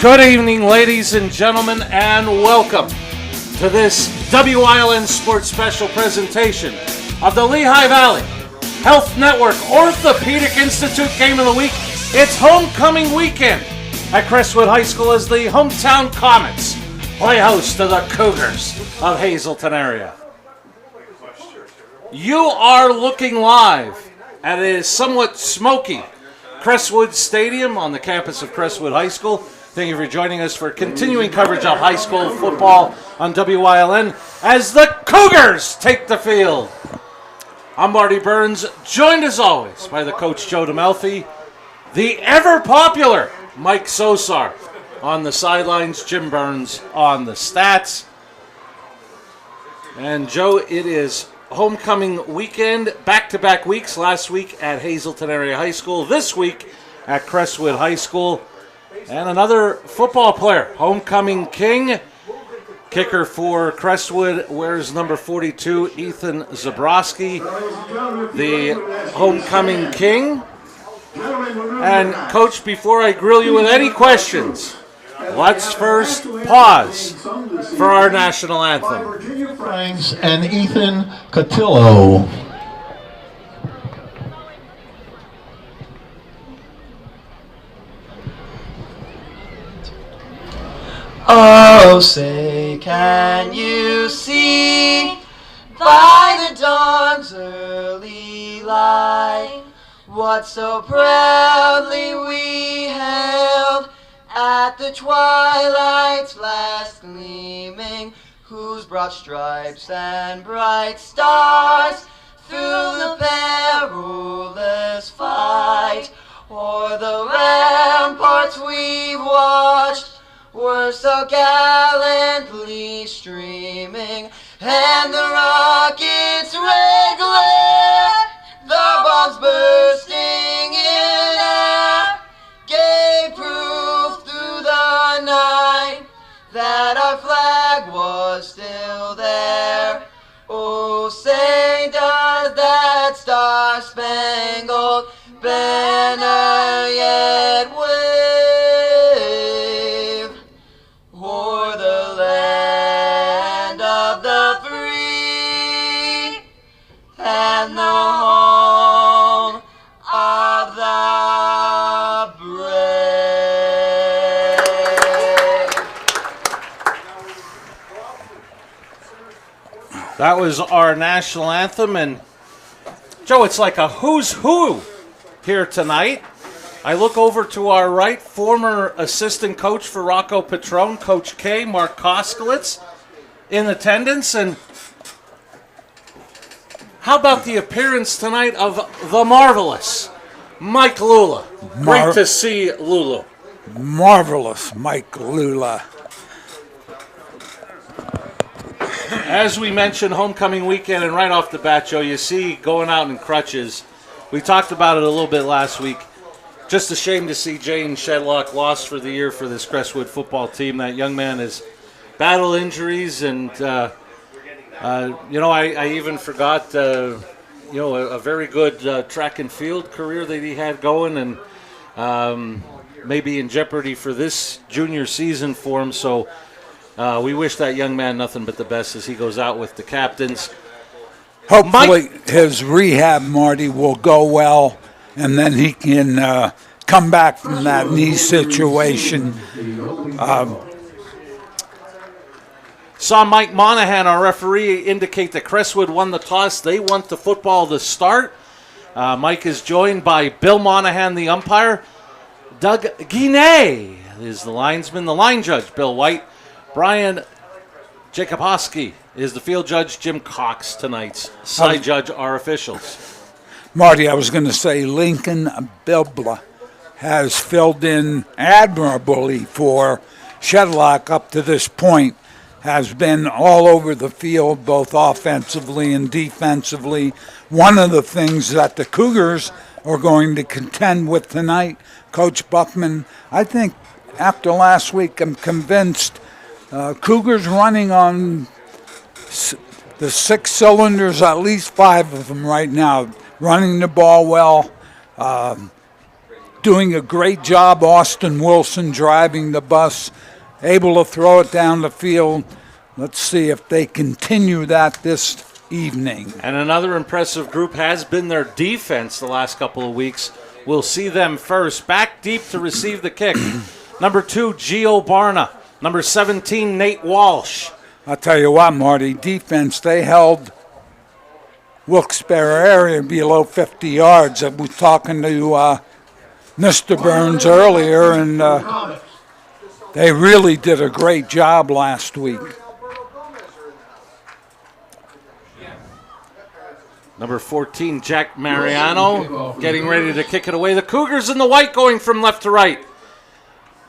Good evening, ladies and gentlemen, and welcome to this WILN Sports Special presentation of the Lehigh Valley Health Network Orthopedic Institute Game of the Week. It's homecoming weekend at Crestwood High School as the hometown Comets play host to the Cougars of Hazleton area. You are looking live at a somewhat smoky Crestwood Stadium on the campus of Crestwood High School. Thank you for joining us for continuing coverage of high school football on WILN as the Cougars take the field. I'm Marty Burns, joined as always by the coach Joe DeMelfi, the ever-popular Mike Sosar on the sidelines, Jim Burns on the stats. And Joe, it is homecoming weekend, back-to-back weeks, last week at Hazleton Area High School, this week at Crestwood High School. And another football player, homecoming king, kicker for Crestwood, wears number 42, Ethan Zabrowski, the homecoming king. And Coach, before I grill you with any questions, let's first pause for our national anthem. Virginia Franks and Ethan Cotillo. Oh, say, can you see by the dawn's early light what so proudly we hailed at the twilight's last gleaming, whose broad stripes and bright stars through the perilous fight o'er the ramparts we've watched were so gallantly streaming, and the rockets' red glare, the bombs bursting in air, gave proof through the night that our flag was still there. Oh, say does that star-spangled banner yet wave o'er the land of the free and the home of the brave. That was our national anthem, and Joe, it's like a who's who here tonight. I look over to our right, former assistant coach for Rocco Petrone, Coach K, Mark Koskolitz, in attendance. And how about the appearance tonight of the marvelous Mike Lula? Great to see Lulu. Marvelous Mike Lula. As we mentioned, homecoming weekend, and right off the bat, Joe, you see going out in crutches. We talked about it a little bit last week. Just a shame to see Jane Shedlock lost for the year for this Crestwood football team. That young man has battled injuries, and I even forgot a very good track and field career that he had going, and maybe in jeopardy for this junior season for him. So we wish that young man nothing but the best as he goes out with the captains. Hopefully his rehab, Marty, will go well, and then he can come back from that knee situation. Saw Mike Monahan, our referee, indicate that Crestwood won the toss. They want the football to start. Mike is joined by Bill Monahan, the umpire. Doug Guinea is the linesman. The line judge, Bill White. Brian Jacobowski is the field judge. Jim Cox, tonight's side judge, our officials. Marty, I was going to say Lincoln Bilbla has filled in admirably for Shedlock up to this point, has been all over the field, both offensively and defensively. One of the things that the Cougars are going to contend with tonight, Coach Buckman, I think after last week, I'm convinced Cougars running on the 6 cylinders, at least 5 of them right now, running the ball well, doing a great job. Austin Wilson driving the bus, able to throw it down the field. Let's see if they continue that this evening. And another impressive group has been their defense the last couple of weeks. We'll see them first. Back deep to receive the kick. Number 2, Gio Barna. Number 17, Nate Walsh. I'll tell you what, Marty, defense, they held Wilkes-Barre area below 50 yards. I was talking to Mr. Burns earlier, and they really did a great job last week. Number 14, Jack Mariano, getting ready to kick it away. The Cougars in the white going from left to right.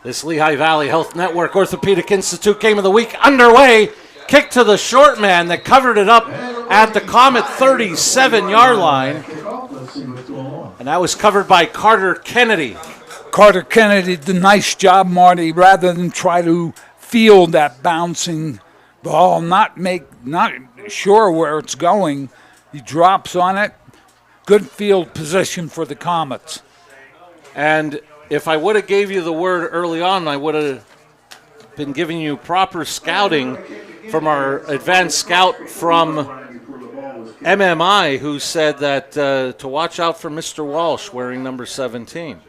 This Lehigh Valley Health Network Orthopedic Institute Game of the Week underway. Kick to the short man that covered it up at the Comet 37-yard line. And that was covered by Carter Kennedy. Carter Kennedy did a nice job, Marty, rather than try to field that bouncing ball, not sure where it's going. He drops on it. Good field position for the Comets. And if I would have gave you the word early on, I would have been giving you proper scouting from our advanced scout from MMI, who said that to watch out for Mr. Walsh wearing number 17.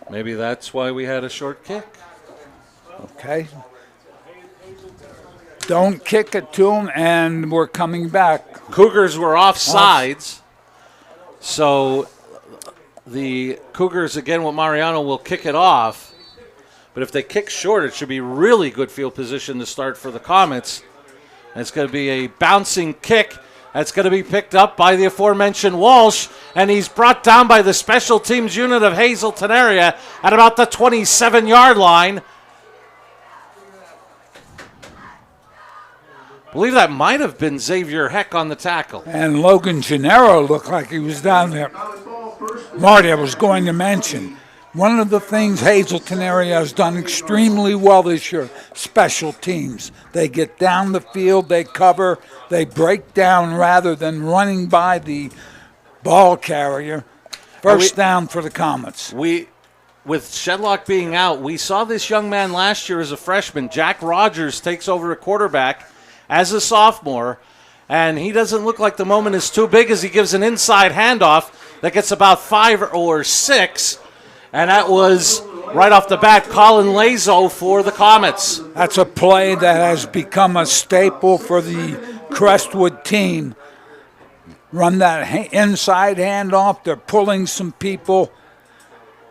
Maybe that's why we had a short kick. Okay. Don't kick it to him, and we're coming back. Cougars were offsides, so the Cougars, again with Mariano, will kick it off. But if they kick short, it should be really good field position to start for the Comets. And it's going to be a bouncing kick that's going to be picked up by the aforementioned Walsh, and he's brought down by the special teams unit of Hazleton area at about the 27-yard line. I believe that might have been Xavier Heck on the tackle. And Logan Gennaro looked like he was down there. Marty, I was going to mention, one of the things Hazleton area has done extremely well this year, special teams. They get down the field, they cover, they break down rather than running by the ball carrier. First down for the Comets. With Shedlock being out, we saw this young man last year as a freshman. Jack Rogers takes over a quarterback as a sophomore, and he doesn't look like the moment is too big as he gives an inside handoff that gets about 5 or 6, and that was right off the bat Colin Lazo for the Comets. That's a play that has become a staple for the Crestwood team. Run that inside handoff. They're pulling some people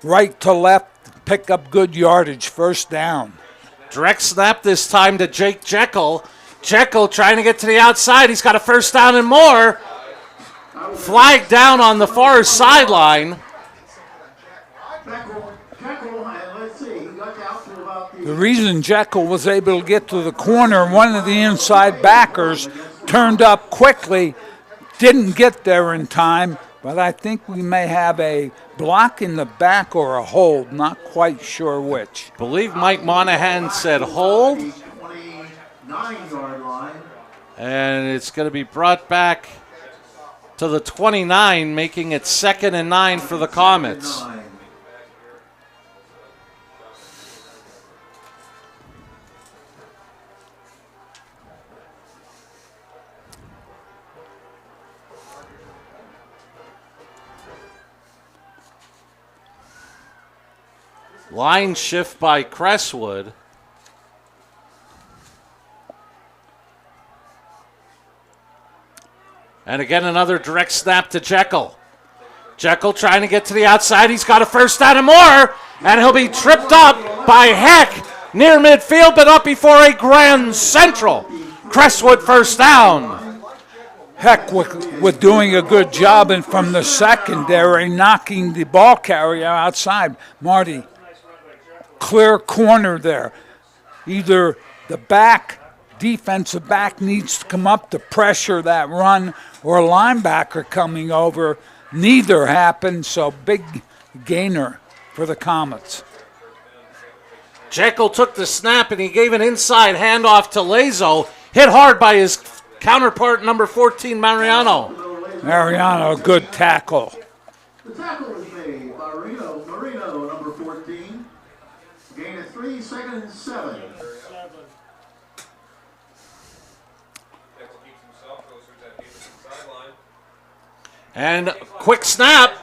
right to left, pick up good yardage, first down. Direct snap this time to Jake Jekyll. Jekyll trying to get to the outside. He's got a first down and more. Flag down on the far sideline. The reason Jekyll was able to get to the corner, one of the inside backers turned up quickly, didn't get there in time, but I think we may have a block in the back or a hold, not quite sure which. I believe Mike Monahan said hold. 9-yard line. And it's going to be brought back to the 29, making it 2nd and 9 for the Comets. Line shift by Crestwood. And again, another direct snap to Jekyll. Jekyll trying to get to the outside. He's got a first down and more. And he'll be tripped up by Heck near midfield, but up before a Grand Central. Crestwood first down. Heck with doing a good job, and from the secondary, knocking the ball carrier outside. Marty, clear corner there. Either the defensive back needs to come up to pressure that run, or a linebacker coming over. Neither happened, so big gainer for the Comets. Jekyll took the snap, and he gave an inside handoff to Lazo. Hit hard by his counterpart, number 14, Mariano. Mariano, good tackle. The tackle was made by Reno 23, second and 7. And quick snap.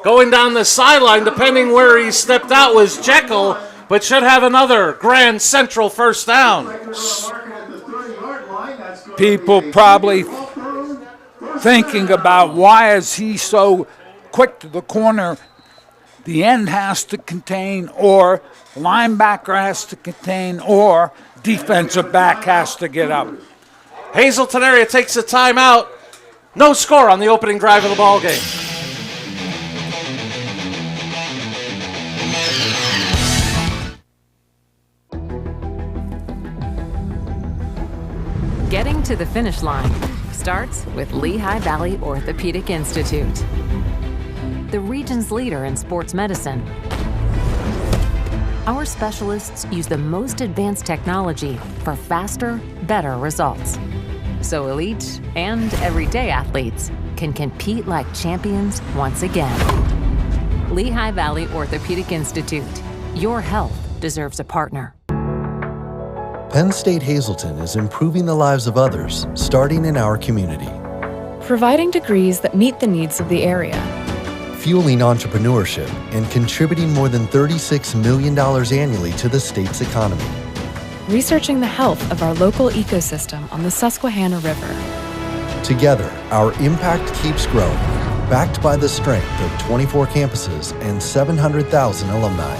Going down the sideline, depending where he stepped out, was Jekyll, but should have another Grand Central first down. People probably thinking about why is he so quick to the corner. The end has to contain, or linebacker has to contain, or defensive back has to get up. Hazleton area takes a timeout. No score on the opening drive of the ball game. Getting to the finish line starts with Lehigh Valley Orthopedic Institute, the region's leader in sports medicine. Our specialists use the most advanced technology for faster, better results, so elite and everyday athletes can compete like champions once again. Lehigh Valley Orthopedic Institute. Your health deserves a partner. Penn State Hazleton is improving the lives of others, starting in our community. Providing degrees that meet the needs of the area. Fueling entrepreneurship and contributing more than $36 million annually to the state's economy. Researching the health of our local ecosystem on the Susquehanna River. Together, our impact keeps growing, backed by the strength of 24 campuses and 700,000 alumni.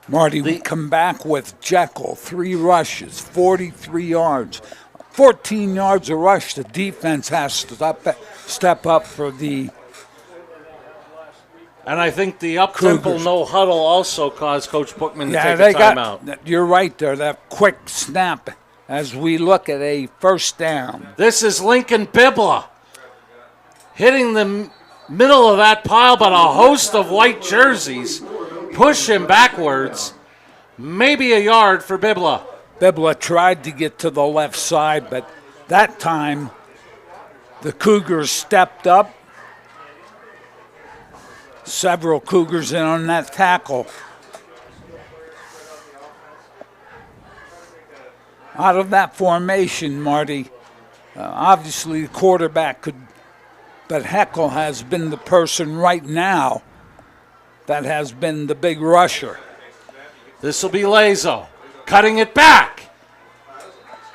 Marty, we come back with Jekyll, 3 rushes, 43 yards, 14 yards a rush. The defense has to step up for the And I think the up-tempo Cougars. no huddle also caused Coach Bookman to Yeah, take they a timeout. got. You're right there. That quick snap as we look at a first down. This is Lincoln Bibla hitting the middle of that pile, but a host of white jerseys push him backwards. Maybe a yard for Bibla. Bibla tried to get to the left side, but that time the Cougars stepped up. Several Cougars in on that tackle. Out of that formation, Marty, obviously the quarterback could, but Heckle has been the person right now that has been the big rusher. This will be Lazo cutting it back.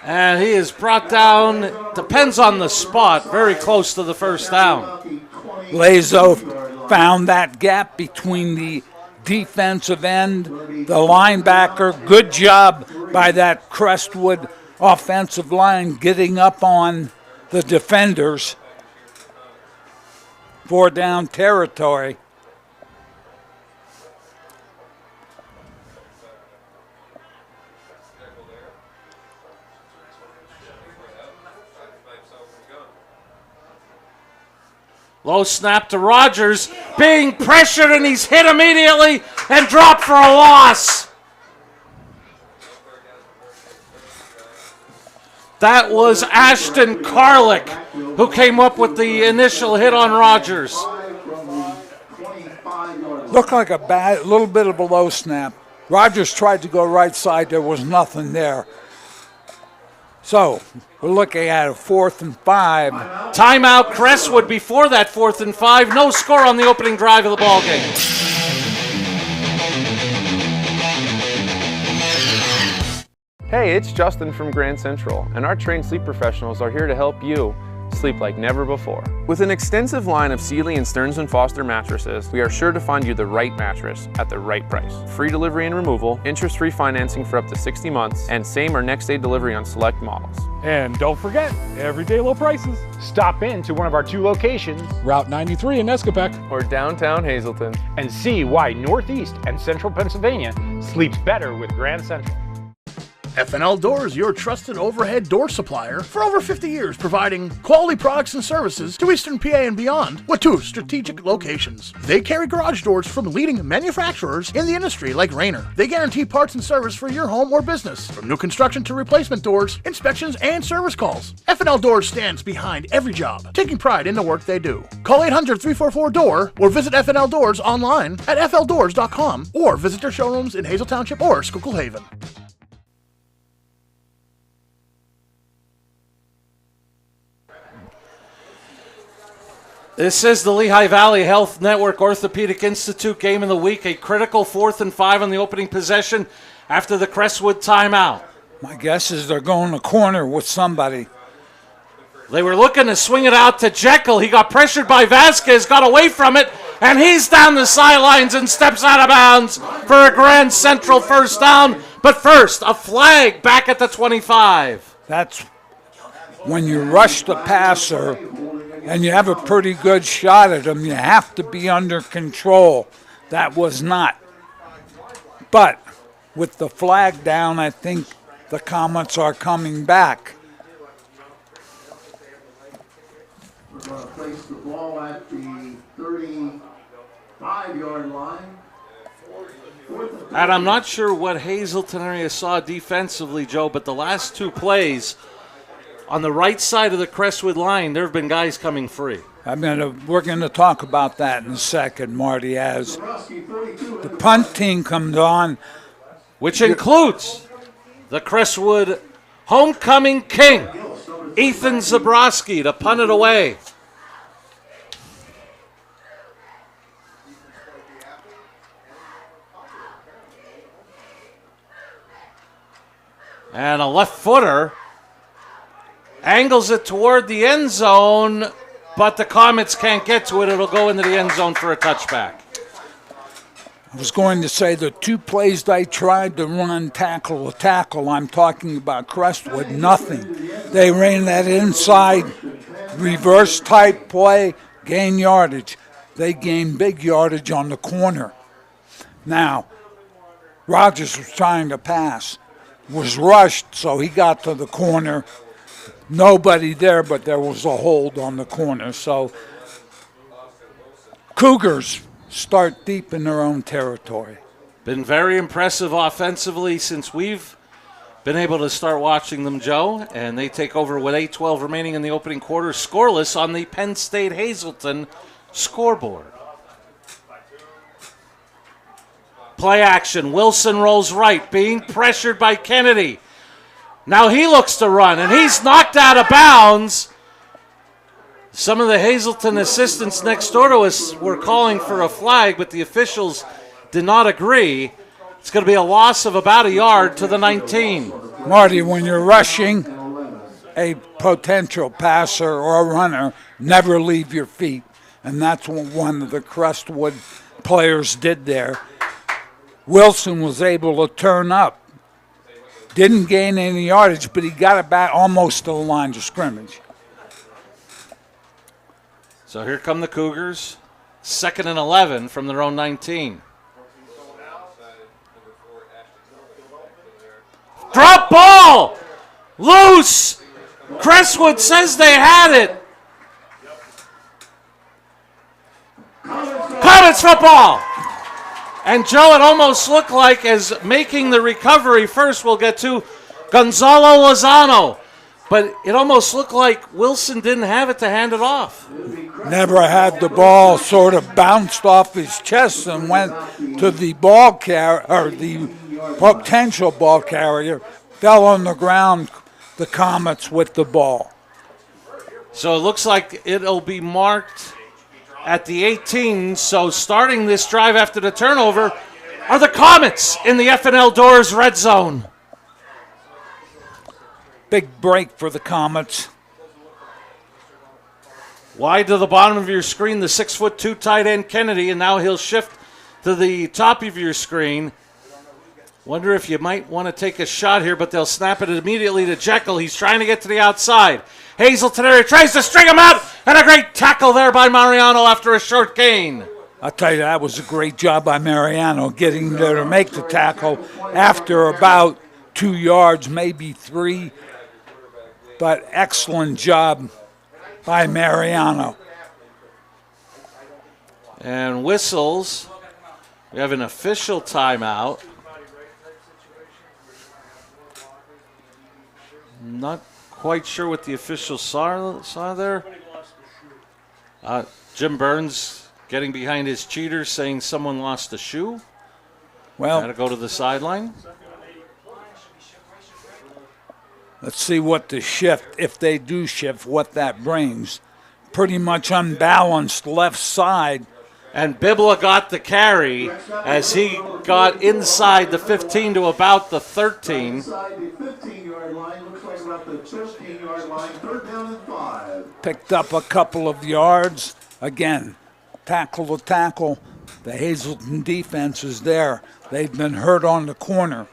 And he is brought down, depends on the spot, very close to the first down. Lazo found that gap between the defensive end, the linebacker. Good job by that Crestwood offensive line getting up on the defenders. 4 down territory. Low snap to Rogers, being pressured, and he's hit immediately and dropped for a loss. That was Ashton Carlick who came up with the initial hit on Rogers. Looked like a little bit of a low snap. Rogers tried to go right side. There was nothing there. So we're looking at a 4th and 5. Timeout Crestwood before that 4th and 5. No score on the opening drive of the ball game. Hey, it's Justin from Grand Central, and our trained sleep professionals are here to help you sleep like never before. With an extensive line of Sealy and Stearns & Foster mattresses, we are sure to find you the right mattress at the right price. Free delivery and removal, interest-free financing for up to 60 months, and same or next day delivery on select models. And don't forget, everyday low prices. Stop in to one of our 2 locations, Route 93 in Nescopec, Or downtown Hazleton. and see why Northeast and Central Pennsylvania sleeps better with Grand Central. FNL Doors, your trusted overhead door supplier for over 50 years, providing quality products and services to Eastern PA and beyond with 2 strategic locations. They carry garage doors from leading manufacturers in the industry like Rainer. They guarantee parts and service for your home or business, from new construction to replacement doors, inspections, and service calls. FNL Doors stands behind every job, taking pride in the work they do. Call 800-344-DOOR or visit FNL Doors online at fldoors.com or visit their showrooms in Hazel Township or Schuylkill Haven. This is the Lehigh Valley Health Network Orthopedic Institute game of the week. A critical 4th and 5 on the opening possession after the Crestwood timeout. My guess is they're going to corner with somebody. They were looking to swing it out to Jekyll. He got pressured by Vasquez, got away from it, and he's down the sidelines and steps out of bounds for a Grand Central first down. But first, a flag back at the 25. That's when you rush the passer and you have a pretty good shot at him, you have to be under control. That was not. But with the flag down, I think the Comets are coming back. We're going to place the ball at the 35-yard line. And I'm not sure what Hazleton area saw defensively, Joe, but the last 2 plays on the right side of the Crestwood line, there have been guys coming free. We're going to talk about that in a second, Marty, as the punt team comes on. Which includes the Crestwood homecoming king, Ethan Zabrowski, to punt it away. And a left footer angles it toward the end zone, but the Comets can't get to it. It'll go into the end zone for a touchback. I was going to say the 2 plays they tried to run tackle to tackle, I'm talking about Crestwood, nothing. They ran that inside reverse type play, gain yardage. They gained big yardage on the corner. Now, Rogers was trying to pass, was rushed, so he got to the corner. Nobody there, but there was a hold on the corner. So Cougars start deep in their own territory. Been very impressive offensively since we've been able to start watching them, Joe. And they take over with 8:12 remaining in the opening quarter, scoreless on the Penn State Hazleton scoreboard. Play action. Wilson rolls right, being pressured by Kennedy. Now he looks to run, and he's knocked out of bounds. Some of the Hazleton assistants next door to us were calling for a flag, but the officials did not agree. It's going to be a loss of about a yard to the 19. Marty, when you're rushing a potential passer or a runner, never leave your feet. And that's what one of the Crestwood players did there. Wilson was able to turn up. Didn't gain any yardage, but he got it back almost to the line of scrimmage. So here come the Cougars. 2nd and 11 from their own 19. Drop ball! Loose! Crestwood says they had it. Comets football! And Joe, it almost looked like, as making the recovery first, we'll get to Gonzalo Lozano. But it almost looked like Wilson didn't have it to hand it off. Never had the ball, sort of bounced off his chest and went to the ball carrier, or the potential ball carrier, fell on the ground, the Comets with the ball. So it looks like it'll be marked at the 18, so starting this drive after the turnover are the Comets in the FNL Doors red zone. Big break for the Comets. Wide to the bottom of your screen, the 6'2" tight end Kennedy, and now he'll shift to the top of your screen. Wonder if you might want to take a shot here, but they'll snap it immediately to Jekyll. He's trying to get to the outside. Hazleton area tries to string him out, and a great tackle there by Mariano after a short gain. I'll tell you, that was a great job by Mariano getting there to make the tackle after about 2 yards, maybe 3. But excellent job by Mariano. And whistles. We have an official timeout. Not quite sure what the officials saw there. Jim Burns getting behind his cheaters, saying someone lost a shoe. Well, got to go to the sideline. Let's see what the shift, if they do shift, what that brings. Pretty much unbalanced left side. And Bibla got the carry as he got inside the 15 to about the 13. Inside the 15-yard line, looks like about the 13-yard line, 3rd down and 5. Picked up a couple of yards. Again, tackle to tackle. The Hazleton defense is there. They've been hurt on the corner.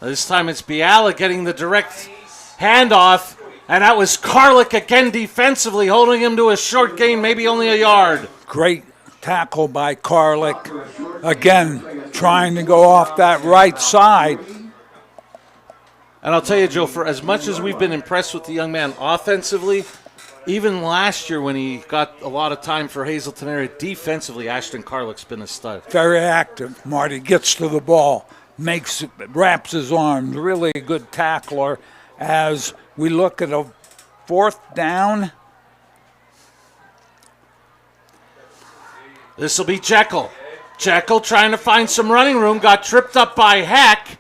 This time it's Biala getting the direct handoff, and that was Karlik again defensively, holding him to a short gain, maybe only a yard. Great tackle by Karlik. Again, trying to go off that right side. And I'll tell you, Joe, for as much as we've been impressed with the young man offensively, even last year when he got a lot of time for Hazleton area, defensively, Ashton Karlik's been a stud. Very active. Marty gets to the ball. Wraps his arms, really a good tackler. As we look at a 4th down. This will be Jekyll. Jekyll trying to find some running room, got tripped up by Heck,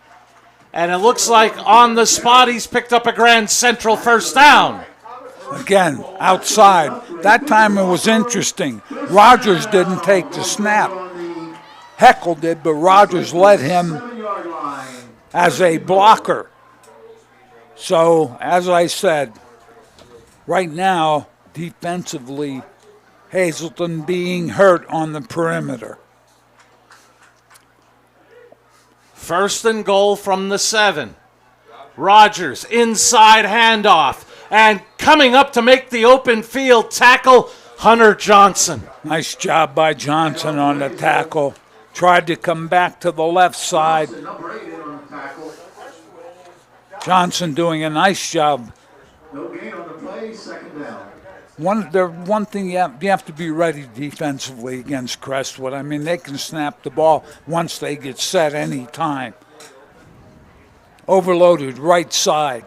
and it looks like on the spot he's picked up a Grand Central 1st down. Again, outside. That time it was interesting. Rogers didn't take the snap. Heckle did, but Rogers led him as a blocker. So, as I said, right now, defensively, Hazleton being hurt on the perimeter. 1st and goal from the 7. Rogers, inside handoff, and coming up to make the open field tackle, Hunter Johnson. Nice job by Johnson on the tackle. Tried to come back to the left side. Johnson doing a nice job. No gain on the play, 2nd down. One thing you have to be ready defensively against Crestwood. I mean, they can snap the ball once they get set any time. Overloaded right side.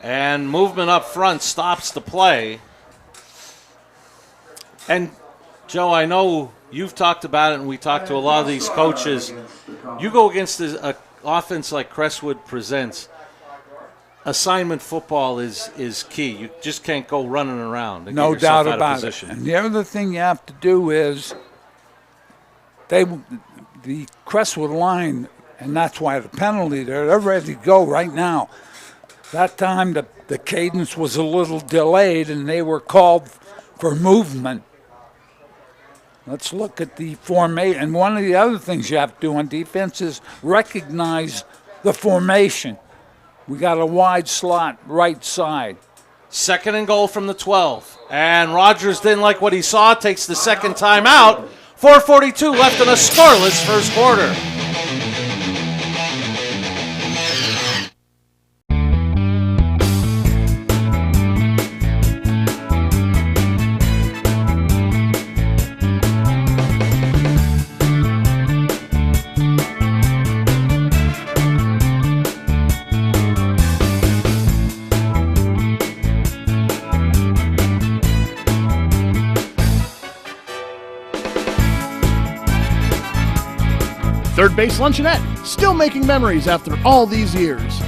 And movement up front stops the play. And, Joe, I know you've talked about it, and we talked to a lot of these coaches. You go against an offense like Crestwood presents, assignment football is key. You just can't go running around. And No get yourself doubt out about of position. it. And the other thing you have to do is the Crestwood line, and that's why the penalty there, they're ready to go right now. That time the cadence was a little delayed, and they were called for movement. Let's look at the formation. And one of the other things you have to do on defense is recognize the formation. We got a wide slot right side. 2nd and goal from the 12. And Rogers didn't like what he saw, takes the 2nd time out. 4:42 left in a scoreless 1st quarter. Third Base Luncheonette, still making memories after all these years.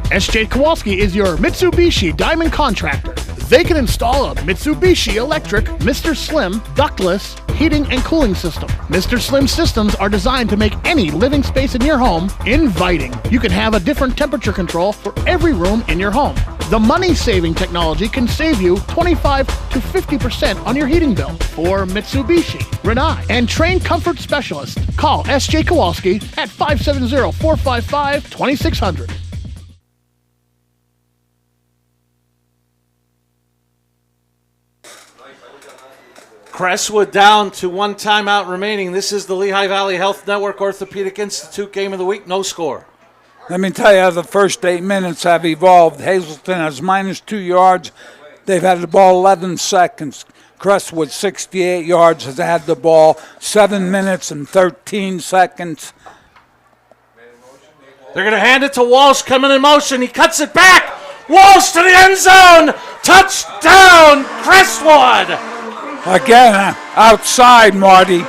SJ Kowalski is your Mitsubishi Diamond Contractor. They can install a Mitsubishi electric Mr. Slim ductless heating and cooling system. Mr. Slim systems are designed to make any living space in your home inviting. You can have a different temperature control for every room in your home. The money-saving technology can save you 25 to 50% on your heating bill. For Mitsubishi, Rinnai, and trained comfort specialists, call S.J. Kowalski at 570-455-2600. Crestwood down to one timeout remaining. This is the Lehigh Valley Health Network Orthopedic Institute game of the week. No score. Let me tell you how the first 8 minutes have evolved. Hazleton has -2 yards. They've had the ball 11 seconds. Crestwood, 68 yards, has had the ball 7 minutes and 13 seconds. They're going to hand it to Walsh, coming in motion. He cuts it back. Walsh to the end zone. Touchdown, Crestwood. Again, outside, Marty.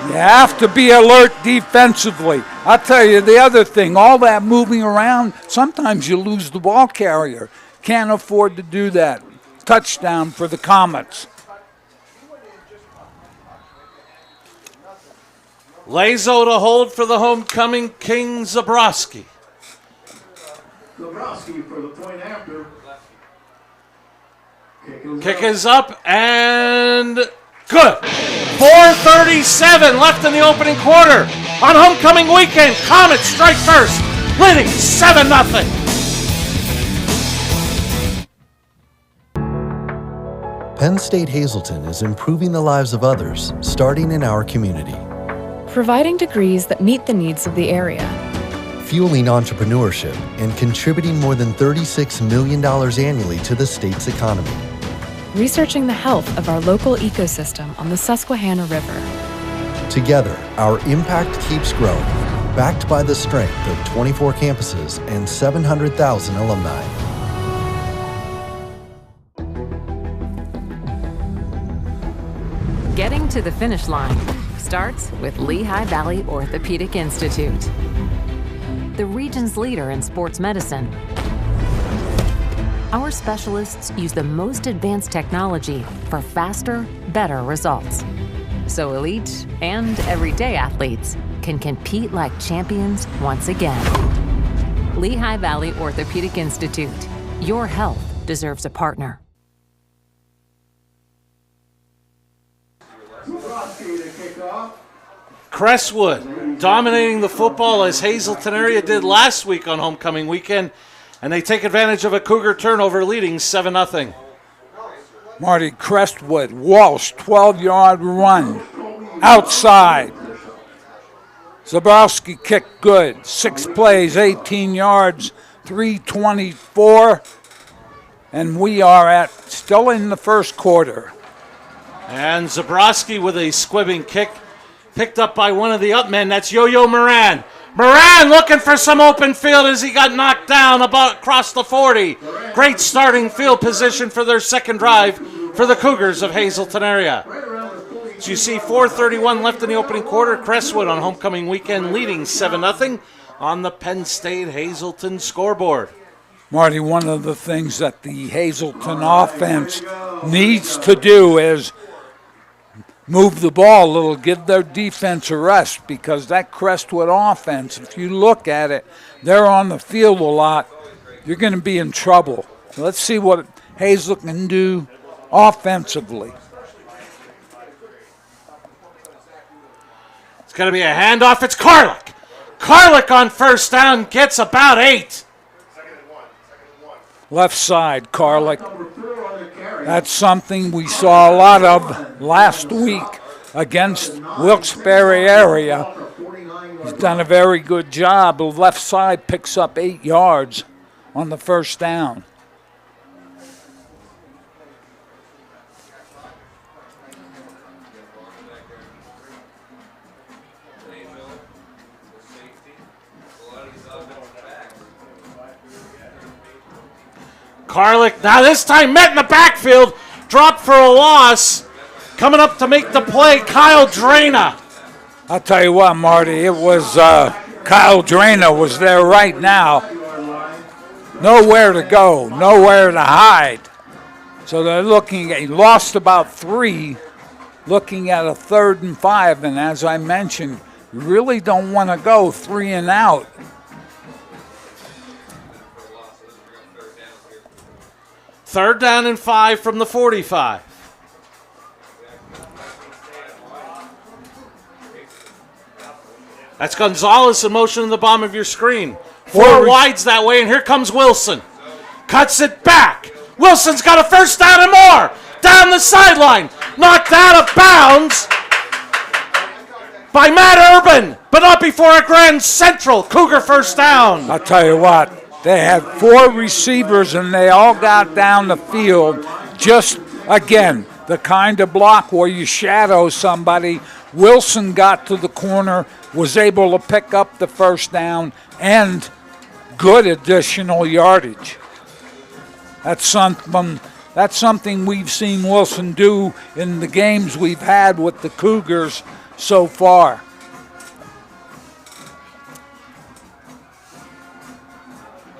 You have to be alert defensively. I'll tell you the other thing, all that moving around, sometimes you lose the ball carrier. Can't afford to do that. Touchdown for the Comets. Lazo to hold for the homecoming King Zabrowski. Zabrowski for the point after. Kick is up and good. 4:37 left in the opening quarter. On homecoming weekend, Comets strike first, leading 7-0. Penn State Hazleton is improving the lives of others, starting in our community. Providing degrees that meet the needs of the area. Fueling entrepreneurship and contributing more than $36 million annually to the state's economy. Researching the health of our local ecosystem on the Susquehanna River. Together, our impact keeps growing, backed by the strength of 24 campuses and 700,000 alumni. Getting to the finish line starts with Lehigh Valley Orthopedic Institute, the region's leader in sports medicine. Our specialists use the most advanced technology for faster, better results, so elite and everyday athletes can compete like champions once again. Lehigh Valley Orthopedic Institute. Your health deserves a partner. Crestwood dominating the football as Hazleton area did last week on homecoming weekend, and they take advantage of a Cougar turnover, leading 7-0. Marty, Crestwood, Walsh, 12-yard run, outside. Zabrowski kicked good, 6 plays, 18 yards, 3:24, and we are still in the first quarter. And Zabrowski with a squibbing kick, picked up by one of the up men. That's Yo-Yo Moran. Moran looking for some open field as he got knocked down about across the 40. Great starting field position for their second drive for the Cougars of Hazleton area. So you see 4:31 left in the opening quarter. Crestwood on homecoming weekend leading 7-0 on the Penn State Hazleton scoreboard. Marty, one of the things that the Hazleton offense needs to do is move the ball a little, give their defense a rest, because that Crestwood offense, if you look at it, they're on the field a lot. You're going to be in trouble. Let's see what Hazleton can do offensively. It's going to be a handoff. It's Carlick. Carlick on first down gets about 8. Left side, Carlick. That's something we saw a lot of last week against Wilkes-Barre area. He's done a very good job. The left side picks up 8 yards on the first down. Carlick, now this time met in the backfield, dropped for a loss. Coming up to make the play, Kyle Drana. I'll tell you what, Marty, it was Kyle Drana was there right now. Nowhere to go, nowhere to hide. So they're looking at, he lost about 3, looking at a 3rd and 5. And as I mentioned, you really don't want to go 3 and out. 3rd down and 5 from the 45. That's Gonzalez in motion in the bottom of your screen. 4 wides that way, and here comes Wilson. Cuts it back. Wilson's got a first down and more. Down the sideline. Knocked out of bounds by Matt Urban, but not before a Grand Central. Cougar first down. I'll tell you what, they had 4 receivers, and they all got down the field. Just, again, the kind of block where you shadow somebody. Wilson got to the corner, was able to pick up the first down, and good additional yardage. That's something we've seen Wilson do in the games we've had with the Cougars so far.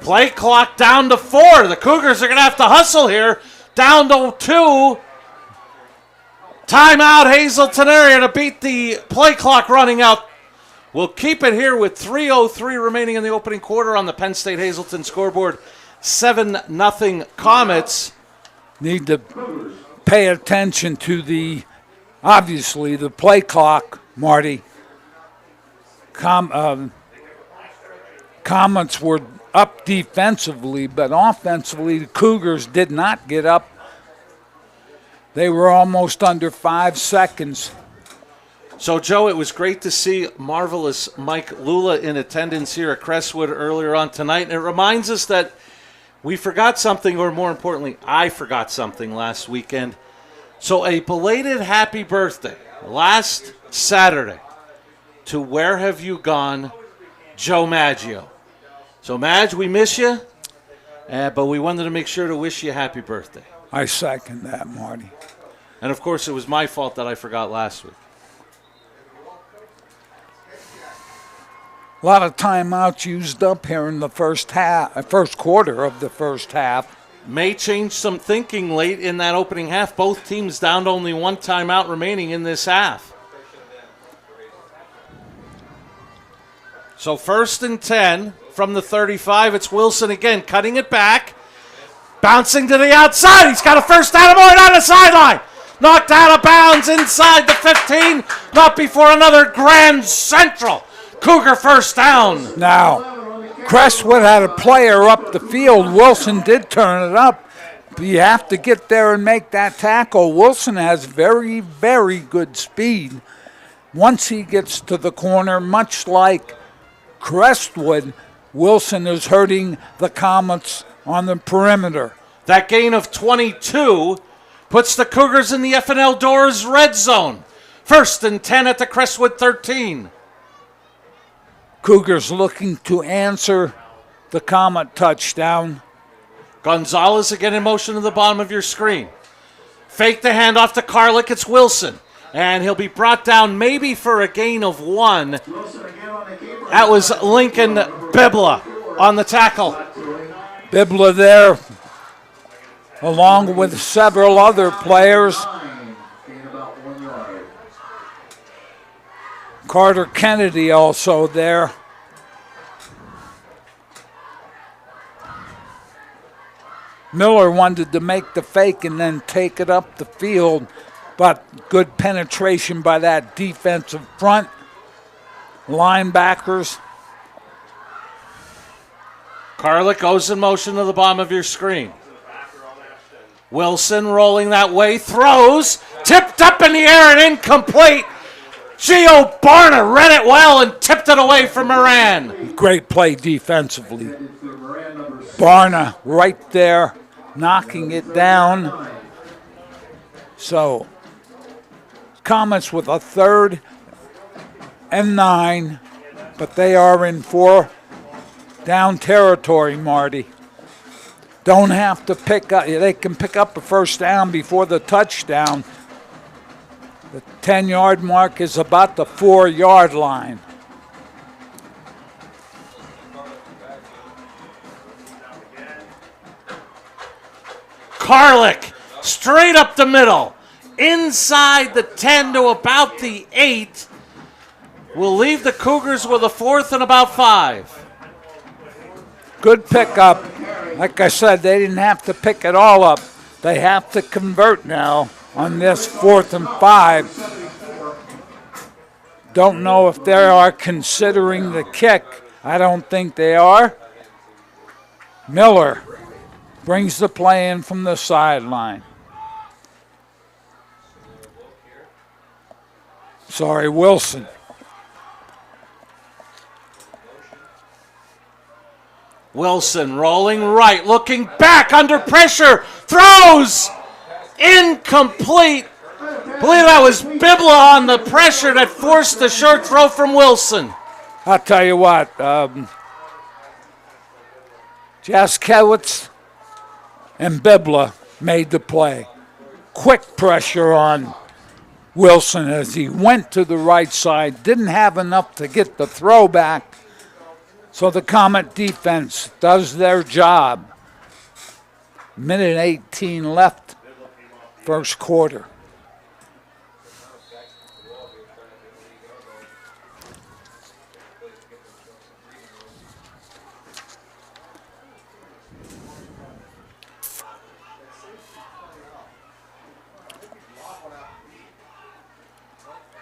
Play clock down to 4. The Cougars are going to have to hustle here. Down to 2. Timeout, Hazleton area to beat the play clock running out. We'll keep it here with 3:03 remaining in the opening quarter on the Penn State Hazleton scoreboard. 7-0 Comets. Need to pay attention to obviously the play clock, Marty. Comets were up defensively, but offensively the Cougars did not get up. They were almost under 5 seconds. So, Joe, it was great to see marvelous Mike Lula in attendance here at Crestwood earlier on tonight. And it reminds us that we forgot something, or more importantly, I forgot something last weekend. So a belated happy birthday last Saturday to Where Have You Gone, Joe Maggio. So, Madge, we miss you, but we wanted to make sure to wish you a happy birthday. I second that, Marty. And, of course, it was my fault that I forgot last week. A lot of timeouts used up here in the first quarter of the first half. May change some thinking late in that opening half. Both teams down to only 1 timeout remaining in this half. So 1st and 10 from the 35. It's Wilson again, cutting it back. Bouncing to the outside. He's got a first down and more down the sideline. Knocked out of bounds inside the 15. Not before another Grand Central. Cougar first down. Now, Crestwood had a player up the field. Wilson did turn it up. But you have to get there and make that tackle. Wilson has very, very good speed. Once he gets to the corner, much like Crestwood, Wilson is hurting the Comets on the perimeter. That gain of 22 puts the Cougars in the F&L Doors red zone. 1st and 10 at the Crestwood 13. Cougars looking to answer the Comet touchdown. Gonzalez again in motion to the bottom of your screen. Fake the handoff to Karlik. It's Wilson. And he'll be brought down maybe for a gain of 1. That was Lincoln Bibla on the tackle. Bibla there, along with several other players. Carter Kennedy also there. Miller wanted to make the fake and then take it up the field, but good penetration by that defensive front. Linebackers. Karlik goes in motion to the bottom of your screen. Wilson rolling that way, throws, tipped up in the air and incomplete. Gio Barner read it well and tipped it away from Moran. Great play defensively. Barner right there, knocking it down. So, Comets with a 3rd and 9, but they are in 4 down territory, Marty. Don't have to pick up, they can pick up a first down before the touchdown. The 10-yard mark is about the 4-yard line. Karlik, straight up the middle, inside the 10 to about the 8. Will leave the Cougars with a 4th and about 5. Good pickup Like I said, they didn't have to pick it all up. They have to convert now on this 4th and 5. Don't know if they are considering the kick. I don't think they are. Miller brings the play in from the sideline. Sorry, Wilson. Wilson rolling right, looking back under pressure, throws incomplete. I believe that was Bibla on the pressure that forced the short throw from Wilson. I'll tell you what, Jaskowitz and Bibla made the play. Quick pressure on Wilson as he went to the right side, didn't have enough to get the throw back. So the Comet defense does their job. Minute 18 left, first quarter.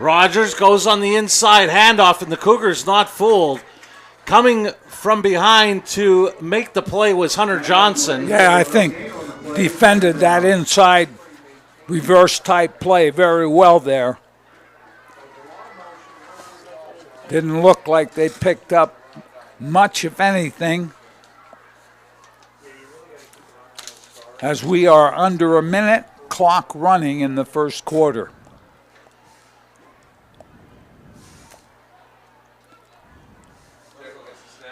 Rogers goes on the inside handoff, and the Cougars not fooled. Coming from behind to make the play was Hunter Johnson. Yeah, I think defended that inside reverse type play very well there. Didn't look like they picked up much, if anything, as we are under a minute clock running in the first quarter.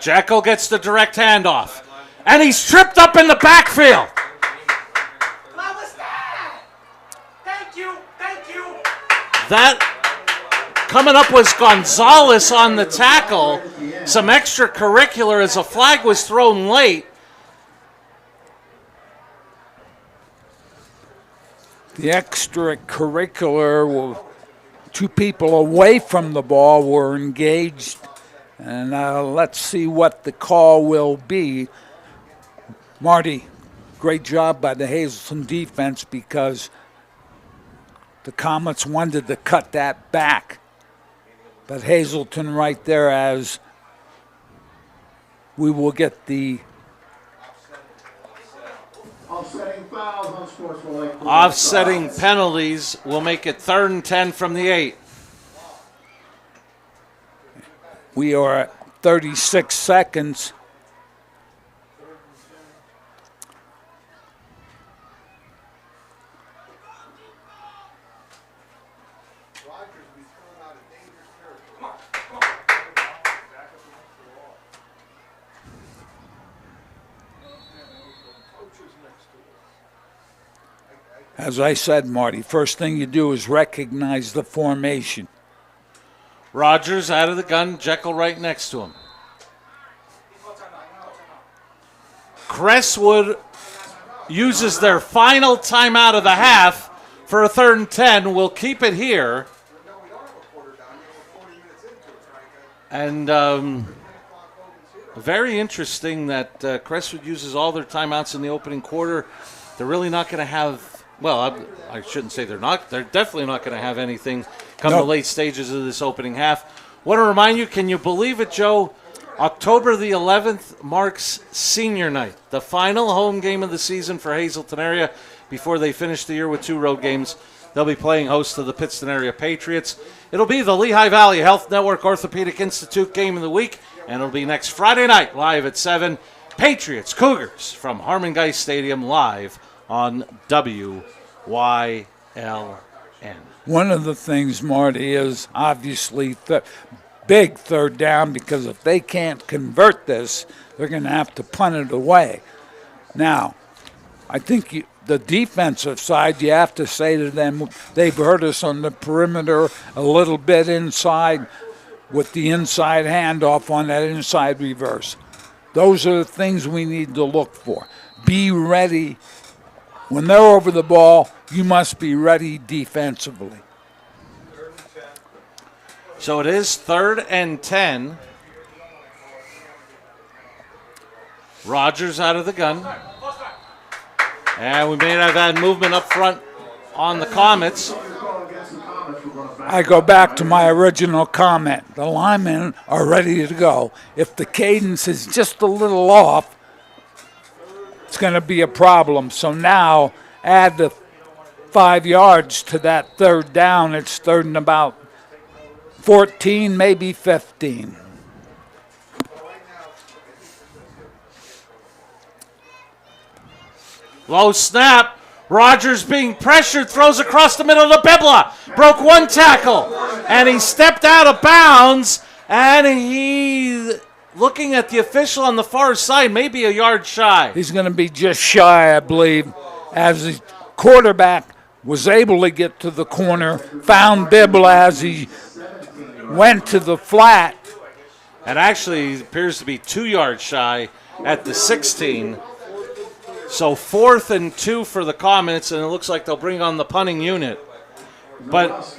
Jekyll gets the direct handoff, and he's tripped up in the backfield. What was that? Thank you. That coming up was Gonzalez on the tackle. Some extracurricular as a flag was thrown late. The extracurricular, two people away from the ball were engaged. And let's see what the call will be. Marty, great job by the Hazleton defense because the Comets wanted to cut that back. But Hazleton right there as we will get the offsetting penalties will make it 3rd and 10 from the 8. We are at 36 seconds. As I said, Marty, first thing you do is recognize the formation. Rogers out of the gun, Jekyll right next to him. Crestwood uses their final timeout of the half for a 3rd and 10. We'll keep it here. And very interesting that Crestwood uses all their timeouts in the opening quarter. They're really not going to have, well, I shouldn't say they're not. They're definitely not going to have anything come the late stages of this opening half. Want to remind you, can you believe it, Joe? October the 11th marks senior night, the final home game of the season for Hazleton area before they finish the year with 2 road games. They'll be playing host to the Pittston area Patriots. It'll be the Lehigh Valley Health Network Orthopedic Institute game of the week, and it'll be next Friday night live at 7. Patriots Cougars from Harmon Geist Stadium live on WYLN. One of the things, Marty, is obviously big 3rd down because if they can't convert this, they're going to have to punt it away. Now, I think the defensive side, you have to say to them, they've hurt us on the perimeter a little bit inside with the inside handoff on that inside reverse. Those are the things we need to look for. Be ready. When they're over the ball, you must be ready defensively. So it is 3rd and 10. Rogers out of the gun. And we may have had movement up front on the Comets. I go back to my original comment. The linemen are ready to go. If the cadence is just a little off, it's going to be a problem. So now add the 5 yards to that third down. It's third and about 14, maybe 15. Low snap. Rogers being pressured, throws across the middle to Bibla. Broke one tackle, and he stepped out of bounds, and he, looking at the official on the far side, maybe a yard shy. He's going to be just shy, I believe, as the quarterback was able to get to the corner, found Bibla as he went to the flat. And actually, he appears to be 2 yards shy at the 16. So 4th and 2 for the Comets, and it looks like they'll bring on the punting unit. But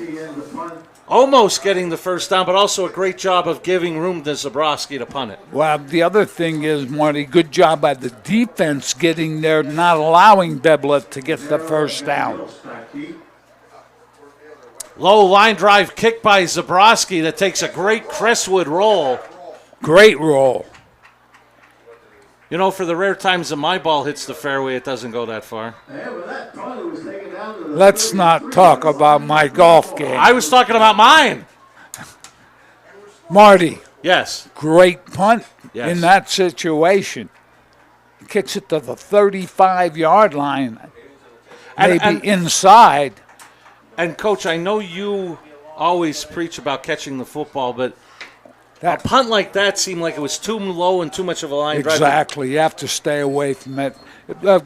almost getting the first down, but also a great job of giving room to Zabrowski to punt it. Well, the other thing is, Marty, good job by the defense getting there, not allowing Bibla to get the first down. Low line drive kick by Zabrowski that takes a great Crestwood roll. Great roll. You know, for the rare times that my ball hits the fairway, it doesn't go that far. Let's not talk about my golf game. I was talking about mine. Marty. Yes. Great punt Yes. in that situation. Kicks it to the 35-yard line, maybe inside. And, Coach, I know you always preach about catching the football, but a punt like that seemed like it was too low and too much of a line drive. Exactly. You have to stay away from it.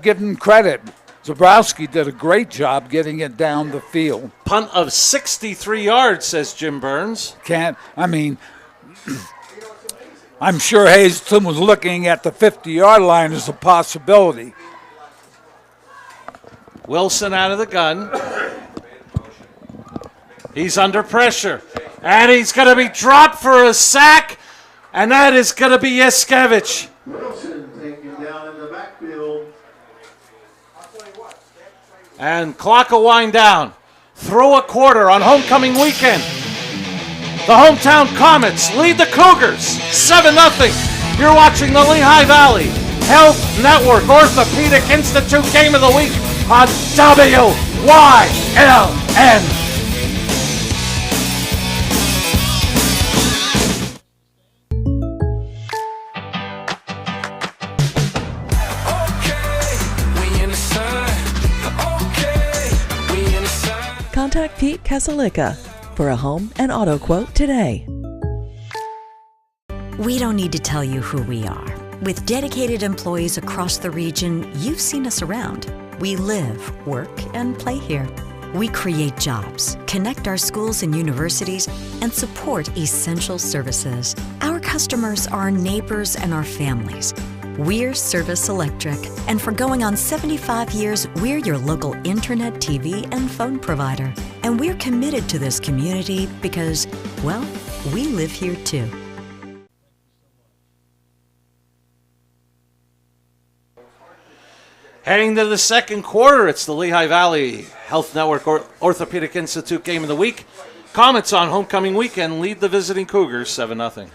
Give him credit. Zabrowski did a great job getting it down the field. Punt of 63 yards, says Jim Burns. I'm sure Hazleton was looking at the 50-yard line as a possibility. Wilson out of the gun. He's under pressure. And he's going to be dropped for a sack. And that is going to be Yaskevich. Wilson taken down in the backfield. And clock will wind down. Throw a quarter on homecoming weekend. The hometown Comets lead the Cougars 7-0. You're watching the Lehigh Valley Health Network Orthopedic Institute Game of the Week on WYLN. Contact Pete Casalica for a home and auto quote today. We don't need to tell you who we are. With dedicated employees across the region, you've seen us around. We live, work, and play here. We create jobs, connect our schools and universities, and support essential services. Our customers are our neighbors and our families. We're Service Electric, and for going on 75 years, we're your local internet, TV, and phone provider. And we're committed to this community because, well, we live here too. Heading to the second quarter, it's the Lehigh Valley Health Network Orthopedic Institute Game of the Week. Comets on homecoming weekend lead the visiting Cougars 7-0.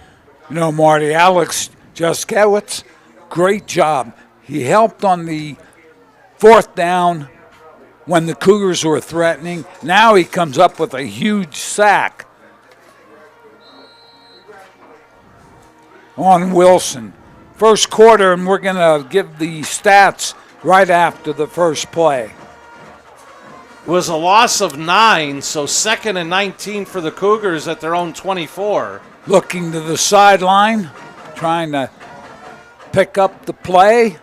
You know, Marty, Alex Juskowitz, great job. He helped on the 4th down when the Cougars were threatening. Now he comes up with a huge sack on Wilson. First quarter, and we're going to give the stats right after the first play. Was a loss of 9, so 2nd and 19 for the Cougars at their own 24. Looking to the sideline, trying to pick up the play.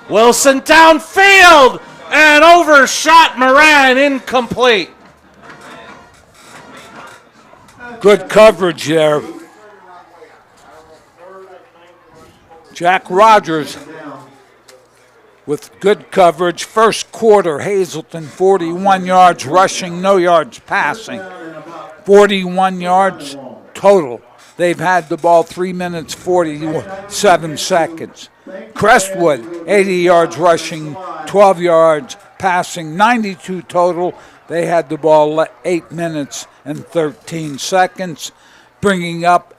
Wilson downfield and overshot Moran, incomplete. Good coverage there. Jack Rogers with good coverage. First quarter, Hazleton 41 yards rushing, no yards passing. 41 yards total They've had the ball 3 minutes 47 seconds. Crestwood, 80 yards rushing, 12 yards passing, 92 total. They had the ball 8 minutes and 13 seconds, bringing up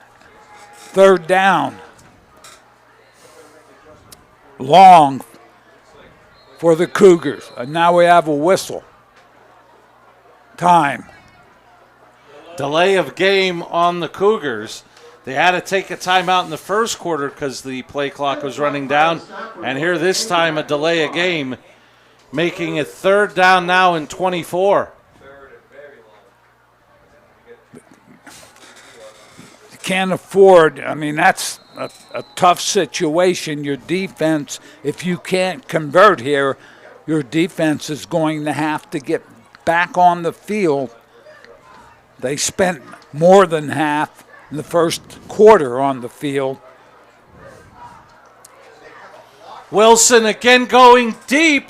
third down. Long for the Cougars. And now we have a whistle. Time. Delay of game on the Cougars. They had to take a timeout in the first quarter because the play clock was running down. And here this time a delay of game, making it third down now and 24. You can't afford, I mean, that's a tough situation. Your defense, if you can't convert here, your defense is going to have to get back on the field. They spent more than half in the first quarter on the field. Wilson again going deep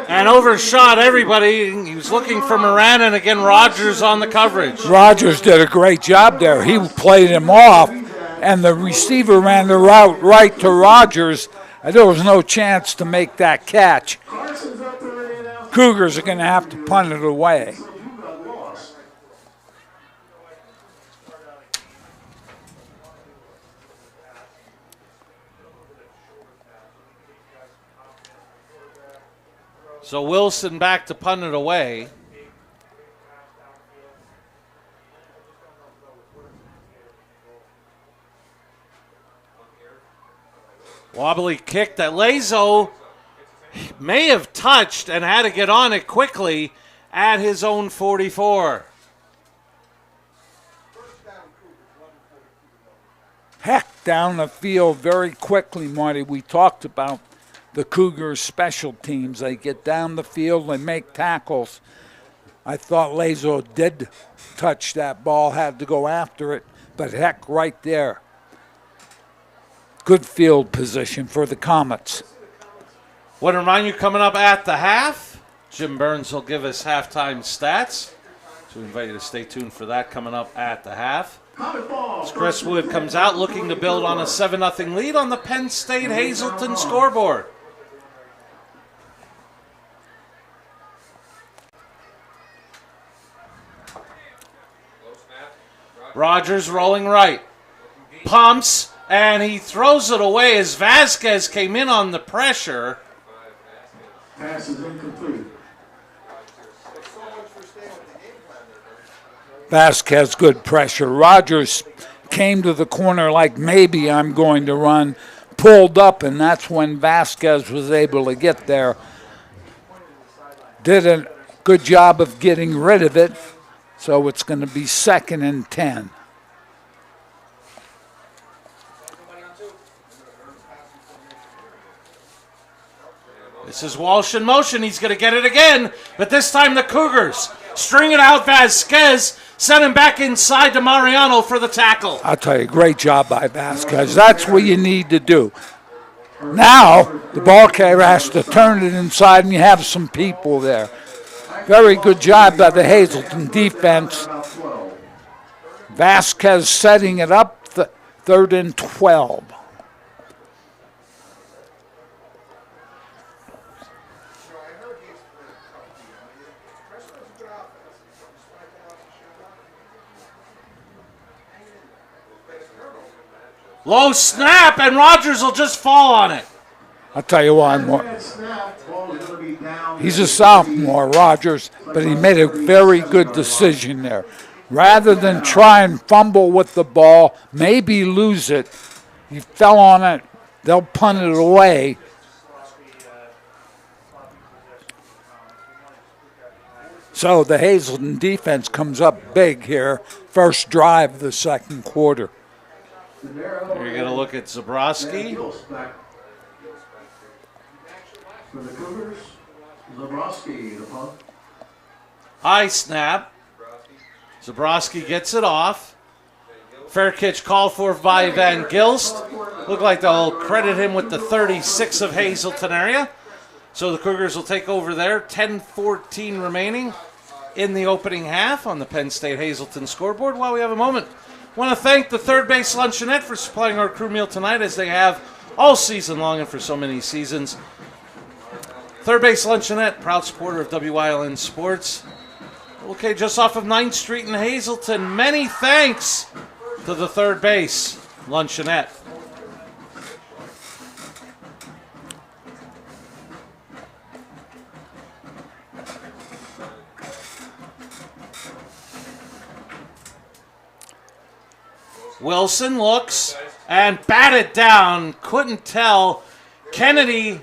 and overshot everybody. He was looking for Moran, and again Rogers on the coverage. Rogers did a great job there. He played him off, and the receiver ran the route right to Rogers, and there was no chance to make that catch. Cougars are going to have to punt it away. So Wilson back to punt it away. Wobbly kick that Lazo may have touched and had to get on it quickly at his own 44. Heck down the field very quickly, Marty. We talked about the Cougars' special teams. They get down the field and make tackles. I thought Lazo did touch that ball, had to go after it, but heck, right there. Good field position for the Comets. Want to remind you, coming up at the half, Jim Burns will give us halftime stats. So we invite you to stay tuned for that coming up at the half. As Crestwood comes out looking to build on a 7-0 lead on the Penn State Hazleton scoreboard. Rogers rolling right. Pumps, and he throws it away as Vasquez came in on the pressure. Pass is incomplete. Vasquez, good pressure. Rogers came to the corner like maybe I'm going to run, pulled up, and that's when Vasquez was able to get there. Did a good job of getting rid of it. So it's going to be 2nd and 10. This is Walsh in motion. He's going to get it again, but this time the Cougars string it out. Vasquez sent him back inside to Mariano for the tackle. I'll tell you, great job by Vasquez. That's what you need to do. Now the ball carrier has to turn it inside, and you have some people there. Very good job by the Hazleton defense. Vasquez setting it up, 3rd and 12. Low snap, and Rogers will just fall on it. I'll tell you one more. He's a sophomore, Rogers, but he made a very good decision there. Rather than try and fumble with the ball, maybe lose it, he fell on it, they'll punt it away. So the Hazleton defense comes up big here, first drive of the second quarter. You're going to look at Zabrowski. For the Cougars, Zabrowski, the punt. High snap. Zabrowski gets it off. Fair catch called for by Van Gilst. Look like they'll credit him with the 36 of Hazleton area. So the Cougars will take over there. 10-14 remaining in the opening half on the Penn State Hazleton scoreboard. While we have a moment Want to thank the Third Base Luncheonette for supplying our crew meal tonight, as they have all season long and for so many seasons. Third Base Luncheonette, proud supporter of WILN Sports. Okay, just off of 9th Street in Hazleton. Many thanks to the Third Base Luncheonette. Wilson looks and batted down. Couldn't tell. Kennedy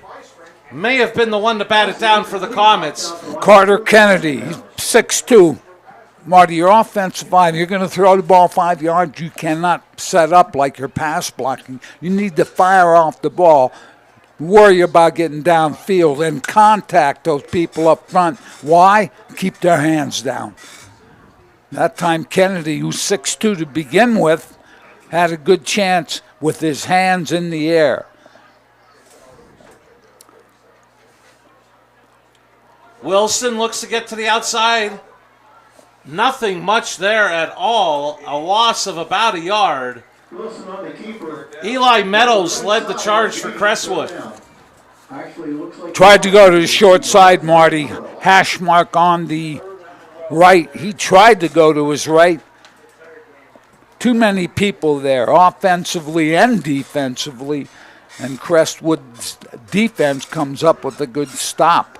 may have been the one to bat it down for the Comets. Carter Kennedy, he's 6'2". Marty, your offensive line, you're going to throw the ball 5 yards. You cannot set up like you're pass blocking. You need to fire off the ball. Worry about getting downfield and contact those people up front. Why? Keep their hands down. That time Kennedy, who's 6'2" to begin with, had a good chance with his hands in the air. Wilson looks to get to the outside. Nothing much there at all. A loss of about a yard. Eli Meadows led the charge for Crestwood. Tried to go to the short side, Marty. Hash mark on the right. He tried to go to his right. Too many people there, offensively and defensively, and Crestwood's defense comes up with a good stop.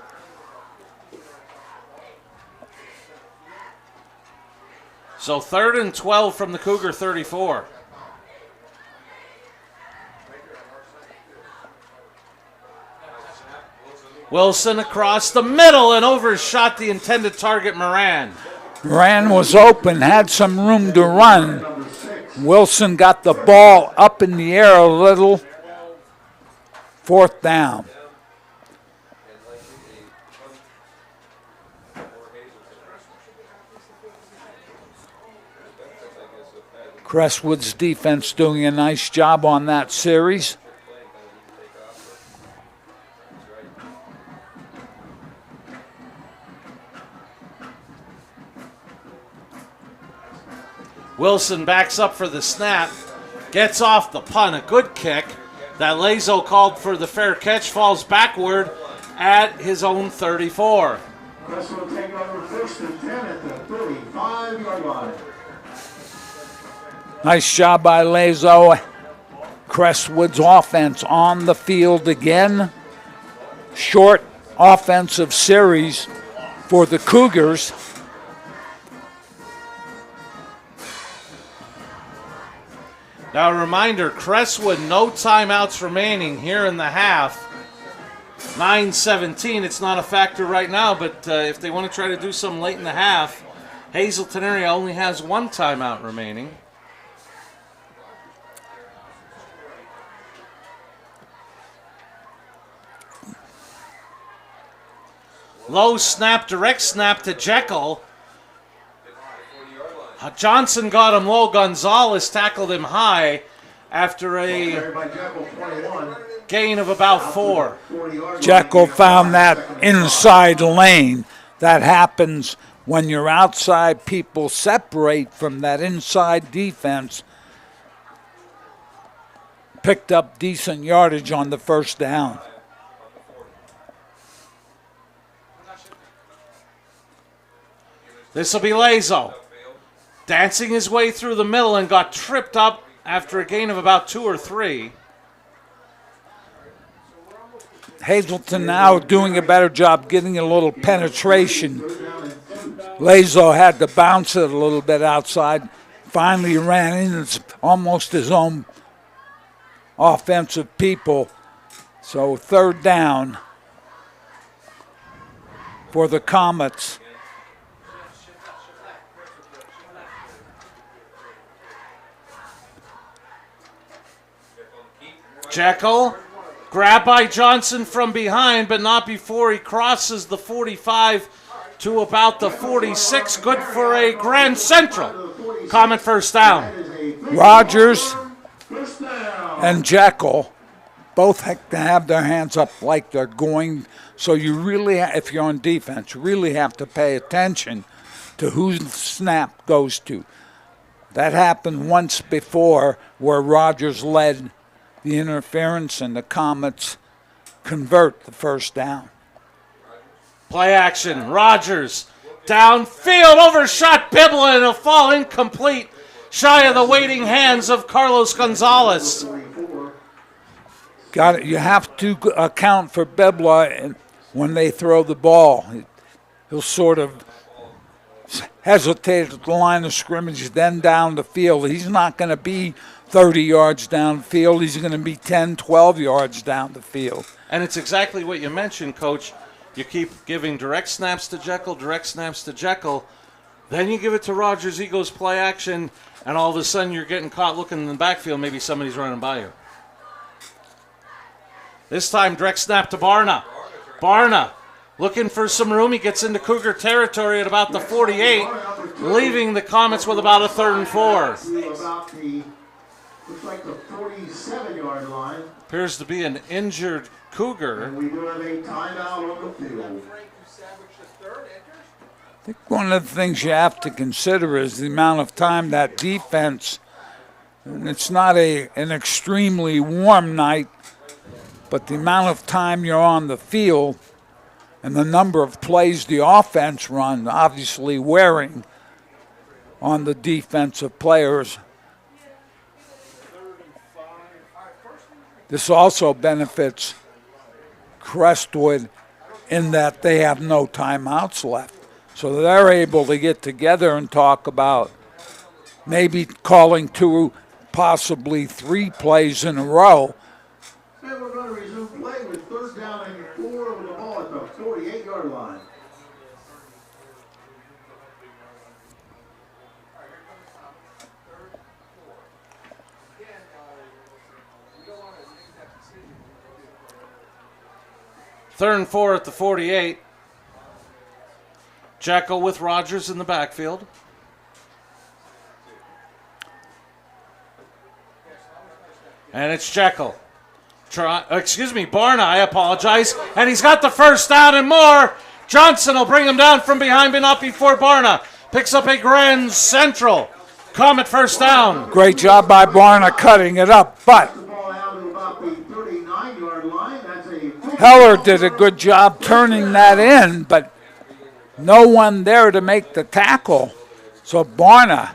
So 3rd and 12 from the Cougar 34. Wilson across the middle and overshot the intended target, Moran. Moran was open, had some room to run. Wilson got the ball up in the air a little. 4th down. Crestwood's defense doing a nice job on that series. Wilson backs up for the snap, gets off the punt, a good kick. That Lazo called for the fair catch, falls backward at his own 34. Crestwood will take over 1st and 10 at the 35-yard line. Nice job by Lazo. Crestwood's offense on the field again. Short offensive series for the Cougars. Now a reminder, Crestwood, no timeouts remaining here in the half. 9:17, it's not a factor right now, but if they want to try to do some late in the half, Hazleton area only has 1 timeout remaining. Low snap, direct snap to Jekyll. Johnson got him low. Gonzalez tackled him high after a gain of about 4. Jekyll found that inside lane. That happens when you're outside. People separate from that inside defense. Picked up decent yardage on the 1st down. This will be Lazo. Dancing his way through the middle and got tripped up after a gain of about 2 or 3. Hazleton now doing a better job getting a little penetration. Lazo had to bounce it a little bit outside. Finally ran in. It's almost his own offensive people. So 3rd down for the Comets. Jekyll, grabbed by Johnson from behind, but not before he crosses the 45 to about the 46. Good for a Grand Central. Comet 1st down. Rogers and Jekyll both have to have their hands up like they're going. So you really, if you're on defense, you really have to pay attention to who the snap goes to. That happened once before where Rogers led the interference and the Comets convert the first down. Play action. Rogers downfield, overshot Bibla, and it'll fall incomplete, shy of the waiting hands of Carlos Gonzalez. Got it. You have to account for Bibla when they throw the ball. He'll sort of hesitate at the line of scrimmage, then down the field. He's not going to be 30 yards downfield. He's going to be 10, 12 yards down the field. And it's exactly what you mentioned, Coach. You keep giving direct snaps to Jekyll, direct snaps to Jekyll. Then you give it to Rogers. He goes play action, and all of a sudden you're getting caught looking in the backfield. Maybe somebody's running by you. This time, direct snap to Barna. Barna looking for some room. He gets into Cougar territory at about the 48, leaving the Comets with about a 3rd and 4. Looks like the 47-yard line. Appears to be an injured Cougar. And we do have a timeout on the field. I think one of the things you have to consider is the amount of time that defense, and it's not an extremely warm night, but the amount of time you're on the field and the number of plays the offense run, obviously wearing on the defensive players. This also benefits Crestwood in that they have no timeouts left. So they're able to get together and talk about maybe calling 2, possibly 3 plays in a row. And we're going to resume play with 3rd down and 4 with the ball at the 48-yard line. Third and 4 at the 48. Jekyll with Rogers in the backfield. And it's Jekyll. Barna, I apologize. And he's got the first down and more. Johnson will bring him down from behind, but not before Barna picks up a Grand Central. Comet first down. Great job by Barna cutting it up, but Heller did a good job turning that in, but no one there to make the tackle. So Barna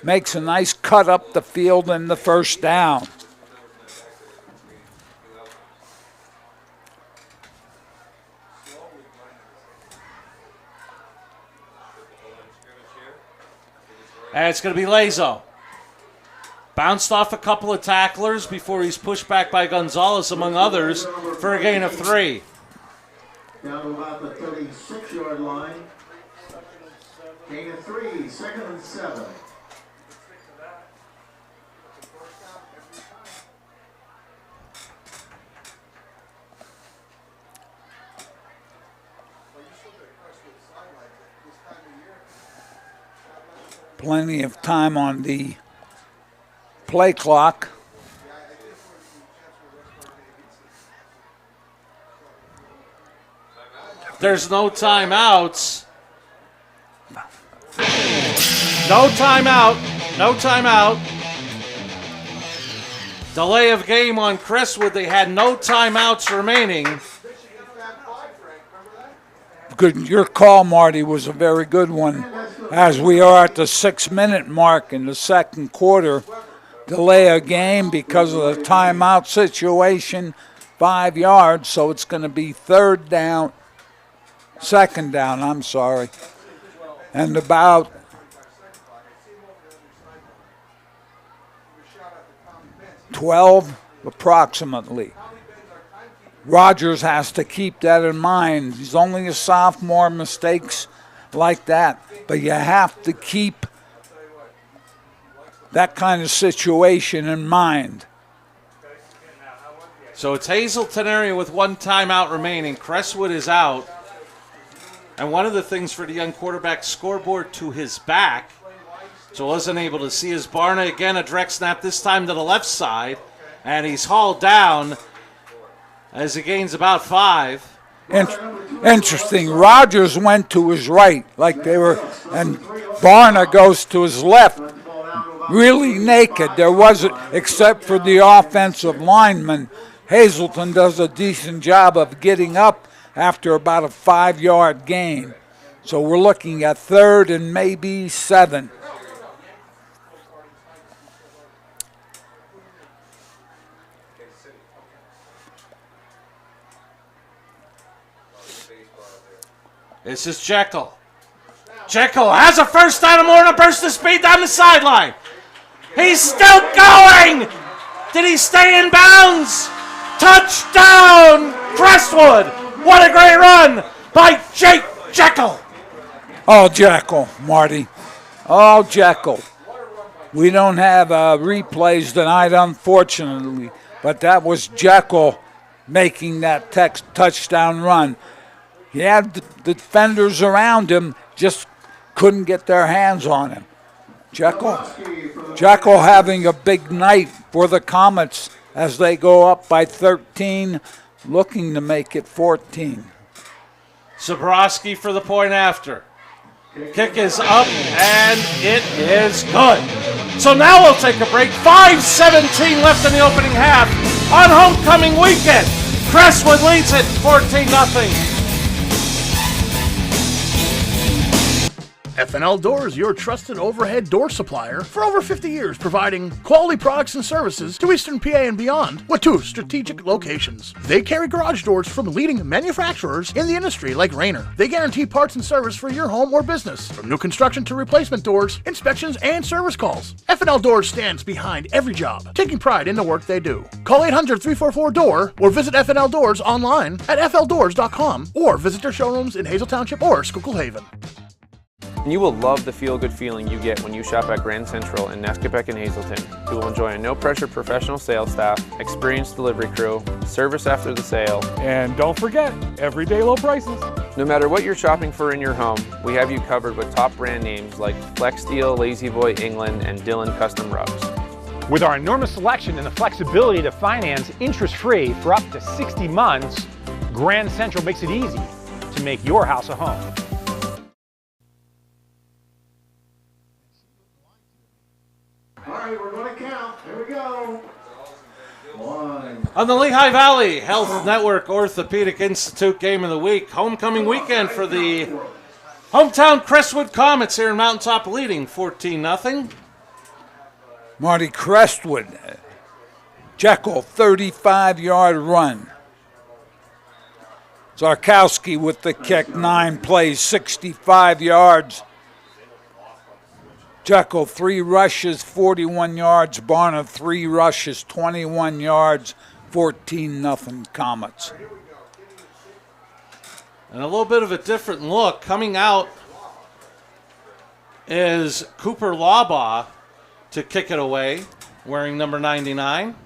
makes a nice cut up the field in the first down. And it's going to be Lazo. Bounced off a couple of tacklers before he's pushed back by Gonzalez, among others, for a gain of 3. Down to about the 36-yard line. Gain of 3, 2nd and 7. Plenty of time on the play clock. There's no timeouts. No timeout. No timeout. Delay of game on Crestwood. They had no timeouts remaining. Good, your call, Marty, was a very good one. As we are at the 6-minute mark in the second quarter, delay a game because of the timeout situation, 5 yards, so it's going to be second down, and about 12 approximately. Rogers has to keep that in mind. He's only a sophomore, mistakes like that. But you have to keep that kind of situation in mind. So it's Hazleton area with 1 timeout remaining. Crestwood is out. And one of the things for the young quarterback, scoreboard to his back. So wasn't able to see his Barna. Again, a direct snap, this time to the left side. And he's hauled down as he gains about 5. Interesting. Rogers went to his right, like they were, and Barna goes to his left. really naked. There wasn't, except for the offensive lineman. Hazleton does a decent job of getting up after about a 5-yard gain. So we're looking at 3rd and maybe 7. This is Jekyll. Jekyll has a first down and more and a burst of speed down the sideline. He's still going. Did he stay in bounds? Touchdown, Crestwood. What a great run by Jake Jekyll. Oh, Jekyll, Marty. Oh, Jekyll. We don't have replays tonight, unfortunately, but that was Jekyll making that touchdown run. He had the defenders around him, just couldn't get their hands on him. Jekyll having a big night for the Comets as they go up by 13, looking to make it 14. Zabrowski for the point after. Kick is up, and it is good. So now we'll take a break. 5:17 left in the opening half on homecoming weekend. Crestwood leads it 14-0. FNL Doors, your trusted overhead door supplier for over 50 years, providing quality products and services to Eastern PA and beyond with 2 strategic locations. They carry garage doors from leading manufacturers in the industry like Rayner. They guarantee parts and service for your home or business, from new construction to replacement doors, inspections, and service calls. FNL Doors stands behind every job, taking pride in the work they do. Call 800-344-DOOR or visit FNL Doors online at fldoors.com or visit their showrooms in Hazel Township or Schuylkill Haven. And you will love the feel-good feeling you get when you shop at Grand Central in Nescopeck and Hazleton. You will enjoy a no-pressure professional sales staff, experienced delivery crew, service after the sale, and don't forget, everyday low prices. No matter what you're shopping for in your home, we have you covered with top brand names like Flex Steel, Lazy Boy, England, and Dillon Custom Rugs. With our enormous selection and the flexibility to finance interest-free for up to 60 months, Grand Central makes it easy to make your house a home. All right, we're going to count. Here we go. 1. On the Lehigh Valley Health Network Orthopedic Institute Game of the Week, homecoming weekend for the hometown Crestwood Comets here in Mountaintop, leading 14-0. Marty, Crestwood, Jekyll, 35-yard run. Zarkowski with the kick, 9 plays, 65 yards. Jekyll, 3 rushes, 41 yards. Barna, 3 rushes, 21 yards, 14-0 Comets. And a little bit of a different look. Coming out is Cooper Labaugh to kick it away, wearing number 99.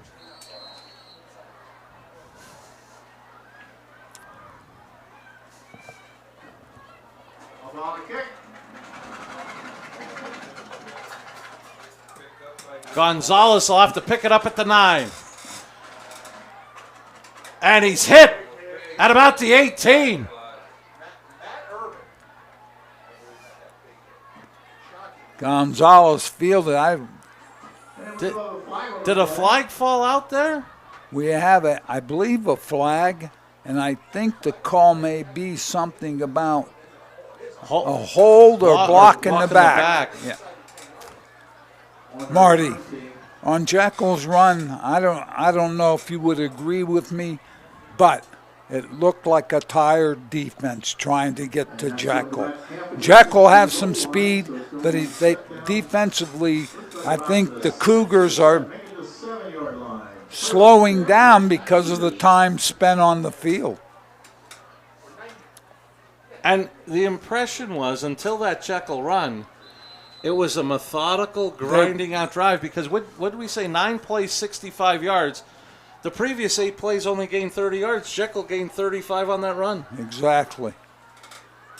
Gonzalez will have to pick it up at the 9. And he's hit at about the 18. Gonzalez fielded. Did a flag fall out there? We have, I believe, a flag, and I think the call may be something about a hold or blocking the back. Yeah. Marty, on Jekyll's run, I don't know if you would agree with me, but it looked like a tired defense trying to get to Jekyll. Jekyll has some speed, but they defensively, I think the Cougars are slowing down because of the time spent on the field. And the impression was, until that Jekyll run, it was a methodical, grinding out drive, because what did we say, 9 plays, 65 yards. The previous 8 plays only gained 30 yards. Jekyll gained 35 on that run. Exactly.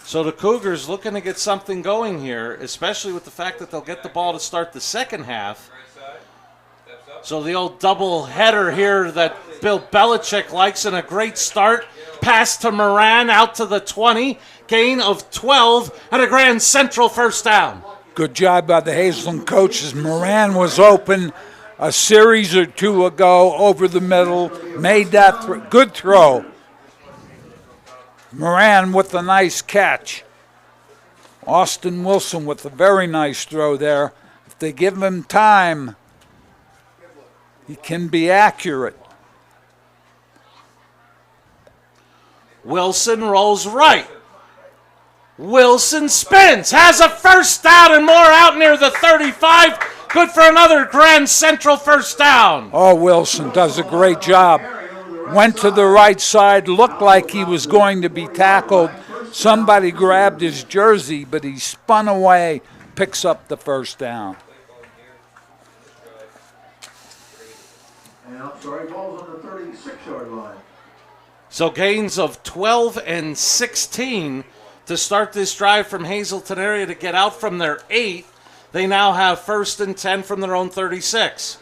So the Cougars looking to get something going here, especially with the fact that they'll get the ball to start the second half. So the old double header here that Bill Belichick likes, and a great start. Pass to Moran out to the 20. Gain of 12 and a Grand Central first down. Good job by the Hazleton coaches. Moran was open a series or two ago over the middle, made that good throw. Moran with a nice catch. Austin Wilson with a very nice throw there. If they give him time, he can be accurate. Wilson rolls right. Wilson spins, has a first down and more out near the 35. Good for another Grand Central first down. Oh, Wilson does a great job. Went to the right side, looked like he was going to be tackled. Somebody grabbed his jersey, but he spun away, picks up the first down. And I'm sorry, ball's on the 36-yard line. So gains of 12 and 16 to start this drive from Hazleton area to get out from their 8. They now have 1st and 10 from their own 36.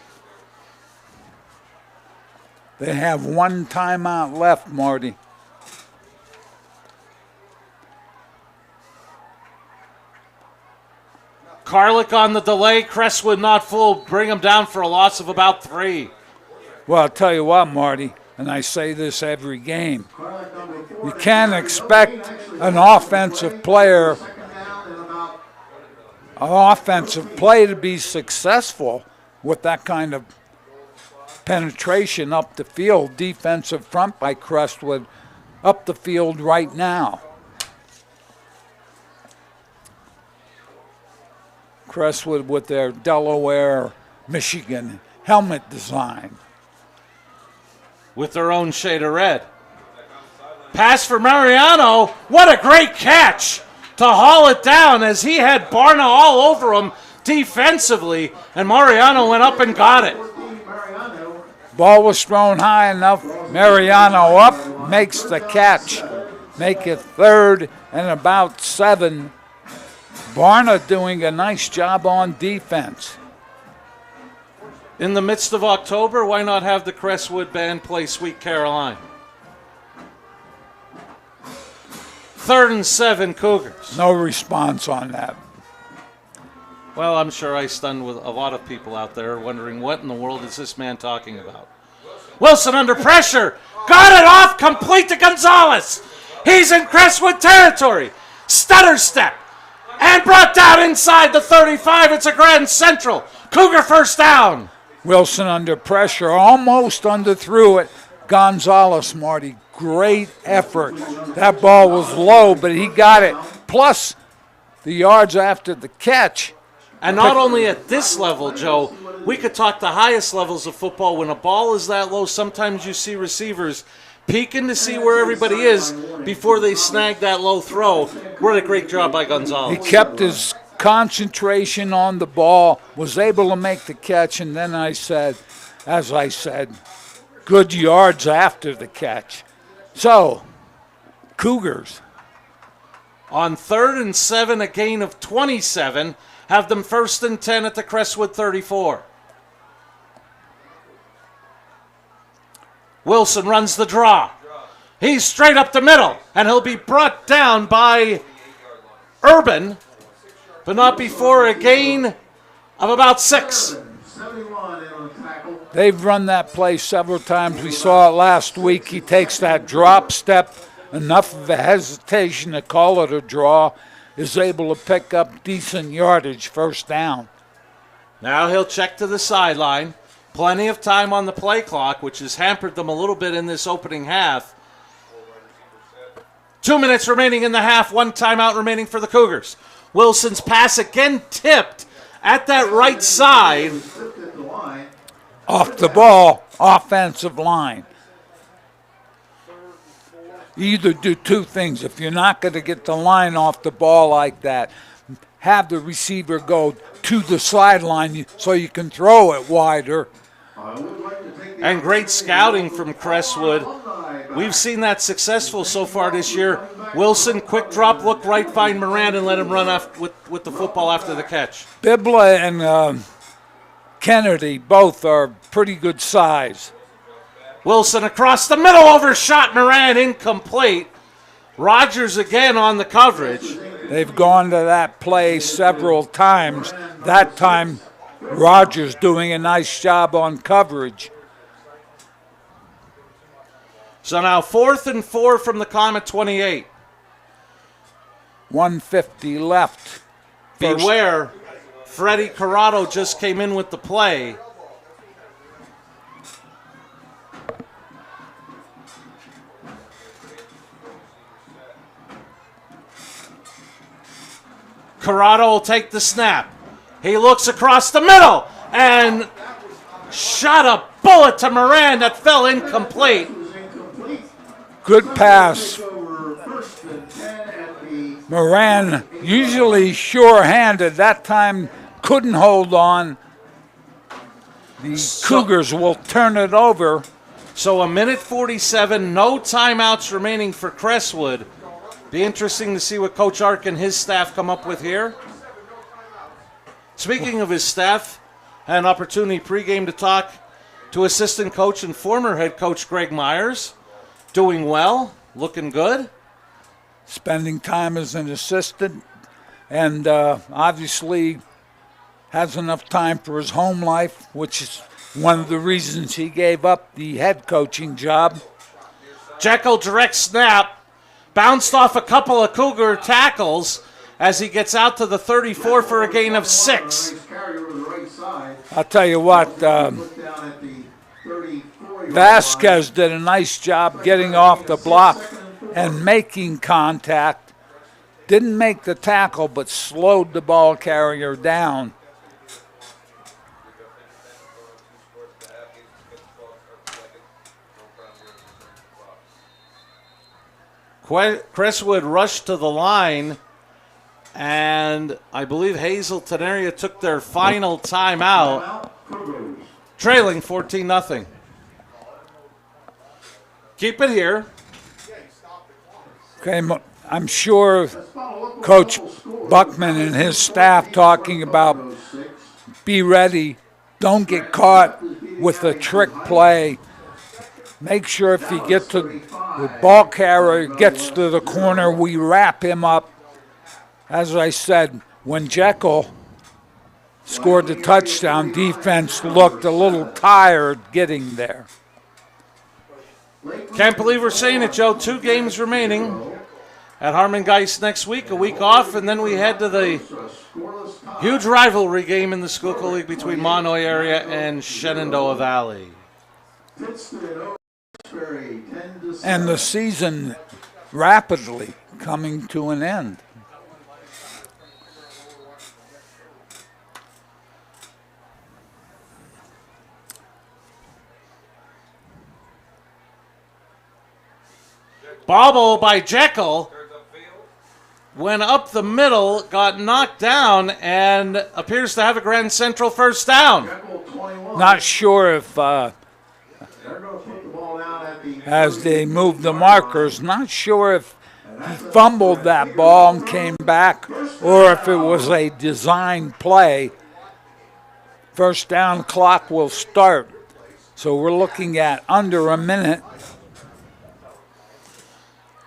They have one timeout left, Marty. Carlick on the delay. Crestwood not full. Bring him down for a loss of about 3. Well, I'll tell you what, Marty, and I say this every game. You can't expect an offensive player, to be successful with that kind of penetration up the field. Defensive front by Crestwood up the field right now. Crestwood with their Delaware, Michigan helmet design. With their own shade of red. Pass for Mariano. What a great catch to haul it down as he had Barna all over him defensively, and Mariano went up and got it. Ball was thrown high enough. Mariano up, makes the catch. Make it 3rd and about 7. Barna doing a nice job on defense. In the midst of October, why not have the Crestwood band play Sweet Caroline? 3rd and 7, Cougars. No response on that. Well, I'm sure I stunned with a lot of people out there wondering what in the world is this man talking about. Wilson under pressure. Got it off, complete to Gonzalez. He's in Crestwood territory. Stutter step. And brought down inside the 35. It's a Grand Central. Cougar first down. Wilson under pressure, almost underthrew it. Gonzalez, Marty, great effort. That ball was low, but he got it. Plus the yards after the catch. And not only at this level, Joe, we could talk the highest levels of football. When a ball is that low, sometimes you see receivers peeking to see where everybody is before they snag that low throw. What a great job by Gonzalez. He kept his concentration on the ball, was able to make the catch, and then as I said, good yards after the catch. So, Cougars. On 3rd and 7, a gain of 27. Have them 1st and 10 at the Crestwood 34. Wilson runs the draw. He's straight up the middle, and he'll be brought down by Urban, but not before a gain of about 6. They've run that play several times. We saw it last week. He takes that drop step, enough of a hesitation to call it a draw, is able to pick up decent yardage, first down. Now he'll check to the sideline. Plenty of time on the play clock, which has hampered them a little bit in this opening half. 2 minutes remaining in the half, 1 timeout remaining for the Cougars. Wilson's pass again tipped at that right side. Off the ball, offensive line. You either do 2 things. If you're not going to get the line off the ball like that, have the receiver go to the sideline so you can throw it wider. And great scouting from Crestwood. We've seen that successful so far this year. Wilson, quick drop, look right, find Moran, and let him run with the football after the catch. Bibla and Kennedy both are pretty good size. Wilson across the middle, overshot Moran, incomplete. Rogers again on the coverage. They've gone to that play several times. That time, Rogers doing a nice job on coverage. So now 4th and 4 from the Comet 28. 1:50 left. Beware, Freddie Corrado just came in with the play. Corrado will take the snap. He looks across the middle and shot a bullet to Moran that fell incomplete. Good pass. Moran, usually sure-handed, that time couldn't hold on. The Cougars will turn it over. So 1:47, no timeouts remaining for Crestwood. Be interesting to see what Coach Ark and his staff come up with here. Speaking of his staff, had an opportunity pregame to talk to assistant coach and former head coach Greg Myers. Doing well, looking good. Spending time as an assistant, and obviously has enough time for his home life, which is one of the reasons he gave up the head coaching job. Jekyll direct snap, bounced off a couple of Cougar tackles as he gets out to the 34 for a gain of 6. I'll tell you what, Vasquez did a nice job getting off the block and making contact. Didn't make the tackle, but slowed the ball carrier down. Crestwood rushed to the line, and I believe Hazleton area took their final timeout, trailing 14-0. Keep it here. Okay, I'm sure Coach Buckman and his staff talking about be ready, don't get caught with a trick play. Make sure if you get to the ball carrier gets to the corner, we wrap him up. As I said, when Jekyll scored the touchdown, defense looked a little tired getting there. Can't believe we're saying it, Joe. 2 games remaining at Harmon Geist next week, a week off, and then we head to the huge rivalry game in the Schuylkill League between Monoy area and Shenandoah Valley. And the season rapidly coming to an end. Bobble by Jekyll went up the middle, got knocked down, and appears to have a Grand Central first down. Not sure if, as they moved the markers, not sure if he fumbled that ball and came back or if it was a design play. First down clock will start. So we're looking at under a minute.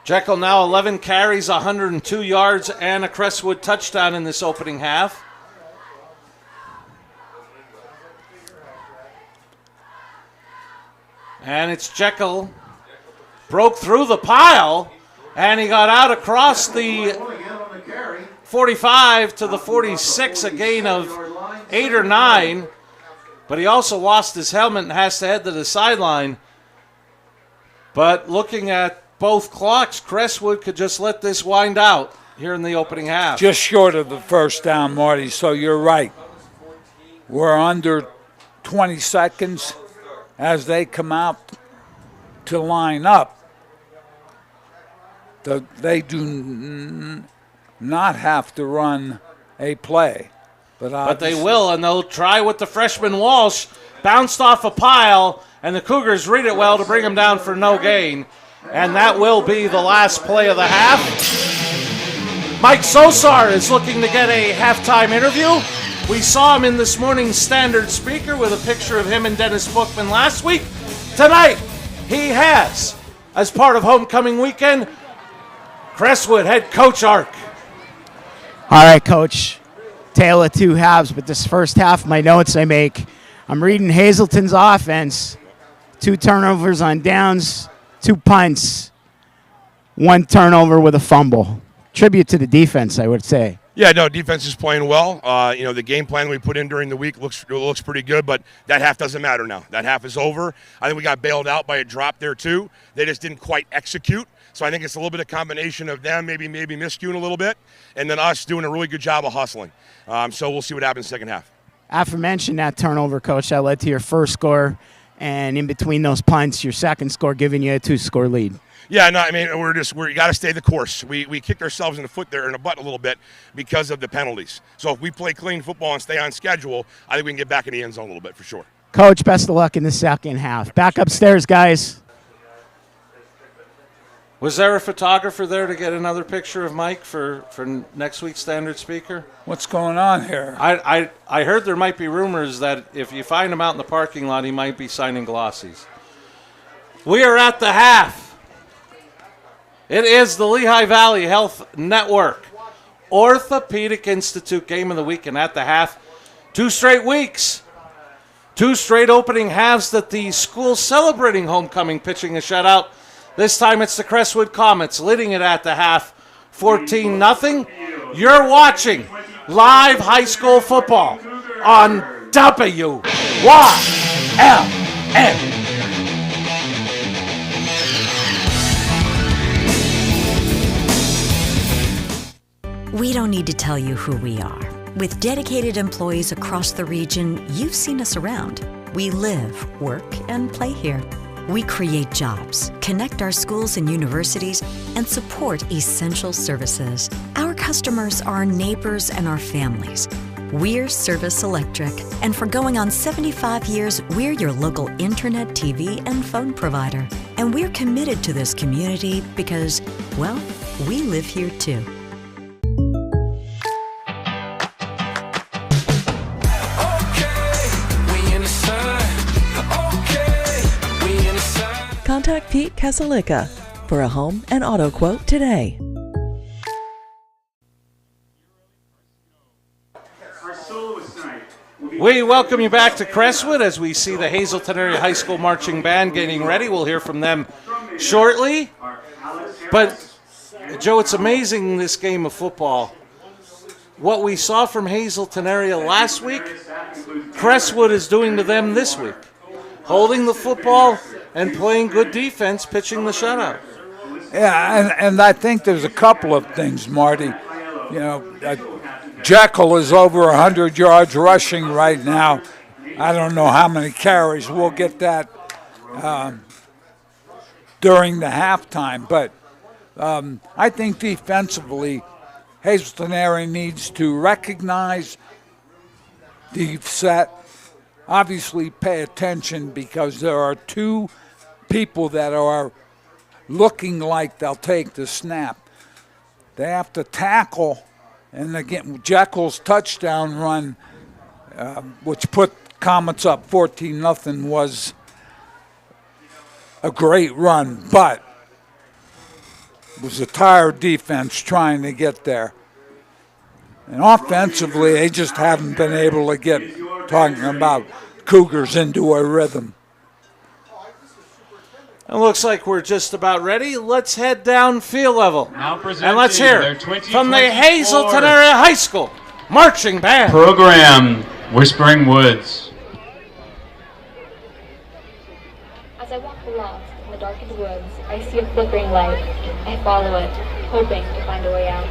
Jekyll now 11 carries, 102 yards, and a Crestwood touchdown in this opening half. And it's Jekyll. Broke through the pile, and he got out across the 45 to the 46, a gain of 8 or 9. But he also lost his helmet and has to head to the sideline. But looking at both clocks, Crestwood could just let this wind out here in the opening half. Just short of the first down, Marty, so you're right. We're under 20 seconds as they come out to line up. They do not have to run a play. But they will, and they'll try with the freshman Walsh. Bounced off a pile, and the Cougars read it well to bring him down for no gain. And that will be the last play of the half. Mike Sosar is looking to get a halftime interview. We saw him in this morning's Standard Speaker with a picture of him and Dennis Bookman last week. Tonight, he has, as part of homecoming weekend, Crestwood head coach Ark. All right, Coach. Tale of two halves, but this first half, my notes I make, I'm reading Hazleton's offense. 2 turnovers on downs, 2 punts, 1 turnover with a fumble. Tribute to the defense, I would say. Yeah, no, defense is playing well. The game plan we put in during the week looks pretty good, but that half doesn't matter now. That half is over. I think we got bailed out by a drop there too. They just didn't quite execute. So I think it's a little bit of combination of them maybe miscuing a little bit, and then us doing a really good job of hustling. So we'll see what happens second half. Aforementioned that turnover, Coach, that led to your first score, and in between those punts, your second score giving you a 2-score lead. Yeah, no, I mean, we got to stay the course. We kicked ourselves in the butt a little bit because of the penalties. So if we play clean football and stay on schedule, I think we can get back in the end zone a little bit for sure. Coach, best of luck in the second half. Back upstairs, guys. Was there a photographer there to get another picture of Mike for next week's standard speaker? What's going on here? I heard there might be rumors that if you find him out in the parking lot, he might be signing glossies. We are at the half. It is the Lehigh Valley Health Network Orthopedic Institute game of the week, and at the half, 2 straight weeks. 2 straight opening halves that the school celebrating homecoming pitching a shutout. This time it's the Crestwood Comets leading it at the half, 14-0. You're watching live high school football on WYLN. We don't need to tell you who we are. With dedicated employees across the region, you've seen us around. We live, work, and play here. We create jobs, connect our schools and universities, and support essential services. Our customers are our neighbors and our families. We're Service Electric, and for going on 75 years, we're your local internet, TV, and phone provider. And we're committed to this community because, well, we live here too. Contact Pete Kasalica for a home and auto quote today. We welcome you back to Crestwood as we see the Hazleton Area High School Marching Band getting ready. We'll hear from them shortly. But, Joe, it's amazing, this game of football. What we saw from Hazleton Area last week, Crestwood is doing to them this week. Holding the football and playing good defense, pitching the shutout. Yeah, and I think there's a couple of things, Marty. Jekyll is over 100 yards rushing right now. I don't know how many carries. We'll get that during the halftime. But I think defensively, Hazleton Area needs to recognize the set, obviously pay attention, because there are 2 people that are looking like they'll take the snap. They have to tackle, and again, Jekyll's touchdown run, which put Comets up 14-0, was a great run, but it was a tired defense trying to get there. And offensively, they just haven't been able to get, talking about Cougars, into a rhythm. It looks like we're just about ready. Let's head down field level. And let's hear from the Hazleton Area High School Marching Band. Program, Whispering Woods. As I walk aloft in the darkened woods, I see a flickering light. I follow it, hoping to find a way out.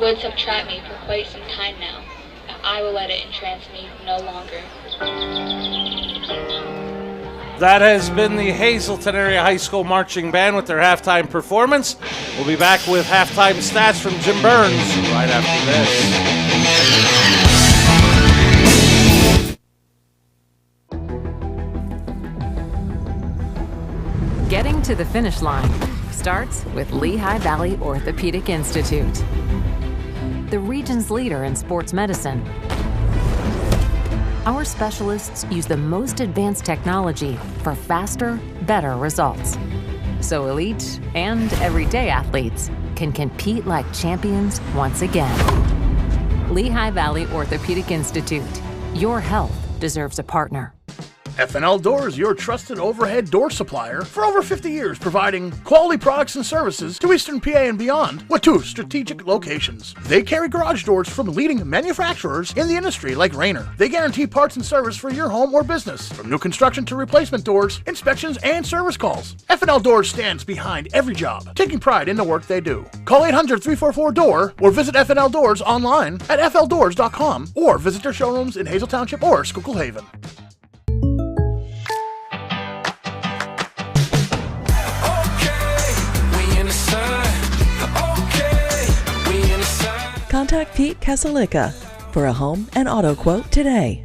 woods have trapped me for quite some time now, and I will let it entrance me no longer. That has been the Hazleton Area High School Marching Band with their halftime performance. We'll be back with halftime stats from Jim Burns right after this. Getting to the finish line starts with Lehigh Valley Orthopedic Institute, the region's leader in sports medicine. Our specialists use the most advanced technology for faster, better results, so elite and everyday athletes can compete like champions once again. Lehigh Valley Orthopedic Institute. Your health deserves a partner. FNL Doors, your trusted overhead door supplier for over 50 years, providing quality products and services to Eastern PA and beyond with 2 strategic locations. They carry garage doors from leading manufacturers in the industry like Rayner. They guarantee parts and service for your home or business, from new construction to replacement doors, inspections, and service calls. FNL Doors stands behind every job, taking pride in the work they do. Call 800-344-DOOR or visit FNL Doors online at fldoors.com or visit their showrooms in Hazel Township or Schuylkill Haven. Contact Pete Kasalika for a home and auto quote today.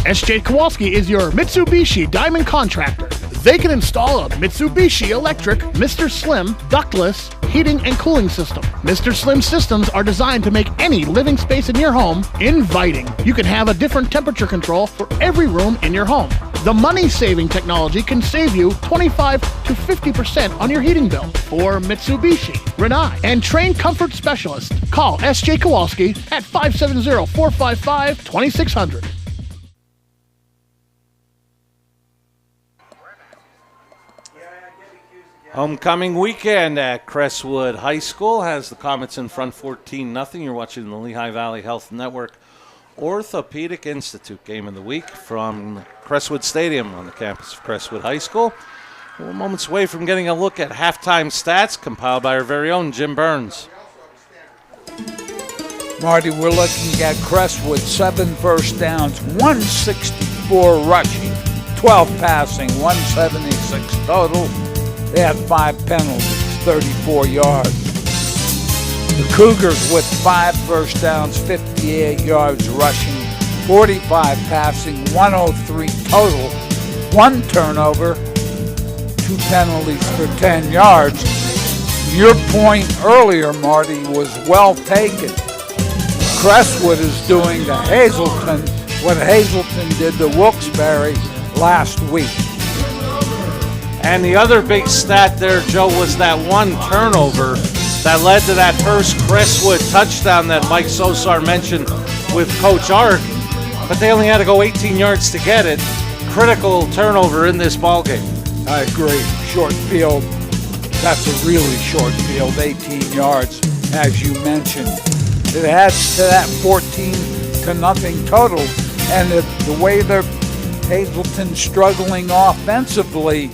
SJ Kowalski is your Mitsubishi Diamond Contractor. They can install a Mitsubishi electric Mr. Slim ductless heating and cooling system. Mr. Slim systems are designed to make any living space in your home inviting. You can have a different temperature control for every room in your home. The money-saving technology can save you 25 to 50% on your heating bill. For Mitsubishi, Renai, and trained comfort specialists, call SJ Kowalski at 570-455-2600. Homecoming weekend at Crestwood High School has the Comets in front 14-0. You're watching the Lehigh Valley Health Network Orthopedic Institute game of the week from Crestwood Stadium on the campus of Crestwood High School. We're moments away from getting a look at halftime stats compiled by our very own Jim Burns. Marty, we're looking at Crestwood, 7 first downs, 164 rushing, 12 passing, 176 total. They had 5 penalties, 34 yards. The Cougars with 5 first downs, 58 yards rushing, 45 passing, 103 total, 1 turnover, 2 penalties for 10 yards. Your point earlier, Marty, was well taken. Crestwood is doing to Hazleton what Hazleton did to Wilkes-Barre last week. And the other big stat there, Joe, was that 1 turnover that led to that first Crestwood touchdown that Mike Sosar mentioned with Coach Ark. But they only had to go 18 yards to get it. Critical turnover in this ballgame. I agree. Short field. That's a really short field, 18 yards, as you mentioned. It adds to that 14-0 total. And the way they're Hazleton struggling offensively,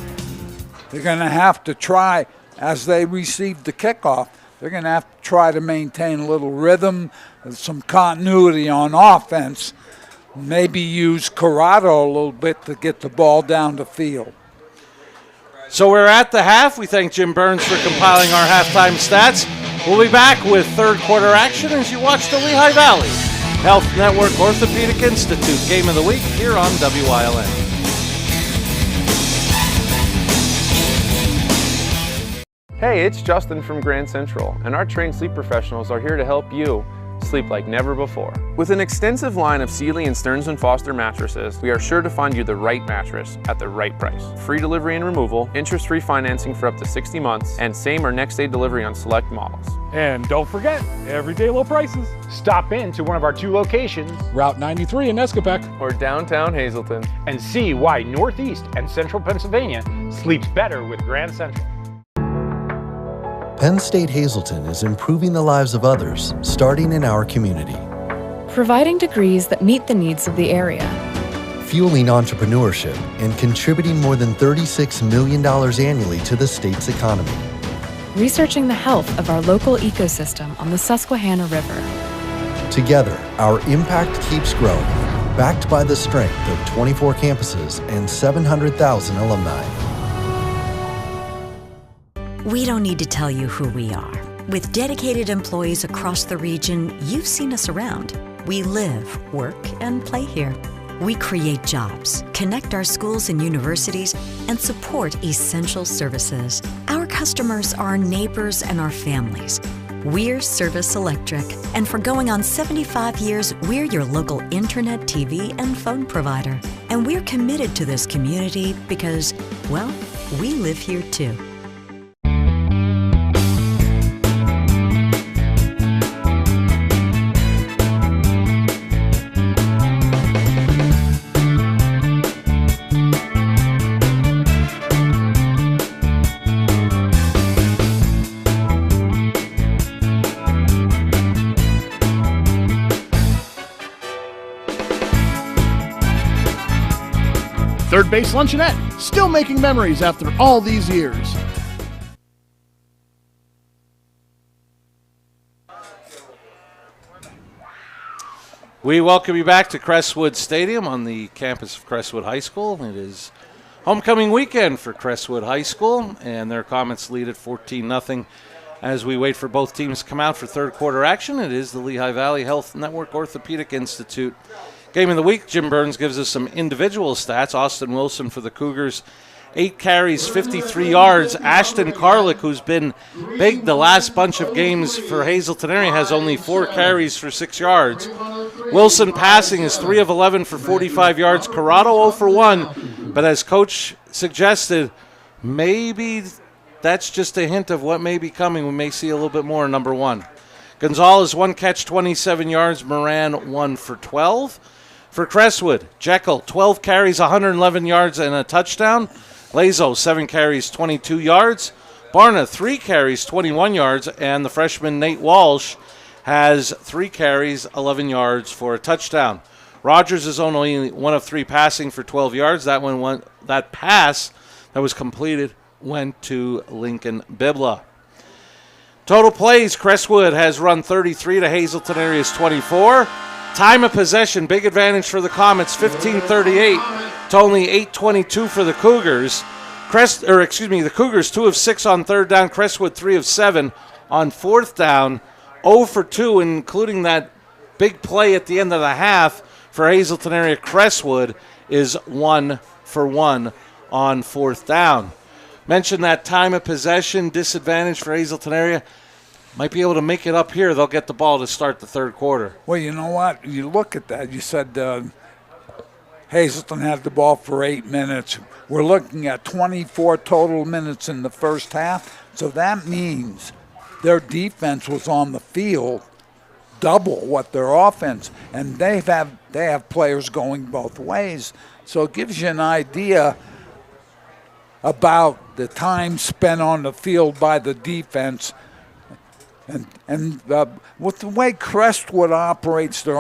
they're going to have to try, as they receive the kickoff, they're going to have to try to maintain a little rhythm, some continuity on offense, maybe use Corrado a little bit to get the ball down the field. So we're at the half. We thank Jim Burns for compiling our halftime stats. We'll be back with third quarter action as you watch the Lehigh Valley Health Network Orthopedic Institute Game of the Week here on WILN. Hey, it's Justin from Grand Central, and our trained sleep professionals are here to help you sleep like never before. With an extensive line of Sealy and Stearns & Foster mattresses, we are sure to find you the right mattress at the right price. Free delivery and removal, interest-free financing for up to 60 months, and same or next day delivery on select models. And don't forget, everyday low prices. Stop in to one of our 2 locations, Route 93 in Nescopec, or downtown Hazleton, and see why Northeast and Central Pennsylvania sleeps better with Grand Central. Penn State Hazleton is improving the lives of others, starting in our community. Providing degrees that meet the needs of the area. Fueling entrepreneurship and contributing more than $36 million annually to the state's economy. researching the health of our local ecosystem on the Susquehanna River. Together, our impact keeps growing, backed by the strength of 24 campuses and 700,000 alumni. We don't need to tell you who we are. With dedicated employees across the region, you've seen us around. We live, work, and play here. We create jobs, connect our schools and universities, and support essential services. Our customers are our neighbors and our families. We're Service Electric, and for going on 75 years, we're your local internet, TV, and phone provider. And we're committed to this community because, well, we live here too. Third Base Luncheonette, still making memories after all these years. We welcome you back to Crestwood Stadium on the campus of Crestwood High School. It is homecoming weekend for Crestwood High School, and their Comets lead at 14-0 as we wait for both teams to come out for third quarter action. It is the Lehigh Valley Health Network Orthopedic Institute Game of the Week. Jim Burns gives us some individual stats. Austin Wilson for the Cougars, 8 carries, 53 yards. Ashton Carlick, who's been big the last bunch of games for Hazleton area, has only 4 carries for 6 yards. Wilson passing is 3 of 11 for 45 yards. Corrado 0 for 1, but as Coach suggested, maybe that's just a hint of what may be coming. We may see a little bit more in number 1. Gonzalez, 1 catch, 27 yards. Moran, 1 for 12. For Crestwood, Jekyll, 12 carries, 111 yards, and a touchdown. Lazo, 7 carries, 22 yards. Barna, 3 carries, 21 yards. And the freshman Nate Walsh has 3 carries, 11 yards for a touchdown. Rogers is only 1 of 3 passing for 12 yards. That pass that was completed went to Lincoln Bibla. Total plays, Crestwood has run 33 to Hazleton area's 24. Time of possession, big advantage for the Comets, 15:38 to only 8:22 for the Cougars. The Cougars 2 of 6 on third down. Crestwood 3 of 7 on fourth down. 0 for 2, including that big play at the end of the half for Hazleton area. Crestwood is 1 for 1 on fourth down. Mentioned that time of possession disadvantage for Hazleton area. Might be able to make it up here. They'll get the ball to start the third quarter. Well, you know what? You look at that. You said Hazleton had the ball for 8 minutes. We're looking at 24 total minutes in the first half. So that means their defense was on the field double what their offense. And they have players going both ways. So it gives you an idea about the time spent on the field by the defense. And with the way Crestwood operates their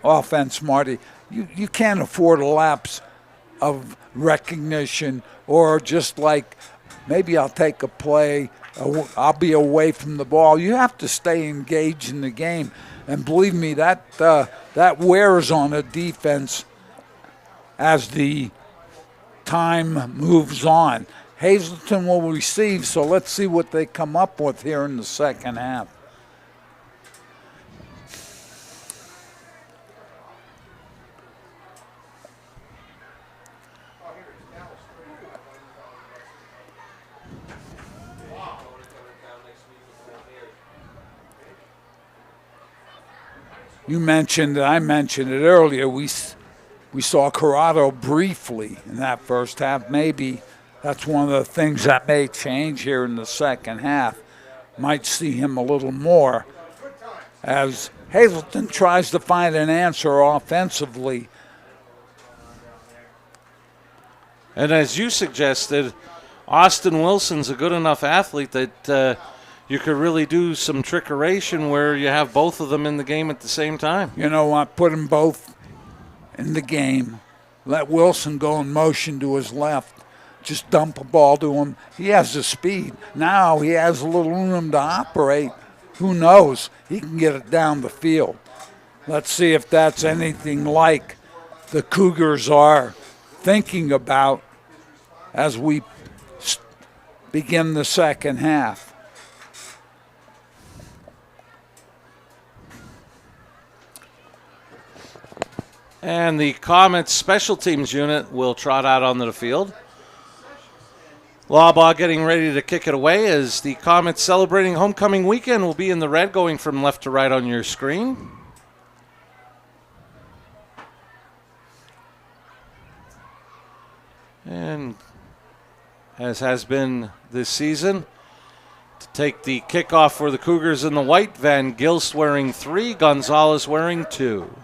offense, Marty, you can't afford a lapse of recognition or just like maybe I'll take a play, I'll be away from the ball. You have to stay engaged in the game. And believe me, that wears on a defense as the time moves on. Hazleton will receive, so let's see what they come up with here in the second half. I mentioned it earlier, we saw Corrado briefly in that first half. Maybe that's one of the things that may change here in the second half. Might see him a little more as Hazleton tries to find an answer offensively. And as you suggested, Austin Wilson's a good enough athlete that you could really do some trickeration where you have both of them in the game at the same time. You know what? Put them both in the game. Let Wilson go in motion to his left. just dump a ball to him. He has the speed. Now he has a little room to operate. Who knows? He can get it down the field. Let's see if that's anything like the Cougars are thinking about as we begin the second half. And the Comets special teams unit will trot out onto the field. Lawbaugh getting ready to kick it away as the Comets celebrating homecoming weekend will be in the red, going from left to right on your screen. And as has been this season, to take the kickoff for the Cougars in the white, Van Gilst wearing 3, Gonzalez wearing 2.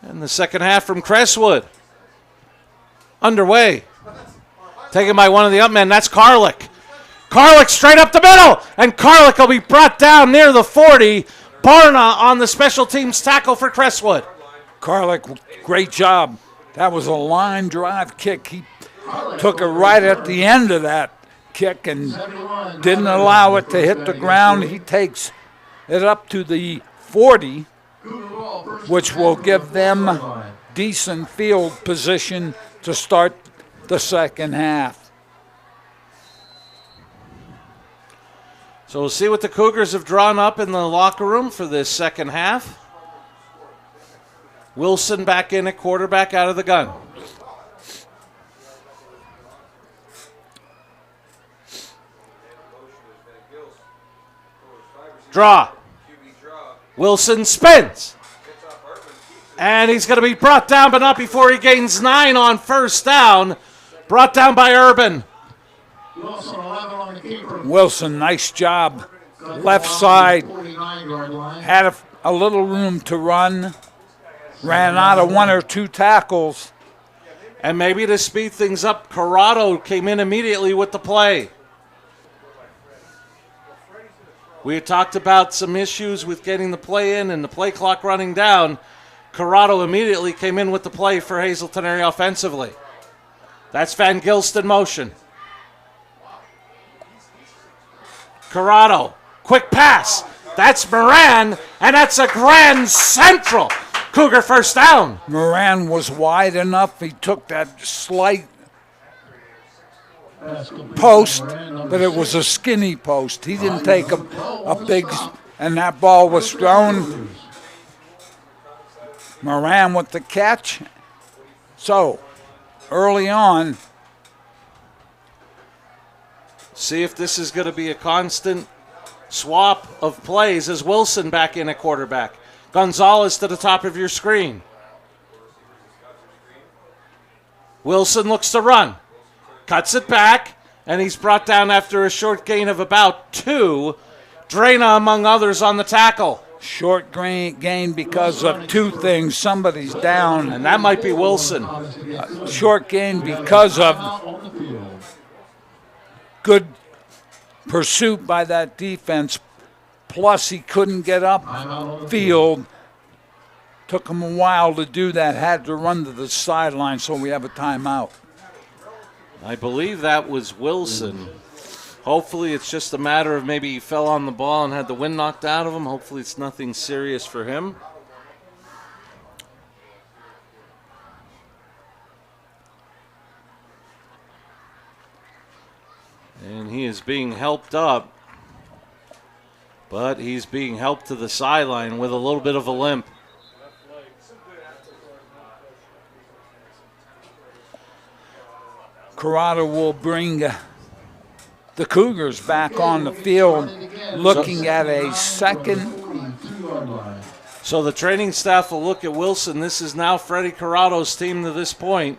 And the second half from Crestwood. Underway. Taken by one of the up men. That's Karlik. Karlik straight up the middle. And Karlik will be brought down near the 40. Barna on the special teams tackle for Crestwood. Karlik, great job. That was a line drive kick. He took it right at the end of that kick and didn't allow it to hit the ground. He takes it up to the 40, which will give them decent field position to start the second half. So we'll see what the Cougars have drawn up in the locker room for this second half. Wilson back in at quarterback out of the gun. Draw. Wilson spins. And he's going to be brought down, but not before he gains 9 on first down. Brought down by Urban. Wilson, nice job. Left side. Had a little room to run. Ran out of 1 or 2 tackles. And maybe to speed things up, Corrado came in immediately with the play. We had talked about some issues with getting the play in and the play clock running down. Corrado immediately came in with the play for Hazleton area offensively. That's Van Gilst in motion. Corrado, quick pass. That's Moran, and that's a Grand Central. Cougar first down. Moran was wide enough. He took that slight post, but it was a skinny post. He didn't take a big, and that ball was thrown. Moran with the catch. So, early on. See if this is going to be a constant swap of plays as Wilson back in at quarterback. Gonzalez to the top of your screen. Wilson looks to run. Cuts it back, and he's brought down after a short gain of about 2. Drana among others on the tackle. Short gain because of 2 things. Somebody's down. And that might be Wilson. Short gain because of good pursuit by that defense. Plus, he couldn't get up field. Took him a while to do that. Had to run to the sideline, so we have a timeout. I believe that was Wilson. Hopefully it's just a matter of maybe he fell on the ball and had the wind knocked out of him. Hopefully it's nothing serious for him. And he is being helped up. But he's being helped to the sideline with a little bit of a limp. Corrado will bring the Cougars back on the field, looking at a second. So the training staff will look at Wilson. This is now Freddie Corrado's team to this point.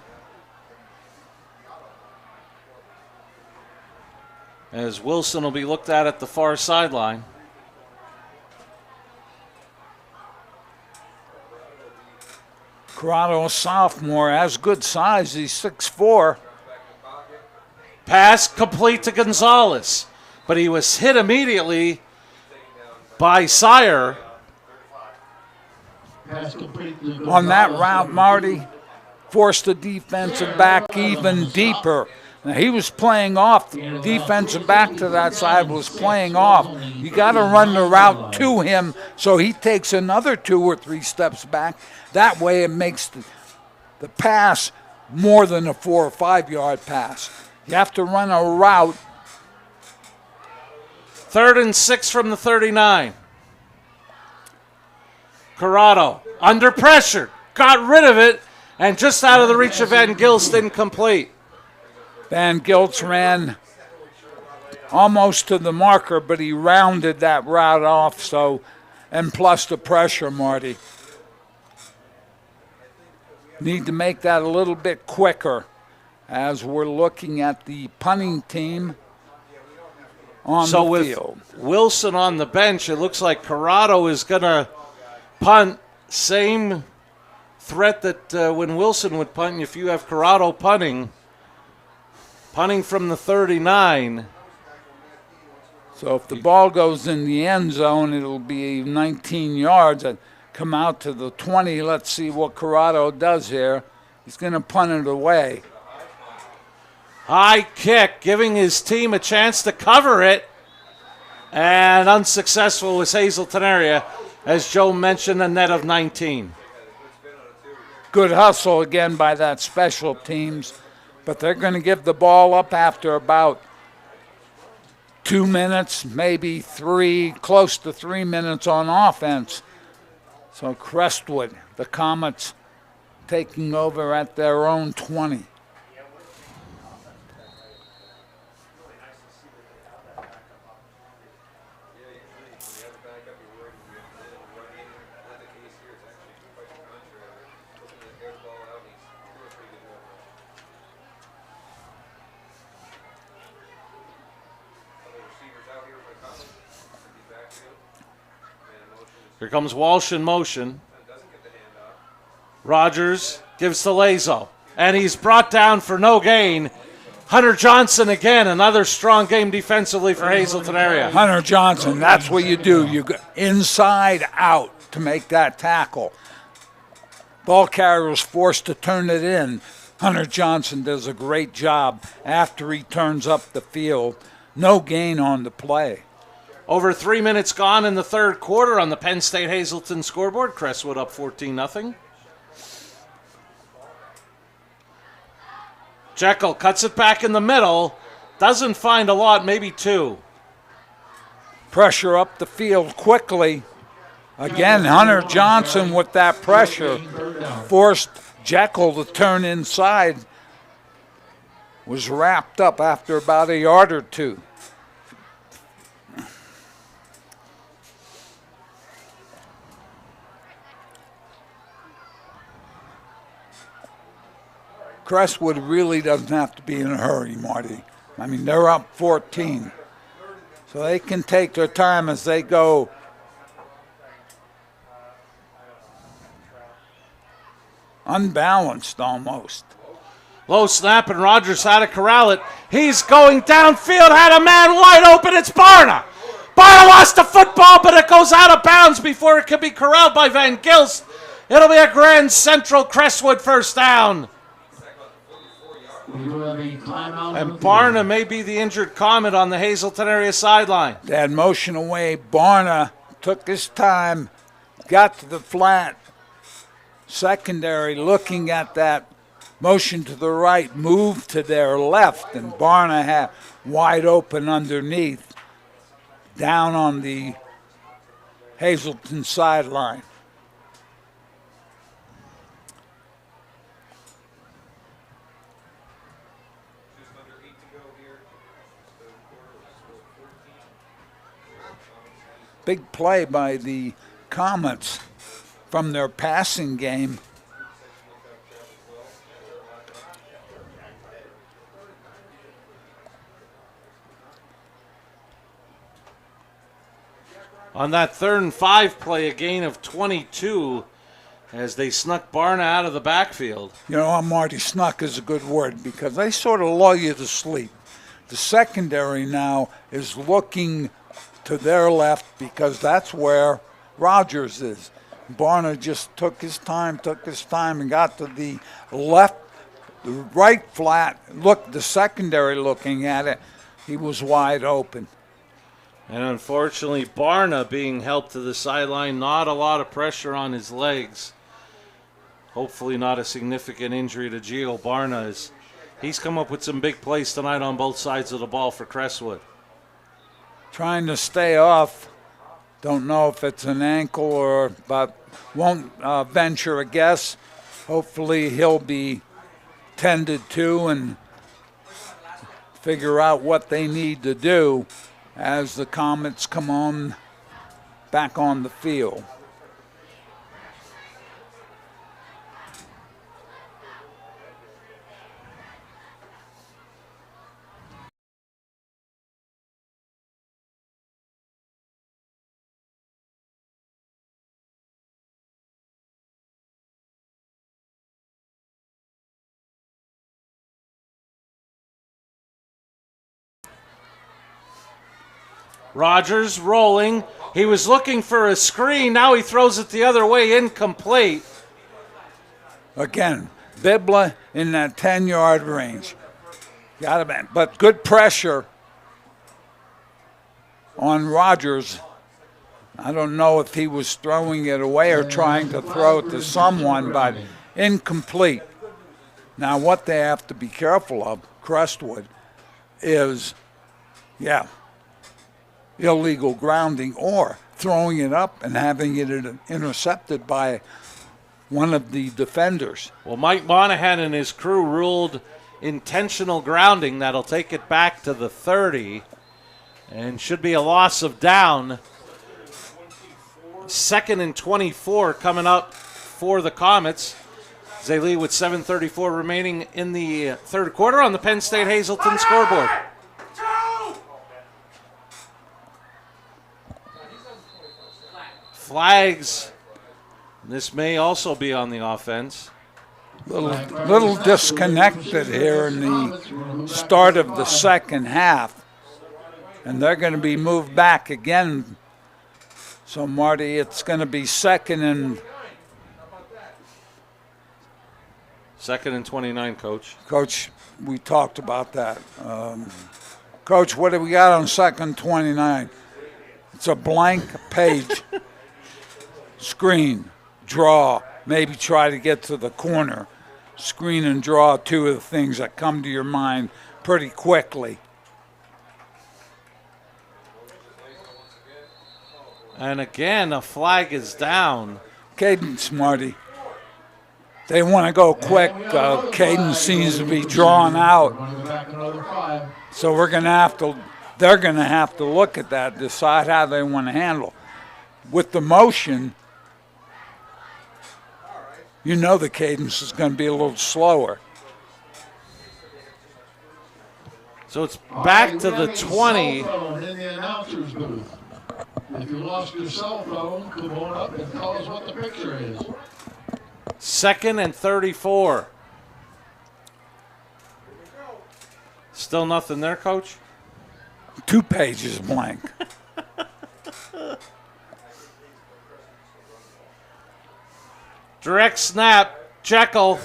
As Wilson will be looked at the far sideline. Corrado, a sophomore, has good size. He's 6'4". Pass complete to Gonzalez, but he was hit immediately by Sire. On that route, Marty forced the defensive back even deeper. Now, he was playing off. The defensive back to that side was playing off. You got to run the route to him so he takes another 2 or 3 steps back. That way it makes the pass more than a 4 or 5 yard pass. You have to run a route. 3rd and 6 from the 39. Corrado under pressure, got rid of it, and just out of the reach of Van Gilst, incomplete. Van Gilst ran almost to the marker, but he rounded that route off, and plus the pressure, Marty. Need to make that a little bit quicker as we're looking at the punting team on the field. With Wilson on the bench, it looks like Corrado is going to punt. Same threat that when Wilson would punt, if you have Corrado punting from the 39. So if the ball goes in the end zone, it'll be 19 yards. And come out to the 20. Let's see what Corrado does here. He's going to punt it away. High kick, giving his team a chance to cover it. And unsuccessful was Hazleton area. As Joe mentioned, a net of 19. Good hustle again by that special teams. But they're going to give the ball up after about 2 minutes, maybe 3, close to 3 minutes on offense. So Crestwood, the Comets, taking over at their own 20. Here comes Walsh in motion. Rogers gives to Lazo, and he's brought down for no gain. Hunter Johnson again, another strong game defensively for Hazleton area. Hunter Johnson, that's what you do. You go inside out to make that tackle. Ball carrier was forced to turn it in. Hunter Johnson does a great job after he turns up the field. No gain on the play. Over 3 minutes gone in the third quarter on the Penn State Hazleton scoreboard. Crestwood up 14-0. Jekyll cuts it back in the middle. Doesn't find a lot, maybe 2. Pressure up the field quickly. Again, Hunter Johnson with that pressure forced Jekyll to turn inside. Was wrapped up after about a yard or 2. Crestwood really doesn't have to be in a hurry, Marty. I mean, they're up 14. So they can take their time as they go. Unbalanced almost. Low snap, and Rogers had to corral it. He's going downfield, had a man wide open. It's Barna. Barna lost the football, but it goes out of bounds before it can be corralled by Van Gilst. It'll be a Grand Central Crestwood first down. And Barna may be the injured Comet on the Hazleton area sideline. That motion away. Barna took his time, got to the flat. Secondary looking at that motion to the right, moved to their left, and Barna had wide open underneath, down on the Hazleton sideline. Big play by the Comets from their passing game. On that 3rd and 5 play, a gain of 22 as they snuck Barna out of the backfield. You know, Marty, snuck is a good word because they sort of lull you to sleep. The secondary now is looking to their left because that's where Rogers is. Barna just took his time and got to the left, the right flat. Look, the secondary looking at it, he was wide open. And unfortunately, Barna being helped to the sideline. Not a lot of pressure on his legs. Hopefully not a significant injury to Gio Barna. He's come up with some big plays tonight on both sides of the ball for Crestwood. Trying to stay off. Don't know if it's an ankle but won't venture a guess. Hopefully he'll be tended to and figure out what they need to do as the Comets come on back on the field. Rogers rolling. He was looking for a screen. Now he throws it the other way, incomplete. Again, Bibla in that 10-yard range. Got him, but good pressure on Rogers. I don't know if he was throwing it away or trying to throw it to someone, but incomplete. Now what they have to be careful of, Crestwood, is, illegal grounding or throwing it up and having it intercepted by one of the defenders. Well, Mike Monahan and his crew ruled intentional grounding. That'll take it back to the 30 and should be a loss of down. 2nd and 24 coming up for the Comets. They lead with 7:34 remaining in the third quarter on the Penn State Hazleton scoreboard. Flags. This may also be on the offense. Little disconnected here in the start of the second half. And they're going to be moved back again. So, Marty, it's going to be 2nd and 29, Coach. Coach, we talked about that. Coach, what do we got on 2nd 29? It's a blank page. Screen, draw, maybe try to get to the corner. Screen and draw, two of the things that come to your mind pretty quickly. And again, a flag is down. Cadence, Marty. They want to go quick. Cadence seems to be drawn out. So they're going to have to look at that, decide how they want to handle. With the motion, you know the cadence is going to be a little slower. So it's back to the 20. In the announcer's booth. If you lost your cell phone, come on up and tell us what the picture is. 2nd and 34. Still nothing there, Coach? 2 pages blank. Direct snap, Jekyll.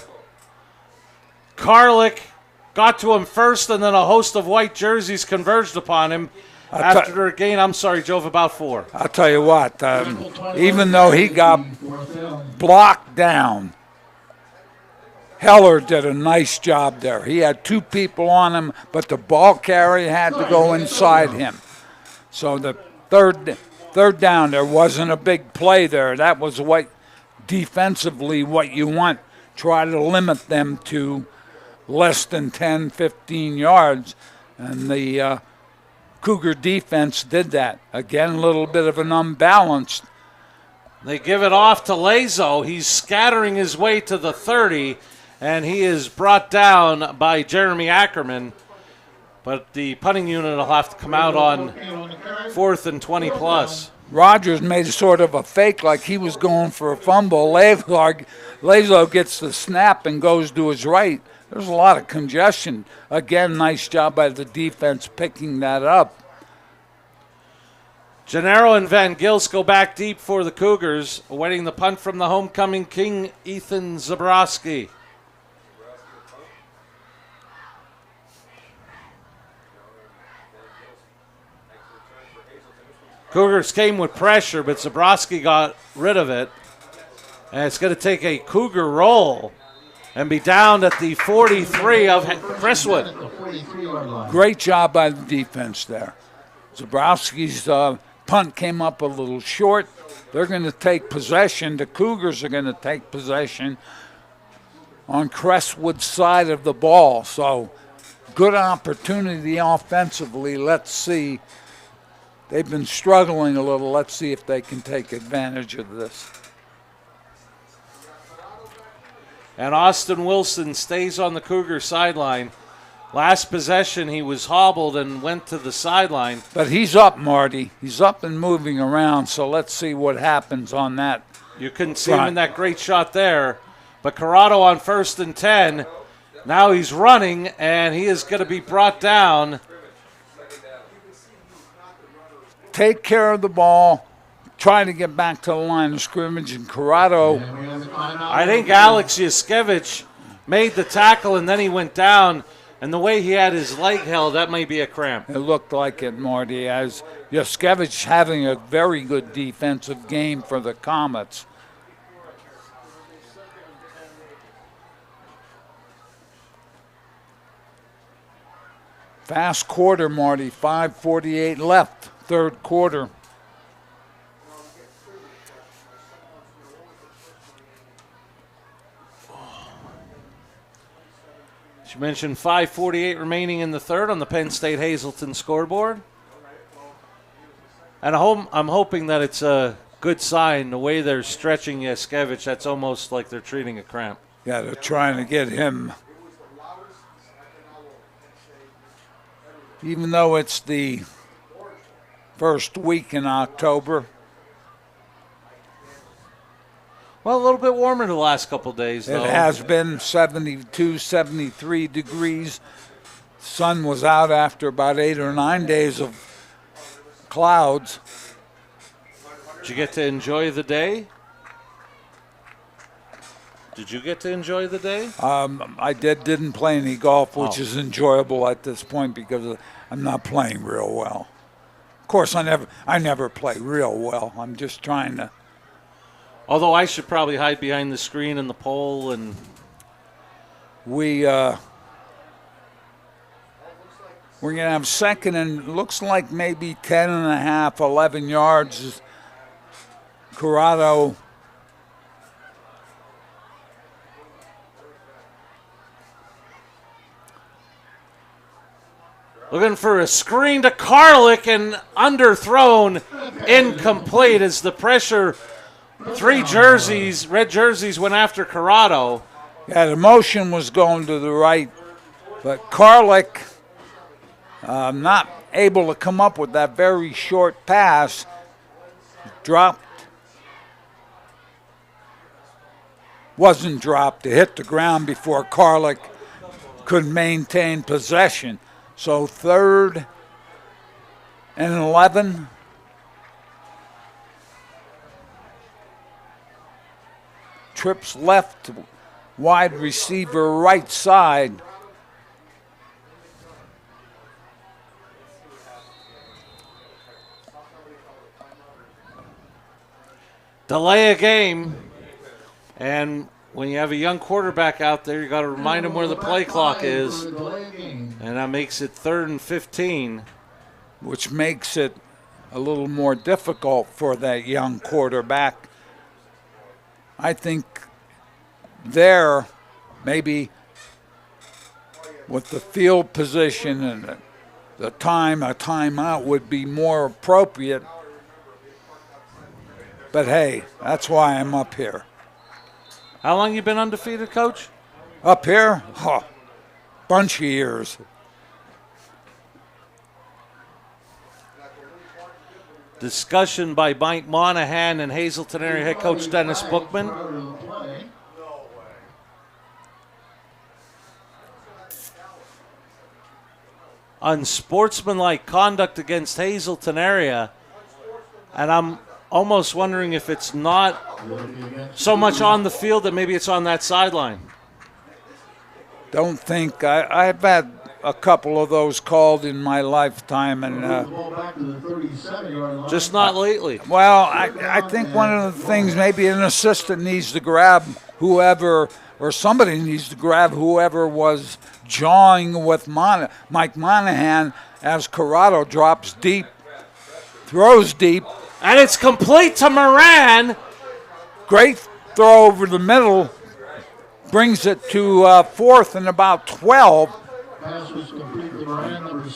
Karlik got to him first, and then a host of white jerseys converged upon him after a gain, Joe, of about 4. I'll tell you what, even though he got blocked down, Heller did a nice job there. He had 2 people on him, but the ball carrier had to go inside him. So the third down, there wasn't a big play there. That was defensively what you want. Try to limit them to less than 10, 15 yards. And the Cougar defense did that. Again, a little bit of an unbalanced. They give it off to Lazo. He's scattering his way to the 30, and he is brought down by Jeremy Ackerman. But the punting unit will have to come out on 4th and 20 plus. Rogers made sort of a fake like he was going for a fumble. Lazo gets the snap and goes to his right. There's a lot of congestion. Again, nice job by the defense picking that up. Gennaro and Van Gils go back deep for the Cougars, awaiting the punt from the homecoming king, Ethan Zabrowski. Cougars came with pressure, but Zabrowski got rid of it. And it's going to take a Cougar roll and be down at the 43 of Crestwood. Great job by the defense there. Zabrowski's punt came up a little short. They're going to take possession. The Cougars are going to take possession on Crestwood's side of the ball. So good opportunity offensively. Let's see. They've been struggling a little. Let's see if they can take advantage of this. And Austin Wilson stays on the Cougar sideline. Last possession, he was hobbled and went to the sideline. But he's up, Marty. He's up and moving around, so let's see what happens on that. You couldn't see him in that great shot there. But Corrado on 1st and 10. Now he's running, and he is going to be brought down. Take care of the ball, try to get back to the line of scrimmage, and Corrado. I think Alex Yuskevich made the tackle, and then he went down, and the way he had his leg held, that may be a cramp. It looked like it, Marty, as Yuskevich having a very good defensive game for the Comets. Fast quarter, Marty, 5:48 left. Third quarter. You mentioned 5:48 remaining in the third on the Penn State Hazleton scoreboard. And I'm hoping that it's a good sign. The way they're stretching Yuskevich, that's almost like they're treating a cramp. Yeah, they're trying to get him. Even though it's the first week in October. Well, a little bit warmer the last couple of days, though. It has been 72, 73 degrees. Sun was out after about 8 or 9 days of clouds. Did you get to enjoy the day? Did you get to enjoy the day? I didn't play any golf, which is enjoyable at this point because I'm not playing real well. Of course, I never play real well. I'm just trying to. Although I should probably hide behind the screen and the pole. And we're going to have second and looks like maybe 10 and a half, 11 yards. Corrado. Looking for a screen to Karlik and underthrown, incomplete as the pressure. 3 jerseys, red jerseys, went after Corrado. Yeah, the motion was going to the right, but Karlik not able to come up with that very short pass. Wasn't dropped. It hit the ground before Karlik could maintain possession. So 3rd and 11. Trips left, wide receiver right side. Delay a game. And when you have a young quarterback out there, you got to remind him where the play clock is. And that makes it 3rd and 15. Which makes it a little more difficult for that young quarterback. I think there, maybe with the field position and the time, a timeout would be more appropriate. But hey, that's why I'm up here. How long you been undefeated, Coach? Up here? Bunch of years. Discussion by Mike Monahan and Hazleton area head coach Dennis Bookman. Unsportsmanlike conduct against Hazleton area. And I'm almost wondering if it's not so much on the field that maybe it's on that sideline. Don't think. I've had a couple of those called in my lifetime, and just not lately. Well, I think one of the things, maybe an assistant needs to grab whoever, or somebody needs to grab whoever was jawing with Mike Monahan as Corrado drops deep, throws deep. And it's complete to Moran. Great throw over the middle. Brings it to fourth and about 12.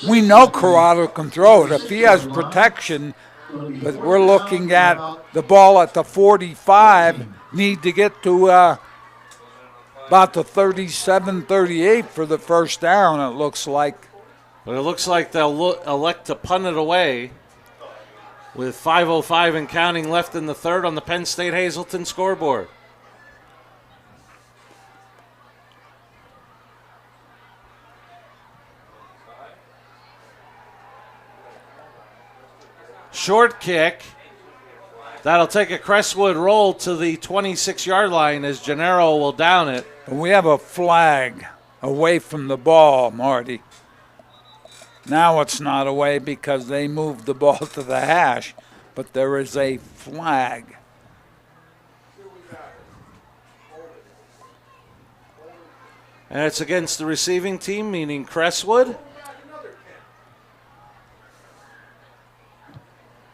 We know Corrado can throw it if he has protection, but we're looking at the ball at the 45. Need to get to about the 37, 38 for the first down, it looks like. But it looks like they'll elect to punt it away with 5:05 and counting left in the third on the Penn State Hazleton scoreboard. Short kick. That'll take a Crestwood roll to the 26-yard line as Gennaro will down it. We have a flag away from the ball, Marty. Now it's not away because they moved the ball to the hash, but there is a flag. And it's against the receiving team, meaning Crestwood.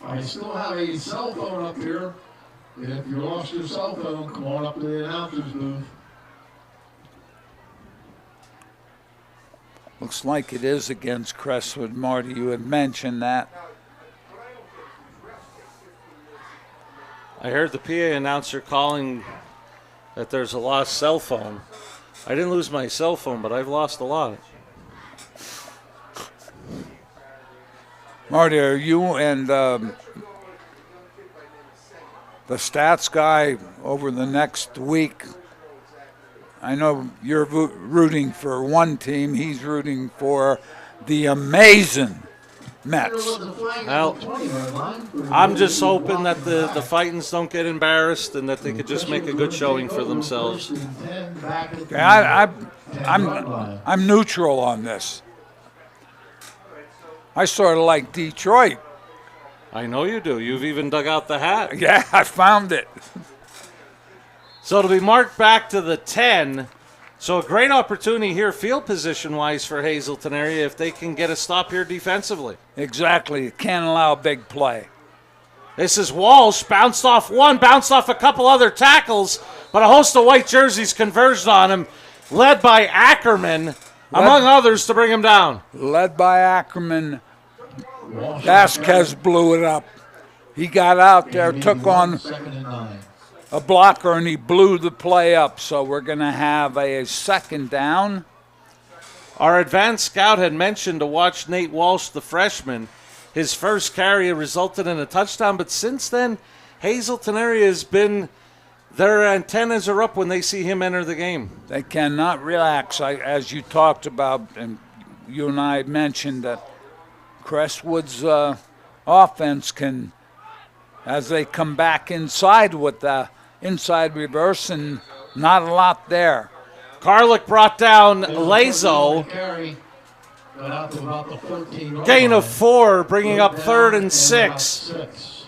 I still have a cell phone up here. And if you lost your cell phone, come on up to the announcer's booth. Looks like it is against Crestwood, Marty. You had mentioned that. I heard the PA announcer calling that there's a lost cell phone. I didn't lose my cell phone, but I've lost a lot. Marty, are you and the stats guy over the next week? I know you're rooting for one team. He's rooting for the amazing Mets. Well, I'm just hoping that the Fightins don't get embarrassed and that they could just make a good showing for themselves. Okay, I'm neutral on this. I sort of like Detroit. I know you do. You've even dug out the hat. Yeah, I found it. So it'll be marked back to the 10. So a great opportunity here field position-wise for Hazleton area if they can get a stop here defensively. Exactly. Can't allow a big play. This is Walsh. Bounced off one, bounced off a couple other tackles, but a host of white jerseys converged on him, led by Ackerman, among others, to bring him down. Led by Ackerman. Vasquez blew it up. He got out there, took on a blocker, and he blew the play up. So we're going to have a second down. Our advanced scout had mentioned to watch Nate Walsh, the freshman. His first carry resulted in a touchdown, but since then, Hazleton area has been, their antennas are up when they see him enter the game. They cannot relax. As you talked about, and you and I mentioned that Crestwood's offense can, as they come back inside with the inside reverse, and not a lot there. Carlick brought down Lazo. Gain of 4, bringing up 3rd and 6.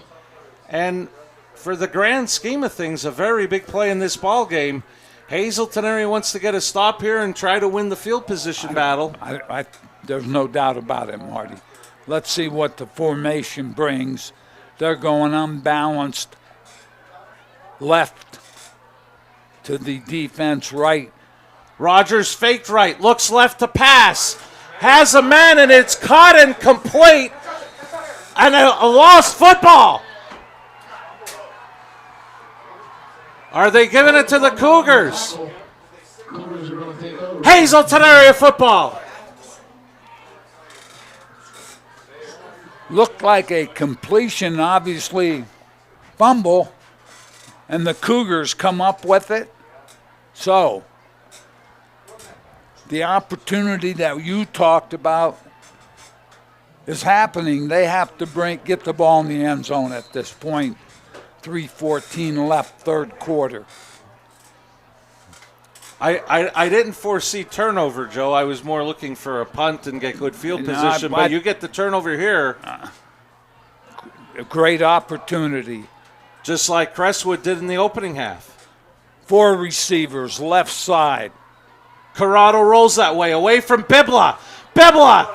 And for the grand scheme of things, a very big play in this ball game. Hazleton area wants to get a stop here and try to win the field position battle. There's no doubt about it, Marty. Let's see what the formation brings. They're going unbalanced left to the defense right. Rogers faked right, looks left to pass. Has a man, and it's caught and complete. And a lost football. Are they giving it to the Cougars? Hazleton area football. Looked like a completion, obviously fumble, and the Cougars come up with it. So, the opportunity that you talked about is happening. They have to get the ball in the end zone at this point. 3:14 left, third quarter. I didn't foresee turnover, Joe. I was more looking for a punt and get good field position, but you get the turnover here. A great opportunity. Just like Crestwood did in the opening half. 4 receivers, left side. Corrado rolls that way, away from Bibla. Bibla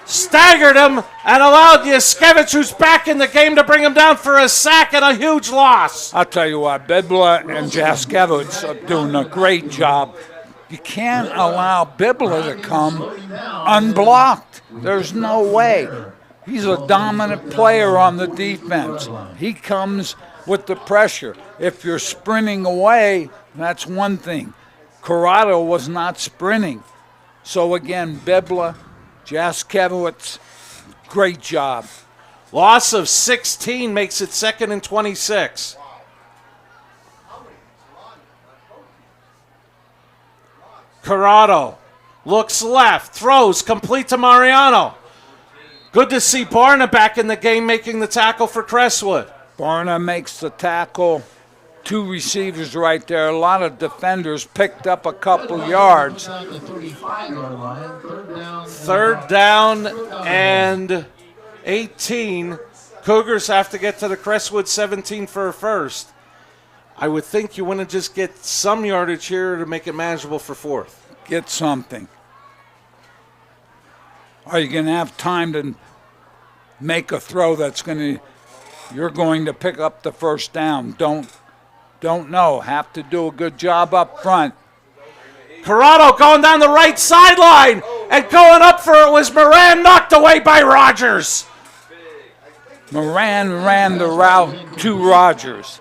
staggered him and allowed Yaskevich, who's back in the game, to bring him down for a sack and a huge loss. I'll tell you what, Bibla and Jaskevich are doing a great job. You can't allow Bibla to come unblocked. There's no way. He's a dominant player on the defense. He comes with the pressure. If you're sprinting away, that's one thing. Corrado was not sprinting. So again, Bibla, Jaskevich, great job. Loss of 16 makes it 2nd and 26. Corrado looks left, throws, complete to Mariano. Good to see Barna back in the game making the tackle for Crestwood. Barna makes the tackle. 2 receivers right there. A lot of defenders picked up a couple yards. Third down and 18. Cougars have to get to the Crestwood 17 for a first. I would think you want to just get some yardage here to make it manageable for fourth. Get something. Are you going to have time to make a throw you're going to pick up the first down? Don't know. Have to do a good job up front. Corrado going down the right sideline and going up for it was Moran, knocked away by Rogers. Moran ran the route to Rogers.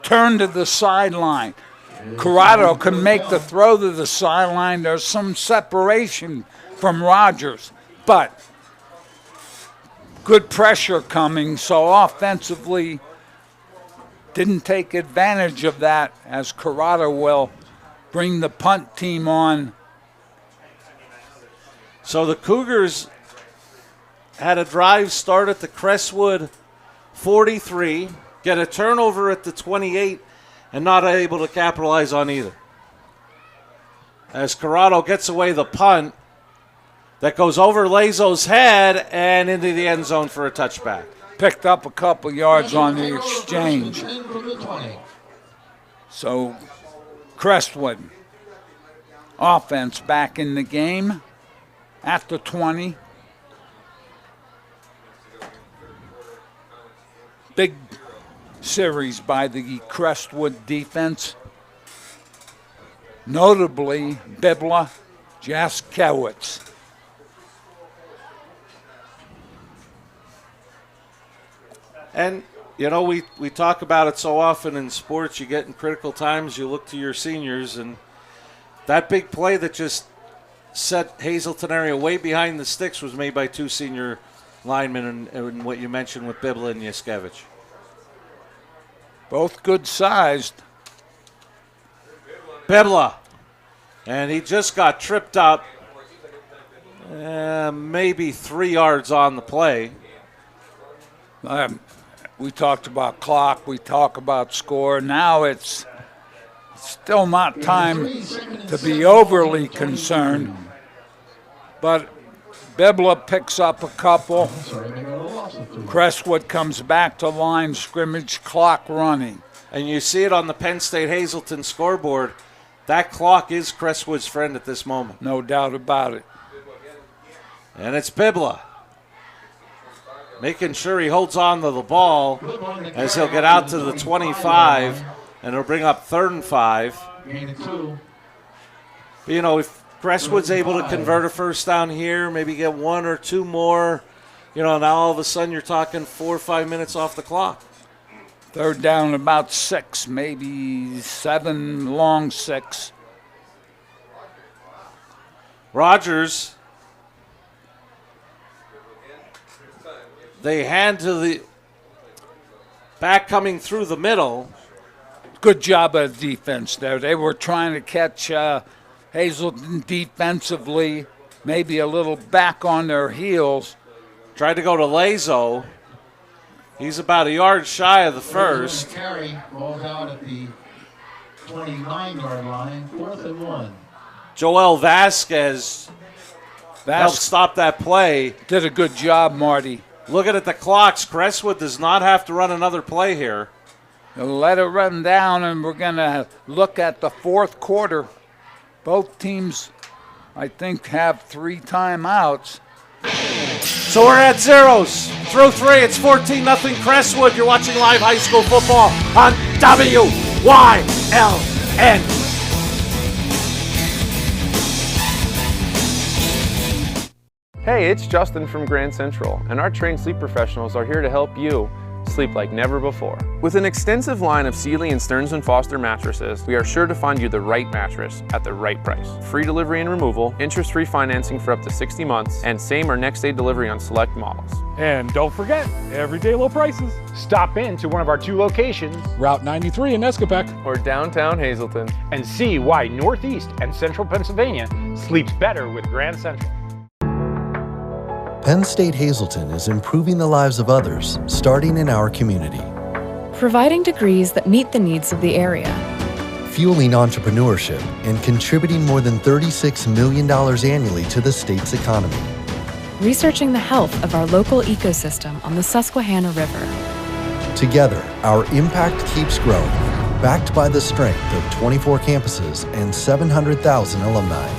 Turned to the sideline. Corrado can make the throw to the sideline. There's some separation from Rogers, but good pressure coming, so offensively didn't take advantage of that, as Corrado will bring the punt team on. So the Cougars had a drive start at the Crestwood 43, get a turnover at the 28, and not able to capitalize on either. As Corrado gets away the punt that goes over Lazo's head and into the end zone for a touchback. Picked up a couple yards on the exchange. So Crestwood offense back in the game at the 20. Big series by the Crestwood defense. Notably, Bibla, Jaskevich. And, you know, we talk about it so often in sports. You get in critical times, you look to your seniors, and that big play that just set Hazleton area way behind the sticks was made by 2 senior linemen, and what you mentioned with Bibla and Yaskevich. Both good sized. Bibla. And he just got tripped up. Maybe 3 yards on the play. We talked about clock. We talk about score. Now it's still not time to be overly concerned. But Bibla picks up a couple. Crestwood comes back to line scrimmage, clock running. And you see it on the Penn State Hazleton scoreboard. That clock is Crestwood's friend at this moment. No doubt about it. And it's Bibla making sure he holds on to the ball as he'll get out to the 25, and it'll bring up 3rd and 5. But, you know, if Crestwood's able to convert a first down here, maybe get 1 or 2 more, you know, now all of a sudden you're talking 4 or 5 minutes off the clock. 3rd down about 6, maybe 7, long 6. Rogers They hand to the back coming through the middle. Good job of defense there. They were trying to catch Hazleton defensively, maybe a little back on their heels. Tried to go to Lazo. He's about a yard shy of the first. Carry rolls out at the 29-yard line, 4th and 1. Joel Vasquez helped stop that play. Did a good job, Marty. Looking at the clocks, Crestwood does not have to run another play here. Let it run down, and we're going to look at the fourth quarter. Both teams, I think, have 3 timeouts. So we're at zeros. Through 3, it's 14-0 Crestwood. You're watching live high school football on WYLN. Hey, it's Justin from Grand Central, and our trained sleep professionals are here to help you sleep like never before. With an extensive line of Sealy and Stearns & Foster mattresses, we are sure to find you the right mattress at the right price. Free delivery and removal, interest-free financing for up to 60 months, and same or next day delivery on select models. And don't forget, everyday low prices. Stop in to one of our 2 locations, Route 93 in Escapec, or downtown Hazleton, and see why Northeast and Central Pennsylvania sleeps better with Grand Central. Penn State Hazleton is improving the lives of others, starting in our community. Providing degrees that meet the needs of the area. Fueling entrepreneurship and contributing more than $36 million annually to the state's economy. Researching the health of our local ecosystem on the Susquehanna River. Together, our impact keeps growing, backed by the strength of 24 campuses and 700,000 alumni.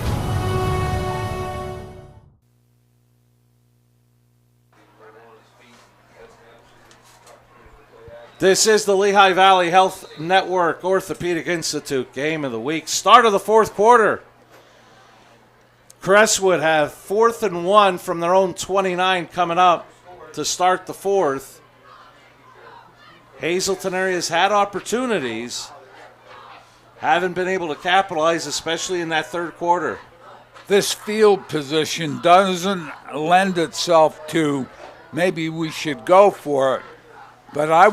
This is the Lehigh Valley Health Network Orthopedic Institute game of the week. Start of the fourth quarter. Crestwood have 4th and 1 from their own 29 coming up to start the fourth. Hazleton area has had opportunities, haven't been able to capitalize, especially in that third quarter. This field position doesn't lend itself to maybe we should go for it. But I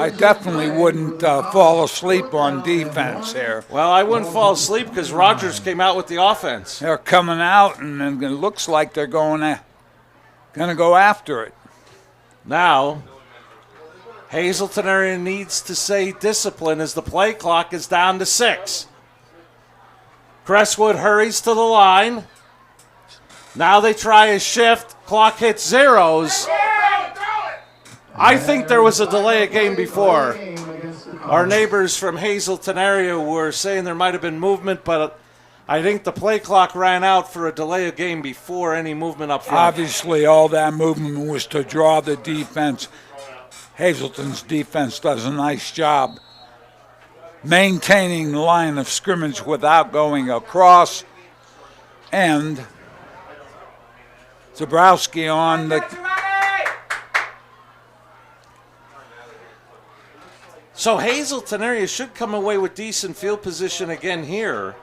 definitely wouldn't fall asleep on defense here. Well, I wouldn't fall asleep because Rogers came out with the offense. They're coming out, and it looks like they're going to go after it. Now, Hazleton area needs to stay disciplined as the play clock is down to 6. Crestwood hurries to the line. Now they try a shift. Clock hits zeros. I think there was a delay of game before. Our neighbors from Hazleton area were saying there might have been movement, but I think the play clock ran out for a delay of game before any movement up front. Obviously, all that movement was to draw the defense. Hazleton's defense does a nice job maintaining the line of scrimmage without going across. And Zabrowski on the... So Hazleton area should come away with decent field position again here.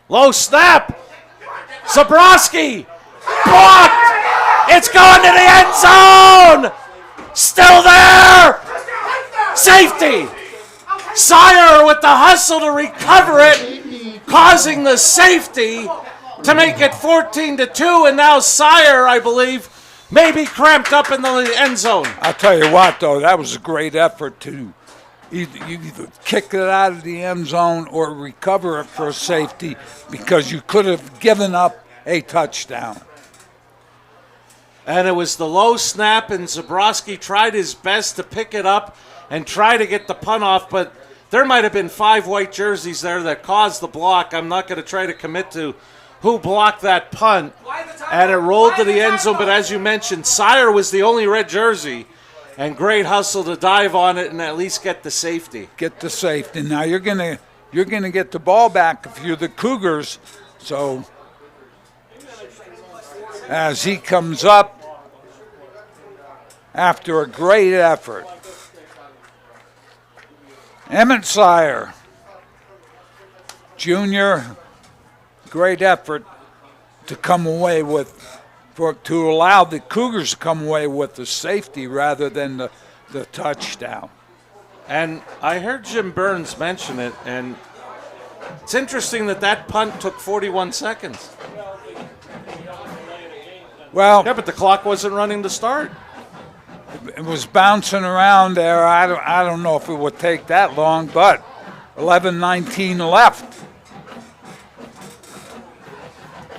Low snap. Zabrowski blocked. It's going to the end zone. Still there. Safety. Sire with the hustle to recover it, causing the safety to make it 14-2. And now Sire, I believe, maybe cramped up in the end zone. I'll tell you what, though, that was a great effort to either kick it out of the end zone or recover it for safety, because you could have given up a touchdown. And it was the low snap, and Zabrowski tried his best to pick it up and try to get the punt off, but there might have been 5 white jerseys there that caused the block. I'm not going to try to commit to who blocked that punt, and it rolled to the end zone. But as you mentioned, Sire was the only red jersey, and great hustle to dive on it and at least get the safety. Get the safety. Now you're gonna get the ball back if you're the Cougars. So as he comes up after a great effort, Emmett Sire, junior. Great effort to come away with, to allow the Cougars to come away with the safety rather than the touchdown. And I heard Jim Burns mention it, and it's interesting that punt took 41 seconds. Well, yeah, but the clock wasn't running to start. It was bouncing around there. I don't know if it would take that long, but 11:19 left.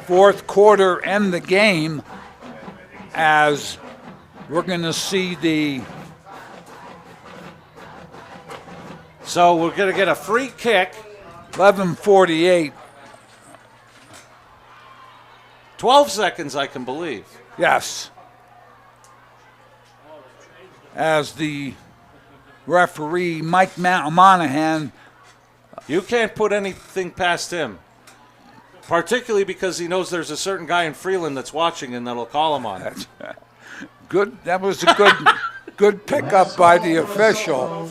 Fourth quarter end the game as we're going to see the... So we're going to get a free kick. 11:48. 12 seconds, I can believe. Yes. As the referee, Mike Monahan. You can't put anything past him, particularly because he knows there's a certain guy in Freeland that's watching and that'll call him on it. Good. That was a good pickup by the official.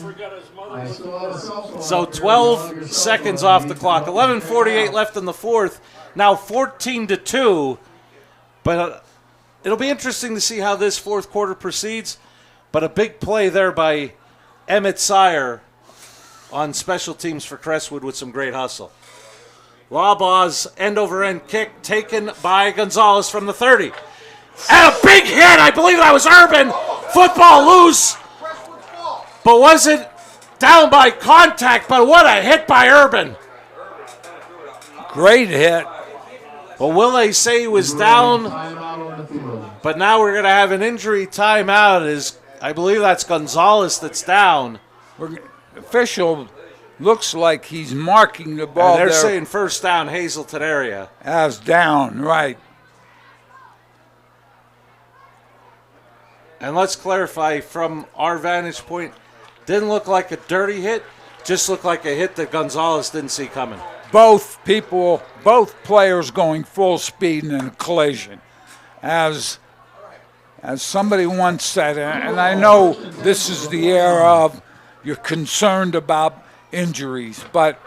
So 12 seconds off the clock. 11:48 left in the fourth. Now 14-2. But it'll be interesting to see how this fourth quarter proceeds. But a big play there by Emmett Sire on special teams for Crestwood with some great hustle. Lawbaw's end-over-end kick taken by Gonzalez from the 30. And a big hit! I believe that was Urban. Football loose. But was it down by contact? But what a hit by Urban. Great hit. Well, will they say he was down? But now we're going to have an injury timeout. I believe that's Gonzalez that's down. Official looks like he's marking the ball. And they're there saying first down, Hazleton area. As down, right. And let's clarify from our vantage point, didn't look like a dirty hit, just looked like a hit that Gonzalez didn't see coming. Both players going full speed in a collision. As somebody once said, and I know this is the era of you're concerned about injuries, but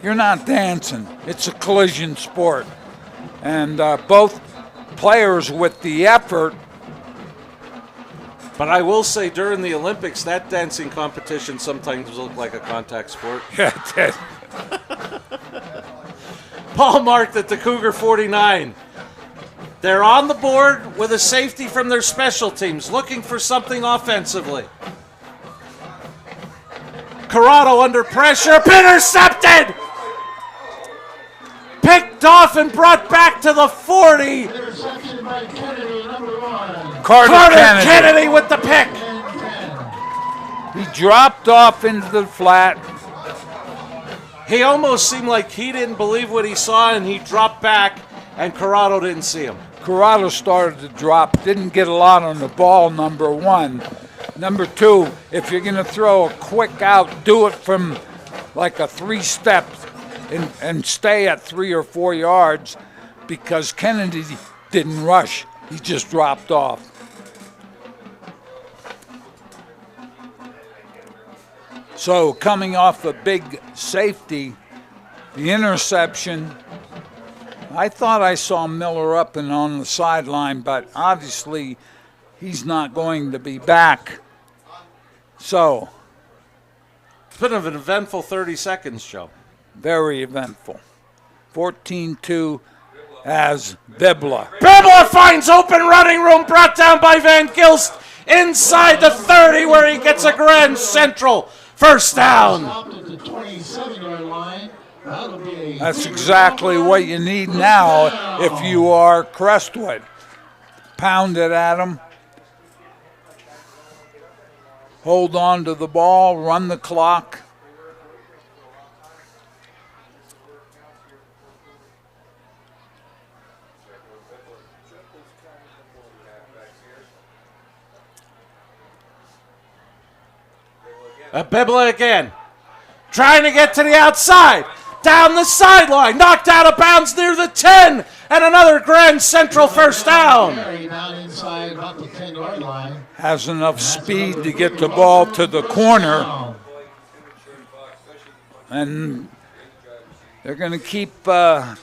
you're not dancing. It's a collision sport. And both players with the effort. But I will say during the Olympics, that dancing competition sometimes looked like a contact sport. Yeah, it did. Paul marked at the Cougar 49. They're on the board with a safety from their special teams, looking for something offensively. Corrado under pressure, intercepted! Picked off and brought back to the 40. Interception by Kennedy, number 1. Carter Kennedy with the pick. He dropped off into the flat. He almost seemed like he didn't believe what he saw, and he dropped back, and Corrado didn't see him. Corrado started to drop, didn't get a lot on the ball, number one. Number two, if you're going to throw a quick out, do it from like a 3-step and stay at 3 or 4 yards, because Kennedy didn't rush. He just dropped off. So coming off a big safety, the interception, I thought I saw Miller up and on the sideline, but obviously he's not going to be back. So. It's been an eventful 30 seconds, Joe. Very eventful. 14-2 as Bibla. Bibla finds open running room, brought down by Van Gilst inside the 30, where he gets a Grand Central first down. That's exactly what you need now if you are Crestwood. Pound it at him. Hold on to the ball, run the clock. Bibla again, trying to get to the outside, down the sideline, knocked out of bounds near the 10, and another Grand Central first down. Has enough speed to get the ball to the corner. And They're going to keep the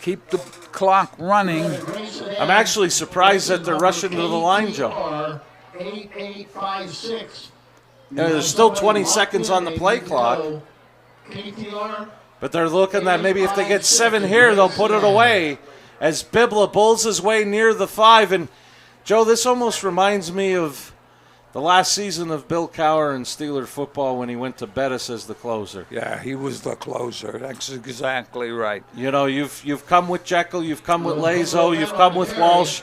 clock running. I'm actually surprised that they're rushing to the line, Joe. 8856. There's still 20 seconds on the play clock. But they're looking that maybe if they get 7 here, they'll put it away as Bibla bowls his way near the 5. And, Joe, this almost reminds me of the last season of Bill Cowher in Steeler football when he went to Bettis as the closer. Yeah, he was the closer. That's exactly right. You know, you've come with Jekyll, you've come with Lazo, you've come with Walsh.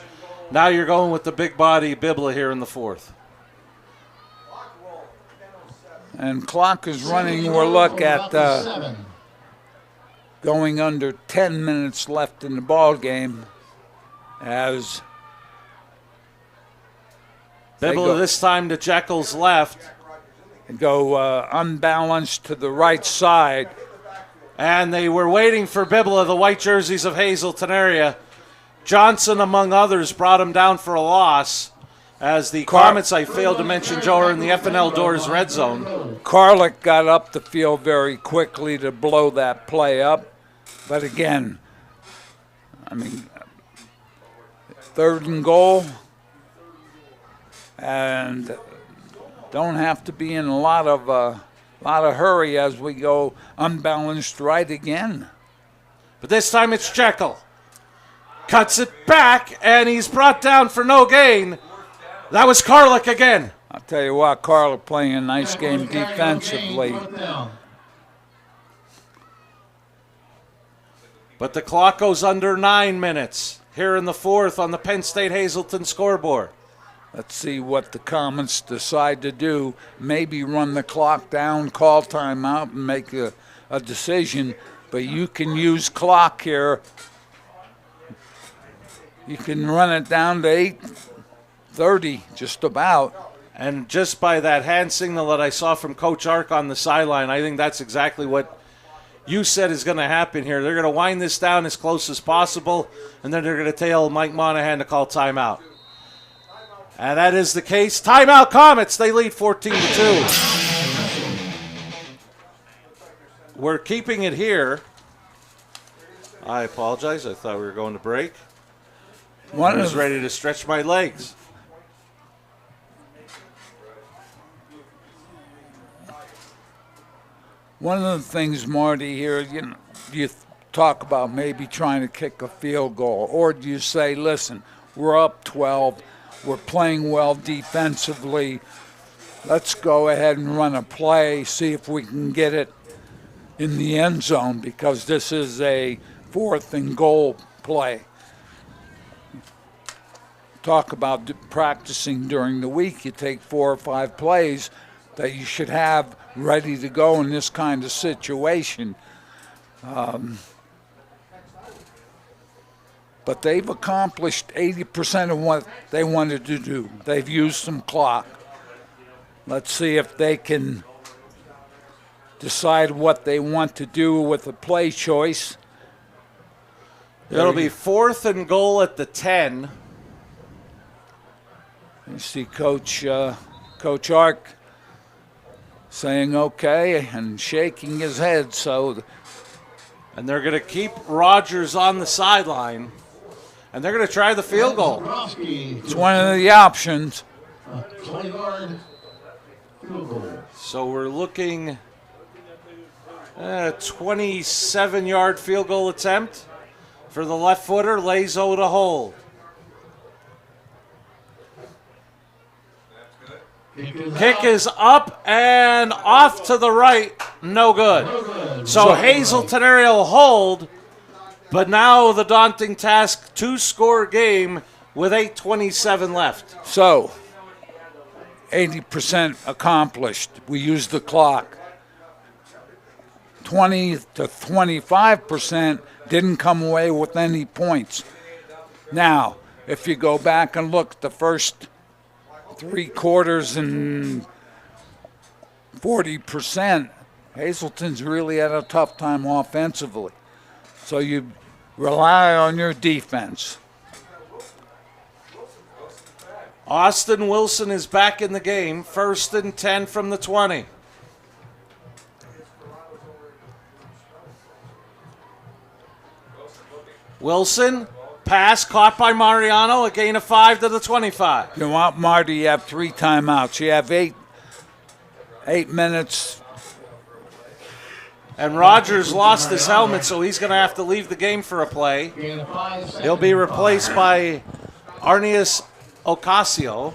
Now you're going with the big body Bibla here in the 4th. And clock is running. We'll look at going under 10 minutes left in the ball game as Bibla this time to Jekyll's left. And go unbalanced to the right side. And they were waiting for Bibla, the white jerseys of Hazleton area. Johnson, among others, brought him down for a loss. As the comments I failed to mention, Joe, are in the FNL Doors red zone. Carlick got up the field very quickly to blow that play up. But again, I mean, 3rd and goal. And don't have to be in a lot of hurry as we go unbalanced right again. But this time it's Jekyll. Cuts it back, and he's brought down for no gain. That was Carlick again. I'll tell you what, Carlick playing a nice game defensively. But the clock goes under 9 minutes here in the 4th on the Penn State Hazleton scoreboard. Let's see what the Comets decide to do. Maybe run the clock down, call timeout, and make a decision. But you can use clock here. You can run it down to 8:30, just about. And just by that hand signal that I saw from Coach Ark on the sideline, I think that's exactly what you said is going to happen here. They're going to wind this down as close as possible, and then they're going to tell Mike Monahan to call timeout. And that is the case. Timeout Comets. They lead 14-2. We're keeping it here. I apologize. I thought we were going to break. I was ready to stretch my legs. One of the things, Marty, here, you talk about maybe trying to kick a field goal, or do you say, listen, we're up 12, we're playing well defensively, let's go ahead and run a play, see if we can get it in the end zone, because this is a 4th and goal play. Talk about practicing during the week. You take 4 or 5 plays that you should have ready to go in this kind of situation. But they've accomplished 80% of what they wanted to do. They've used some clock. Let's see if they can decide what they want to do with the play choice. It'll be 4th and goal at the 10. You see Coach Ark saying okay and shaking his head. And they're going to keep Rogers on the sideline. And they're going to try the field goal. It's one of the options. 20-yard field goal. So we're looking at a 27-yard field goal attempt for the left footer, Lazo to hold. Kick is up and off to the right. No good. So Hazleton area will hold. But now the daunting task, 2-score game with 8:27 left. So, 80% accomplished. We used the clock. 20 to 25% didn't come away with any points. Now, if you go back and look at the first 3 quarters and 40%, Hazleton's really had a tough time offensively. So you rely on your defense. Austin Wilson is back in the game. 1st and 10 from the 20. Wilson, pass caught by Mariano, a gain of 5 to the 25. You want Marty, you have 3 timeouts. You have 8 minutes. And Rogers lost his helmet, so he's going to have to leave the game for a play. He'll be replaced by Arnius Ocasio.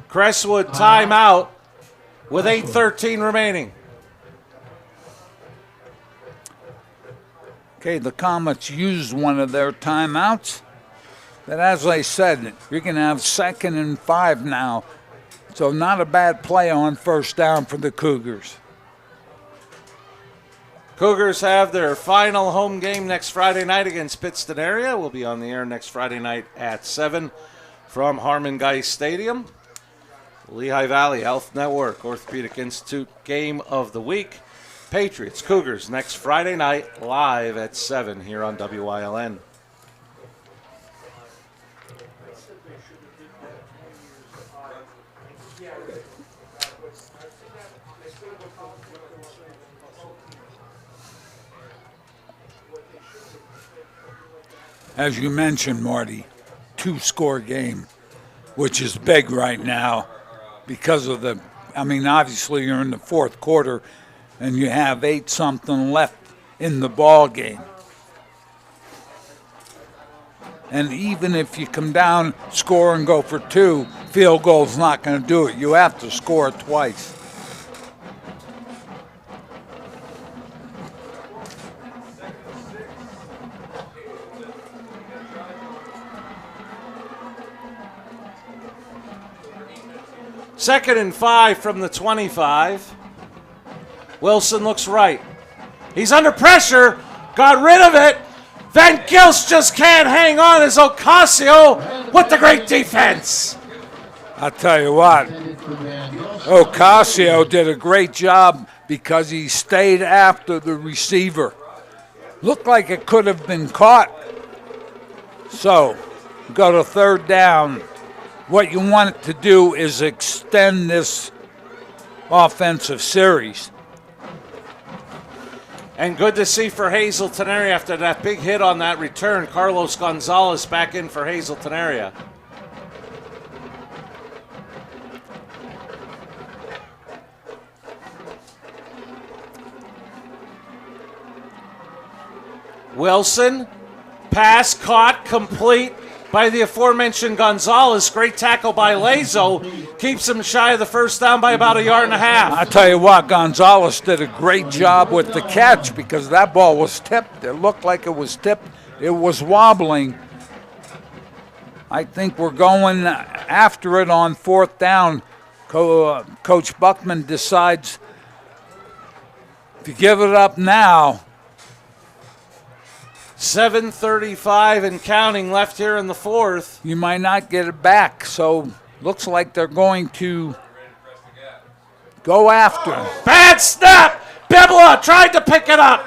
Crestwood timeout with 8:13 remaining. Okay, the Comets used one of their timeouts. But as I said, you're going to have 2nd and 5 now. So not a bad play on first down for the Cougars. Cougars have their final home game next Friday night against Pittston area. We'll be on the air next Friday night at 7 from Harmon Geist Stadium. Lehigh Valley Health Network, Orthopedic Institute Game of the Week. Patriots, Cougars next Friday night live at 7 here on WILN. As you mentioned, Marty, 2-score game, which is big right now because of obviously you're in the 4th quarter and you have 8-something left in the ball game. And even if you come down, score and go for 2, field goal's not going to do it. You have to score twice. Second and 5 from the 25. Wilson looks right. He's under pressure. Got rid of it. Van Gils just can't hang on as Ocasio with the great defense. I'll tell you what, Ocasio did a great job because he stayed after the receiver. Looked like it could have been caught. So, go to 3rd down. What you want to do is extend this offensive series. And good to see for Hazleton area after that big hit on that return. Carlos Gonzalez back in for Hazleton area. Wilson, pass caught, complete by the aforementioned Gonzalez. Great tackle by Lazo. Keeps him shy of the first down by about 1.5 yards. I tell you what, Gonzalez did a great job with the catch because that ball was tipped. It looked like it was tipped. It was wobbling. I think we're going after it on 4th down. Coach Buckman decides if you give it up now. 7:35 and counting left here in the 4th. You might not get it back, so looks like they're going to go after him. Bad snap! Bibla tried to pick it up,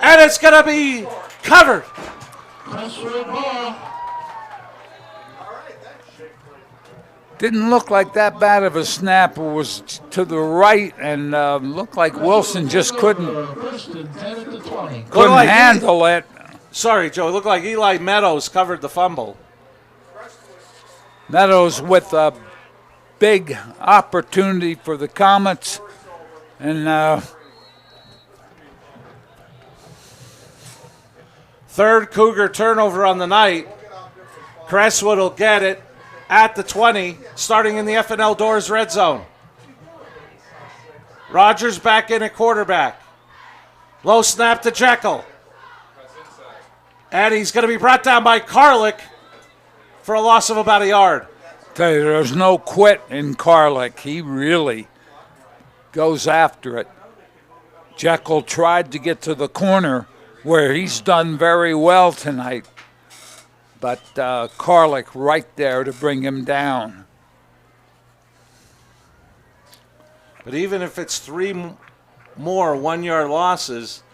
and it's going to be covered. Didn't look like that bad of a snap. It was to the right, and looked like Wilson just couldn't handle it. Sorry, Joe. It looked like Eli Meadows covered the fumble. Meadows with a big opportunity for the Comets, and third Cougar turnover on the night. Crestwood will get it at the 20, starting in the FNL Doors red zone. Rogers back in at quarterback. Low snap to Jekyll. And he's going to be brought down by Karlik for a loss of about 1 yard. Tell you, there's no quit in Karlik. He really goes after it. Jekyll tried to get to the corner where he's done very well tonight. But Karlik right there to bring him down. But even if it's 3 more 1 yard losses,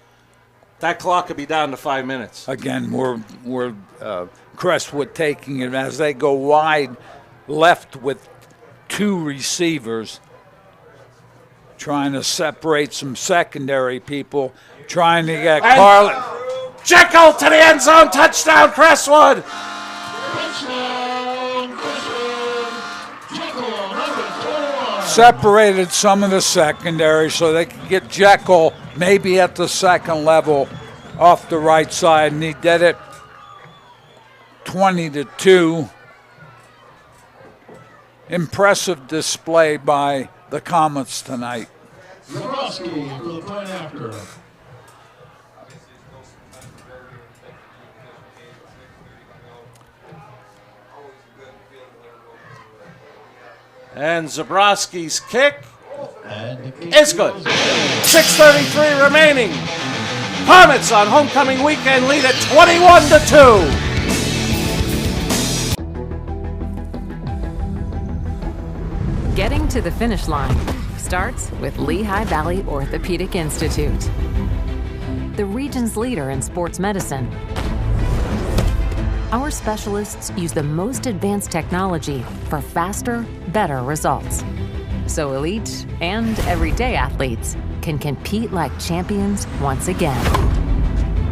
that clock could be down to 5 minutes. Again, we're Crestwood taking it as they go wide left with 2 receivers. trying to separate some secondary people, trying to get Carlin. Jekyll to the end zone, touchdown Crestwood. Separated some of the secondary so they could get Jekyll maybe at the second level off the right side, and he did it 20-2. Impressive display by the Comets tonight. Zabrowski for the point after. And Zabrowski's kick is good. 6:33 remaining. Comets on homecoming weekend lead at 21-2. Getting to the finish line starts with Lehigh Valley Orthopedic Institute, the region's leader in sports medicine. Our specialists use the most advanced technology for faster, better results, so elite and everyday athletes can compete like champions once again.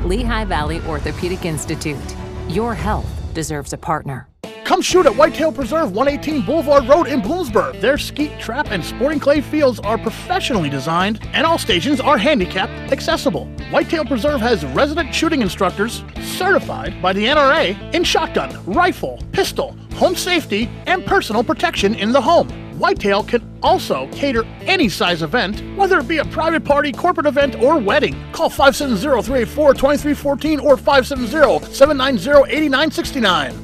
Lehigh Valley Orthopedic Institute. Your health deserves a partner. Come shoot at Whitetail Preserve, 118 Boulevard Road in Bloomsburg. Their skeet, trap, and sporting clay fields are professionally designed, and all stations are handicapped accessible. Whitetail Preserve has resident shooting instructors certified by the NRA in shotgun, rifle, pistol, home safety, and personal protection in the home. Whitetail can also cater any size event, whether it be a private party, corporate event, or wedding. Call 570-384-2314 or 570-790-8969.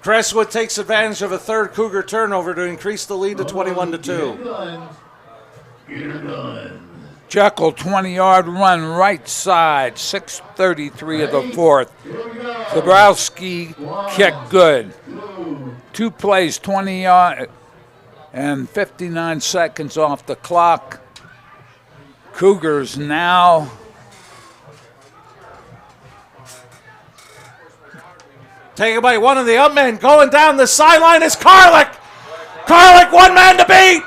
Crestwood takes advantage of a third Cougar turnover to increase the lead to 21-2. Jekyll 20-yard run right side, 6:33 of the fourth. Zabrowski kick good. 2 plays, 20 yard and 59 seconds off the clock. Cougars now taken by one of the up men. Going down the sideline is Karlik. Karlik, one man to beat.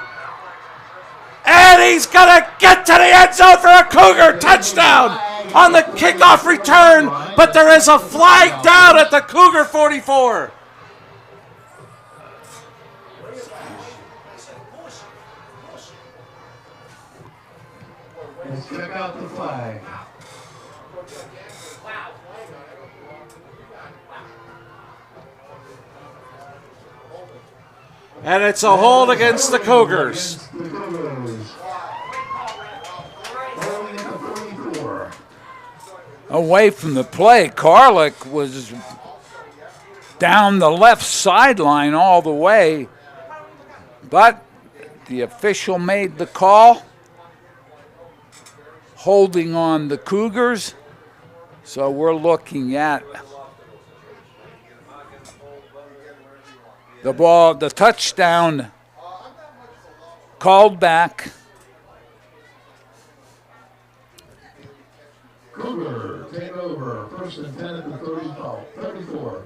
And he's going to get to the end zone for a Cougar touchdown on the kickoff return. But there is a flag down at the Cougar 44. Let's check out the flag. And it's a hold against the Cougars. away from the play. Karlik was down the left sideline all the way, but the official made the call, holding on the Cougars. So we're looking at the ball, the touchdown called back. Cougar take over, first and 10 at the 34.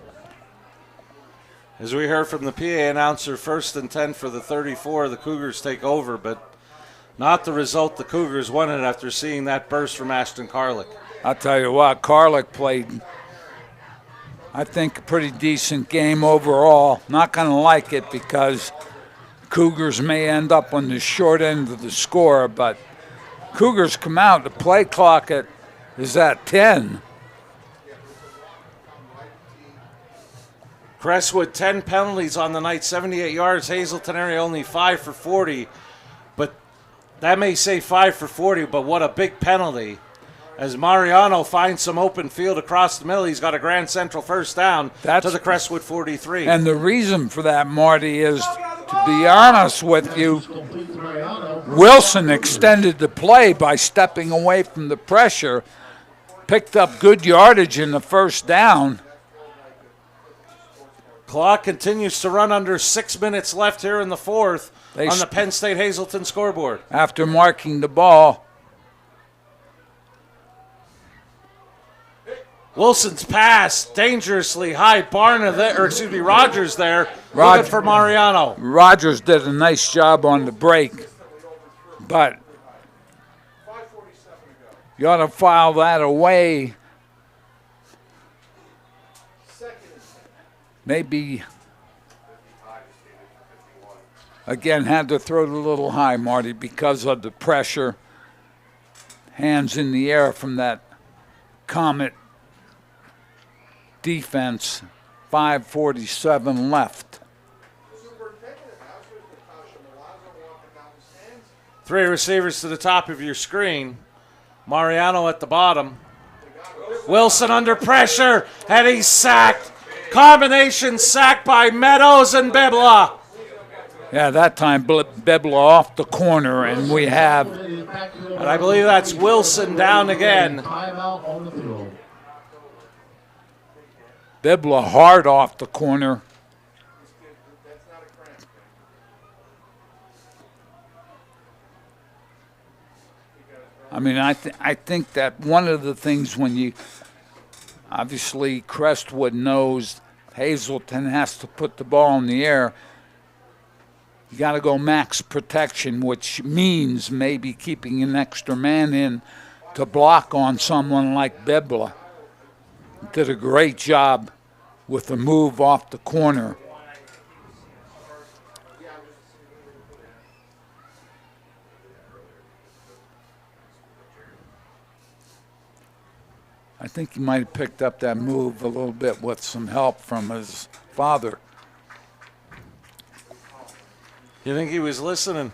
As we heard from the PA announcer, first and 10 for the 34, the Cougars take over, but not the result the Cougars wanted after seeing that burst from Ashton Karlik. I'll tell you what, Karlik played, I think, a pretty decent game overall. Not going to like it because Cougars may end up on the short end of the score, but Cougars come out, the play clock is at 10. Crestwood, 10 penalties on the night, 78 yards. Hazleton area only 5 for 40. But that may say 5 for 40, but what a big penalty. As Mariano finds some open field across the middle, he's got a Grand Central first down to the Crestwood 43. And the reason for that, Marty, is, to be honest with you, Wilson extended the play by stepping away from the pressure, picked up good yardage in the first down. Clock continues to run under 6 minutes left here in the fourth on the Penn State Hazleton scoreboard. After marking the ball. Wilson's pass dangerously high. Rogers there. Looking for Mariano. Rogers did a nice job on the break, but you ought to file that away. Maybe, again, had to throw it a little high, Marty, because of the pressure. Hands in the air from that Comet defense. 5:47 left. 3 receivers to the top of your screen. Mariano at the bottom. Wilson under pressure, and he's sacked. Combination sack by Meadows and Bibla. Yeah, that time Bibla off the corner, and we have... And I believe that's Wilson down again. Bibla hard off the corner. I mean, I think that one of the things when you... Obviously, Crestwood knows Hazleton has to put the ball in the air. You got to go max protection, which means maybe keeping an extra man in to block on someone like Bibla. Did a great job with the move off the corner. I think he might have picked up that move a little bit with some help from his father. You think he was listening?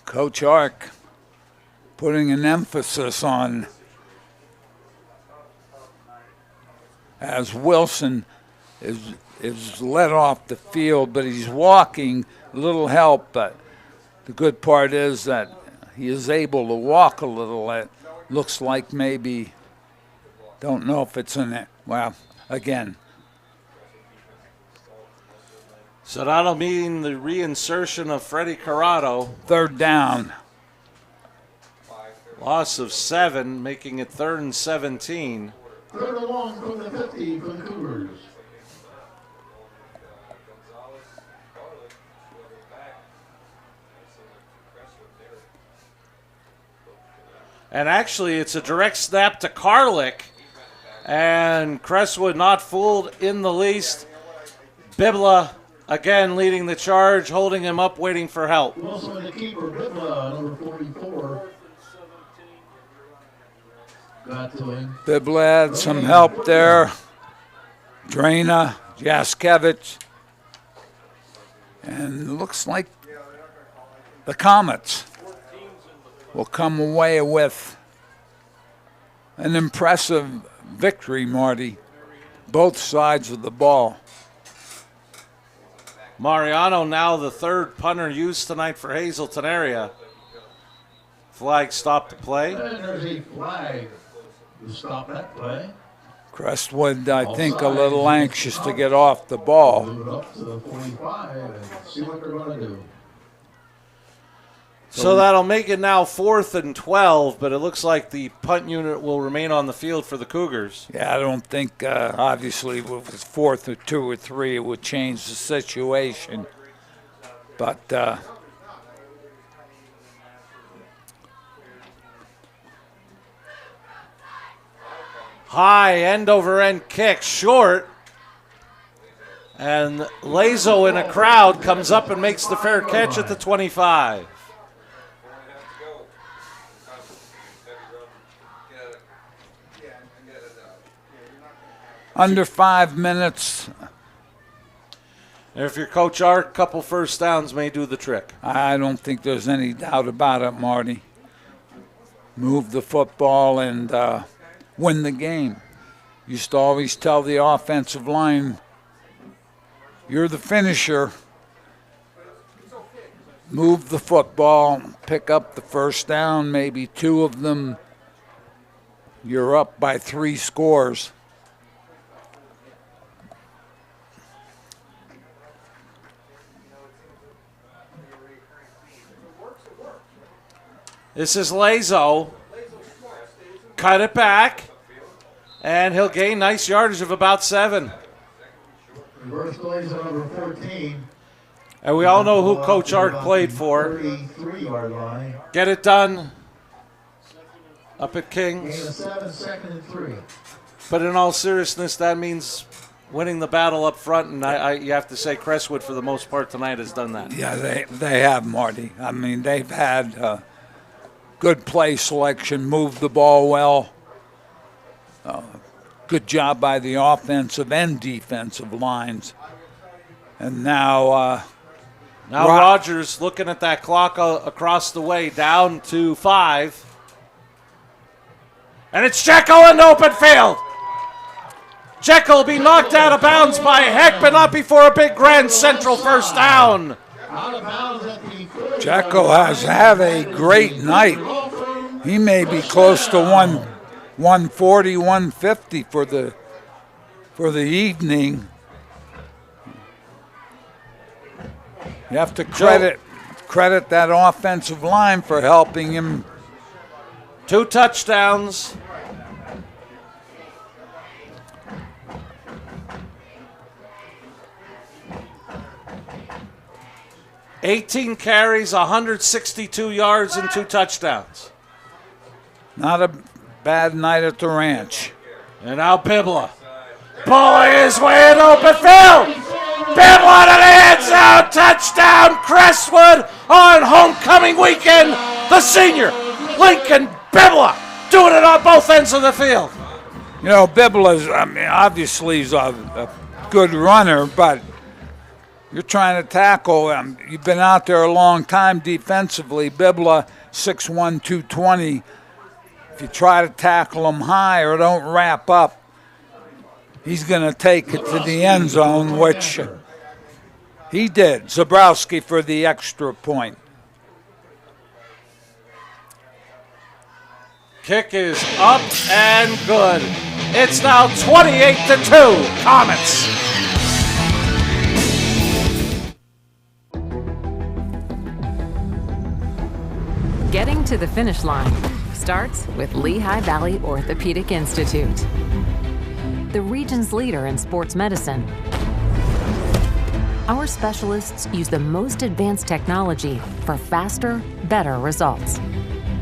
Coach Ark putting an emphasis on, as Wilson is let off the field, but he's walking, a little help, but the good part is that he is able to walk a little. It looks like maybe, don't know if it's in it. Well, again. So that'll mean the reinsertion of Freddie Corrado. 3rd down. Loss of 7, making it 3rd and 17. 3rd and long from the 50 for the Cougars. And actually, it's a direct snap to Karlik. And Crestwood not fooled in the least. Bibla again leading the charge, holding him up, waiting for help. Also the keeper, Bibla, number 44. Got to him. Bibla had some help there. Drana, Jaskevich. And it looks like the Comets will come away with an impressive victory, Marty. Both sides of the ball. Mariano now the 3rd punter used tonight for Hazleton area. Flag stopped the play. And there's a flag to stop that play. Crestwood, I think, a little anxious to get off the ball. Move it up to the 45 and see what they're going to do. So that'll make it now 4th and 12, but it looks like the punt unit will remain on the field for the Cougars. Yeah, I don't think, obviously, if it was 4th or 2 or 3, it would change the situation. But high end-over-end kick, short. And Lazo in a crowd comes up and makes the fair catch at the 25. Under 5 minutes. If you're Coach Ark, couple first downs may do the trick. I don't think there's any doubt about it, Marty. Move the football and win the game. Used to always tell the offensive line, you're the finisher. Move the football, pick up the first down, maybe 2 of them. You're up by 3 scores. This is Lazo. Cut it back. And he'll gain nice yardage of about 7. Reverse Lazo number 14. And we all know who Coach Art played for. 33-yard line. Get it done up at Kings. Gain of 7, 2nd and 3. But in all seriousness, that means winning the battle up front, and you have to say Crestwood, for the most part tonight, has done that. Yeah, they have, Marty. I mean, they've had good play selection, moved the ball well. Good job by the offensive and defensive lines. And now Rogers looking at that clock across the way, down to 5. And it's Jekyll in open field. Jekyll will be knocked out of bounds by Heck, but not before a big Grand Central first down. Jekyll has had a great night. He may be close to 140, 150 for the evening. You have to credit that offensive line for helping him. 2 touchdowns. $18 carries, 162 yards, and 2 touchdowns. Not a bad night at the ranch. And now Bibla. Pulling his way in open field. Bibla to the end zone. Touchdown, Crestwood on homecoming weekend. The senior, Lincoln Bibla, doing it on both ends of the field. You know, Bibla's, obviously he's a good runner, but you're trying to tackle him. You've been out there a long time defensively. Bibla, 6'1", 220. If you try to tackle him high or don't wrap up, he's going to take it to the end zone, which he did. Zabrowski for the extra point. Kick is up and good. It's now 28-2, Comets. Getting to the finish line starts with Lehigh Valley Orthopedic Institute, the region's leader in sports medicine. Our specialists use the most advanced technology for faster, better results,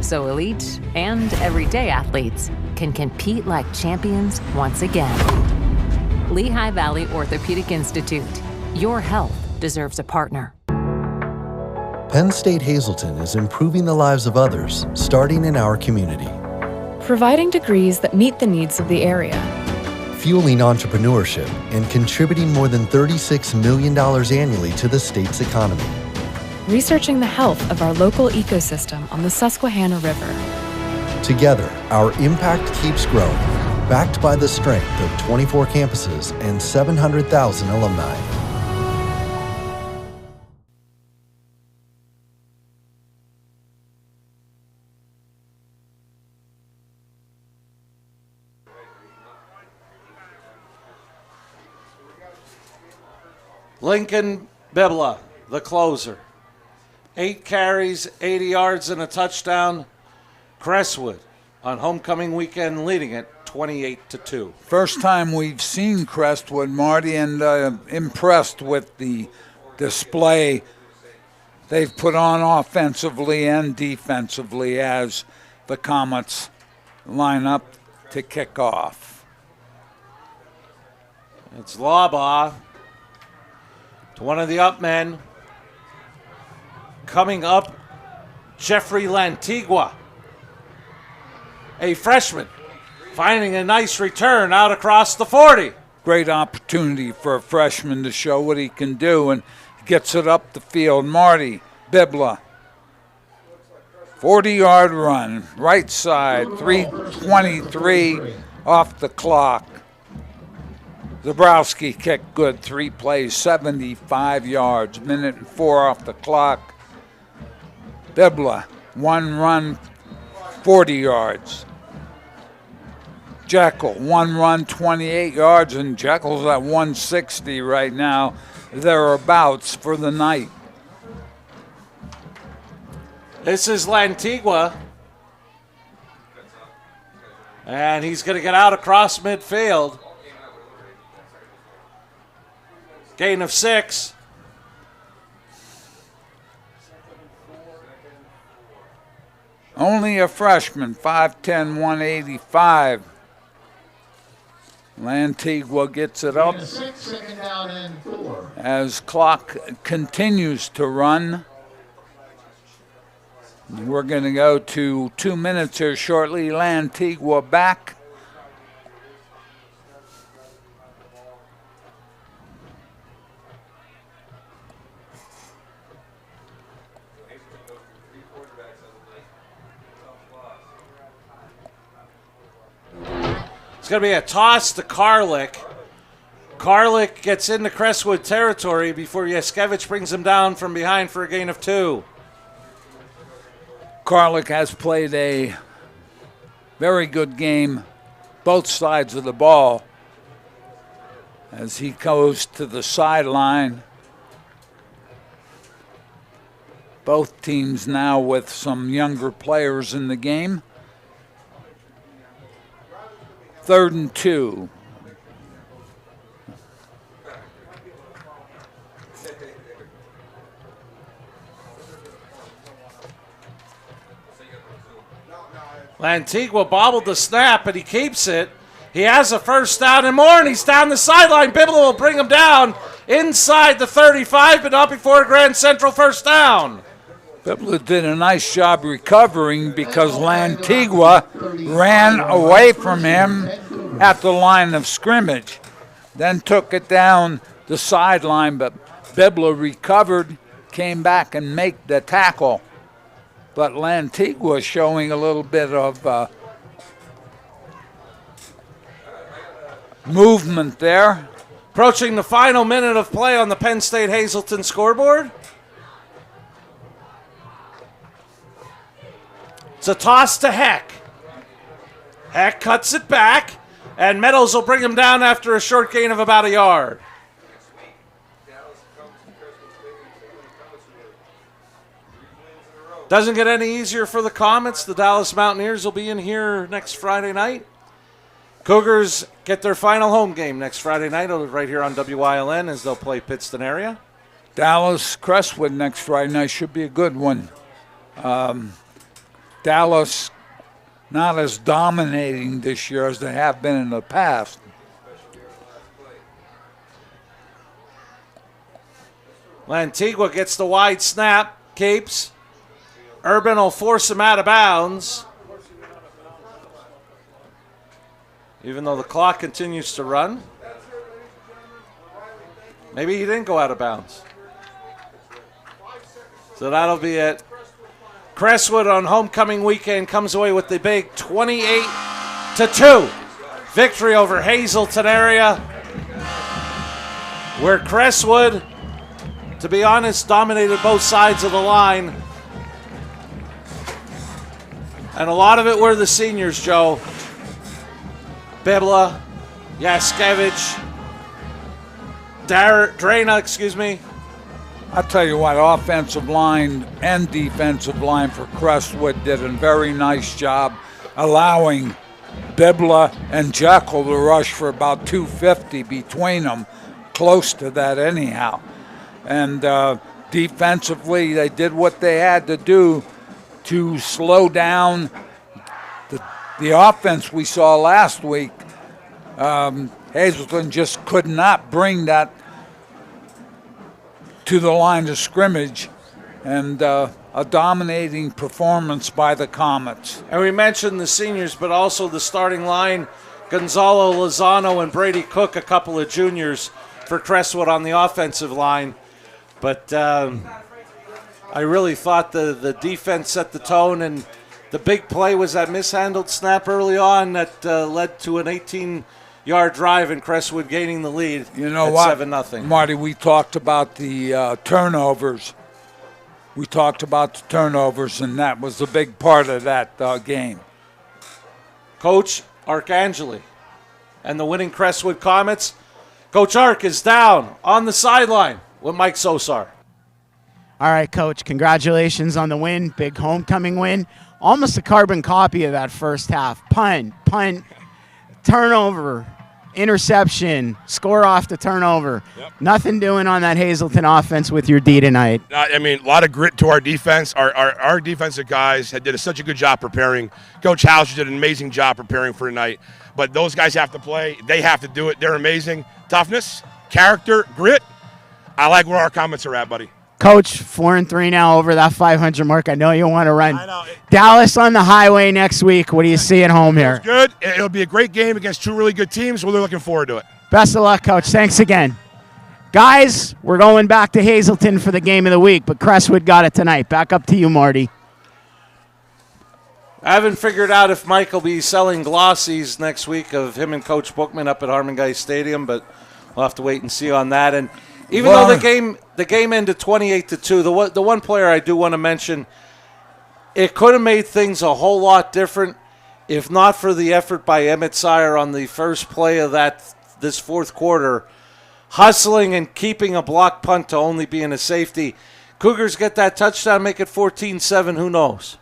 so elite and everyday athletes can compete like champions once again. Lehigh Valley Orthopedic Institute. Your health deserves a partner. Penn State Hazleton is improving the lives of others, starting in our community. Providing degrees that meet the needs of the area. Fueling entrepreneurship and contributing more than $36 million annually to the state's economy. Researching the health of our local ecosystem on the Susquehanna River. Together, our impact keeps growing, backed by the strength of 24 campuses and 700,000 alumni. Lincoln Bibla, the closer. 8 carries, 80 yards, and a touchdown. Crestwood on homecoming weekend leading it 28-2. First time we've seen Crestwood, Marty, and impressed with the display they've put on offensively and defensively as the Comets line up to kick off. It's Laba to one of the up men. Coming up, Jeffrey Lantigua, a freshman, finding a nice return out across the 40. Great opportunity for a freshman to show what he can do, and gets it up the field. Marty Bibla, 40-yard run, right side, 3:23 off the clock. Zabrowski kicked good, 3 plays, 75 yards, minute and 4 off the clock. Bibla, 1 run, 40 yards. Jekyll, 1 run, 28 yards, and Jekyll's at 160 right now, thereabouts for the night. This is Lantigua. And he's going to get out across midfield. Gain of 6. Only a freshman, 5'10", 185. Lantigua gets it up Second down and 4. as clock continues to run. We're going to go to 2 minutes here shortly. Lantigua back. It's going to be a toss to Karlik. Karlik gets into Crestwood territory before Yaskevich brings him down from behind for a gain of 2. Karlik has played a very good game, both sides of the ball, as he goes to the sideline. Both teams now with some younger players in the game. 3rd and 2. Lantigua bobbled the snap, but he keeps it. He has a first down and more, and he's down the sideline. Bibble will bring him down inside the 35, but not before Grand Central first down. Bibble did a nice job recovering because Lantigua ran away from him at the line of scrimmage, then took it down the sideline, but Bibble recovered, came back and made the tackle. But Lantigua showing a little bit of movement there. Approaching the final minute of play on the Penn State Hazleton scoreboard. It's a toss to Heck. Heck cuts it back, and Meadows will bring him down after a short gain of about a yard. Doesn't get any easier for the Comets. The Dallas Mountaineers will be in here next Friday night. Cougars get their final home game next Friday night right here on WILN as they'll play Pittston area. Dallas Crestwood next Friday night should be a good one. Dallas not as dominating this year as they have been in the past. Lantigua gets the wide snap, keeps. Urban will force him out of bounds. Even though the clock continues to run. Maybe he didn't go out of bounds. So that'll be it. Crestwood on homecoming weekend comes away with the big 28-2 victory over Hazleton area. Where Crestwood, to be honest, dominated both sides of the line. And a lot of it were the seniors, Joe. Bibla, Yaskevich, Drana, excuse me. I'll tell you what, offensive line and defensive line for Crestwood did a very nice job allowing Bibla and Jekyll to rush for about 250 between them, close to that anyhow. And defensively, they did what they had to do to slow down the offense we saw last week. Hazleton just could not bring that to the line of scrimmage, and a dominating performance by the Comets. And we mentioned the seniors, but also the starting line, Gonzalo Lozano and Brady Cook, a couple of juniors for Crestwood on the offensive line. But I really thought the defense set the tone, and the big play was that mishandled snap early on that led to an 18-yard drive and Crestwood gaining the lead. You know at what, 7-0. Marty, we talked about the turnovers. We talked about the turnovers, and that was a big part of that game. Coach Arcangeli and the winning Crestwood Comets. Coach Ark is down on the sideline with Mike Sosar. All right, Coach, congratulations on the win. Big homecoming win. Almost a carbon copy of that first half. Punt, turnover, interception, score off the turnover. Yep. Nothing doing on that Hazleton offense with your D tonight. I mean, a lot of grit to our defense. Our defensive guys did such a good job preparing. Coach Hauser did an amazing job preparing for tonight. But those guys have to play. They have to do it. They're amazing. Toughness, character, grit. I like where our comments are at, buddy. Coach, 4-3 now over that 500 mark. I know you want to run. I know. Dallas on the highway next week. What do you see at home here? It's good. It'll be a great game against two really good teams. We're looking forward to it. Best of luck, Coach. Thanks again. Guys, we're going back to Hazleton for the game of the week, but Crestwood got it tonight. Back up to you, Marty. I haven't figured out if Mike will be selling glossies next week of him and Coach Bookman up at Harmon Guy Stadium, but we'll have to wait and see on that. And even though the game ended 28-2, the one player I do want to mention, it could have made things a whole lot different if not for the effort by Emmett Sire on the first play of this fourth quarter, hustling and keeping a block punt to only being a safety. Cougars get that touchdown, make it 14-7. Who knows?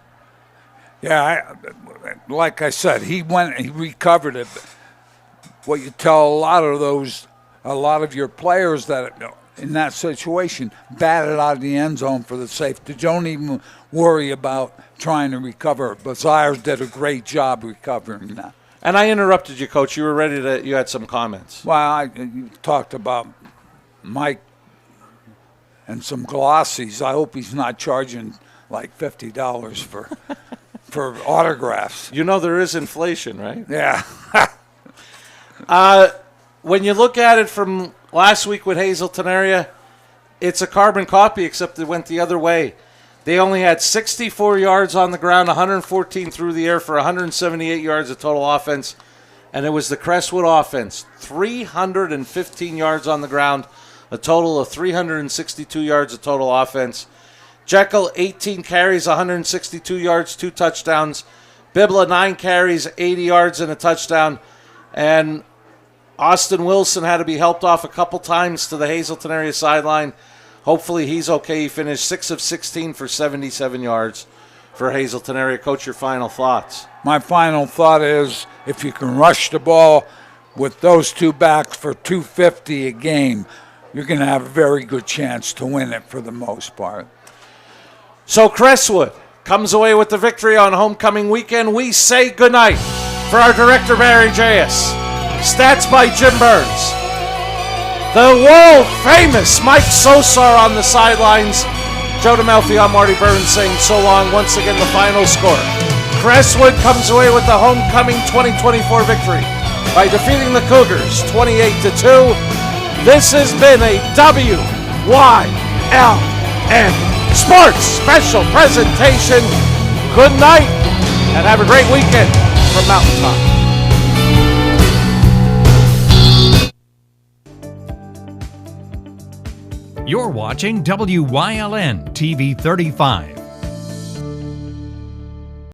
Yeah, like I said, he recovered it. What you tell a lot of your players that in that situation bat it out of the end zone for the safety. Don't even worry about trying to recover. But Zires did a great job recovering that. And I interrupted you, Coach. You were you had some comments. Well, you talked about Mike and some glossies. I hope he's not charging like $50 for autographs. You know there is inflation, right? Yeah. When you look at it from last week with Hazleton area, it's a carbon copy, except it went the other way. They only had 64 yards on the ground, 114 through the air for 178 yards of total offense. And it was the Crestwood offense, 315 yards on the ground, a total of 362 yards of total offense. Jekyll, 18 carries, 162 yards, 2 touchdowns. Bibla, 9 carries, 80 yards and a touchdown. And Austin Wilson had to be helped off a couple times to the Hazleton area sideline. Hopefully he's okay. He finished 6 of 16 for 77 yards for Hazleton area. Coach, your final thoughts? My final thought is if you can rush the ball with those two backs for 250 a game, you're going to have a very good chance to win it for the most part. So Crestwood comes away with the victory on homecoming weekend. We say goodnight for our director, Barry J.S. Stats by Jim Burns. The world-famous Mike Sosar on the sidelines. Joe DeMelfi, I'm Marty Burns saying so long. Once again, the final score. Crestwood comes away with the homecoming 2024 victory by defeating the Cougars 28-2. This has been a WYLN Sports special presentation. Good night and have a great weekend from Mountaintop. You're watching WYLN TV 35.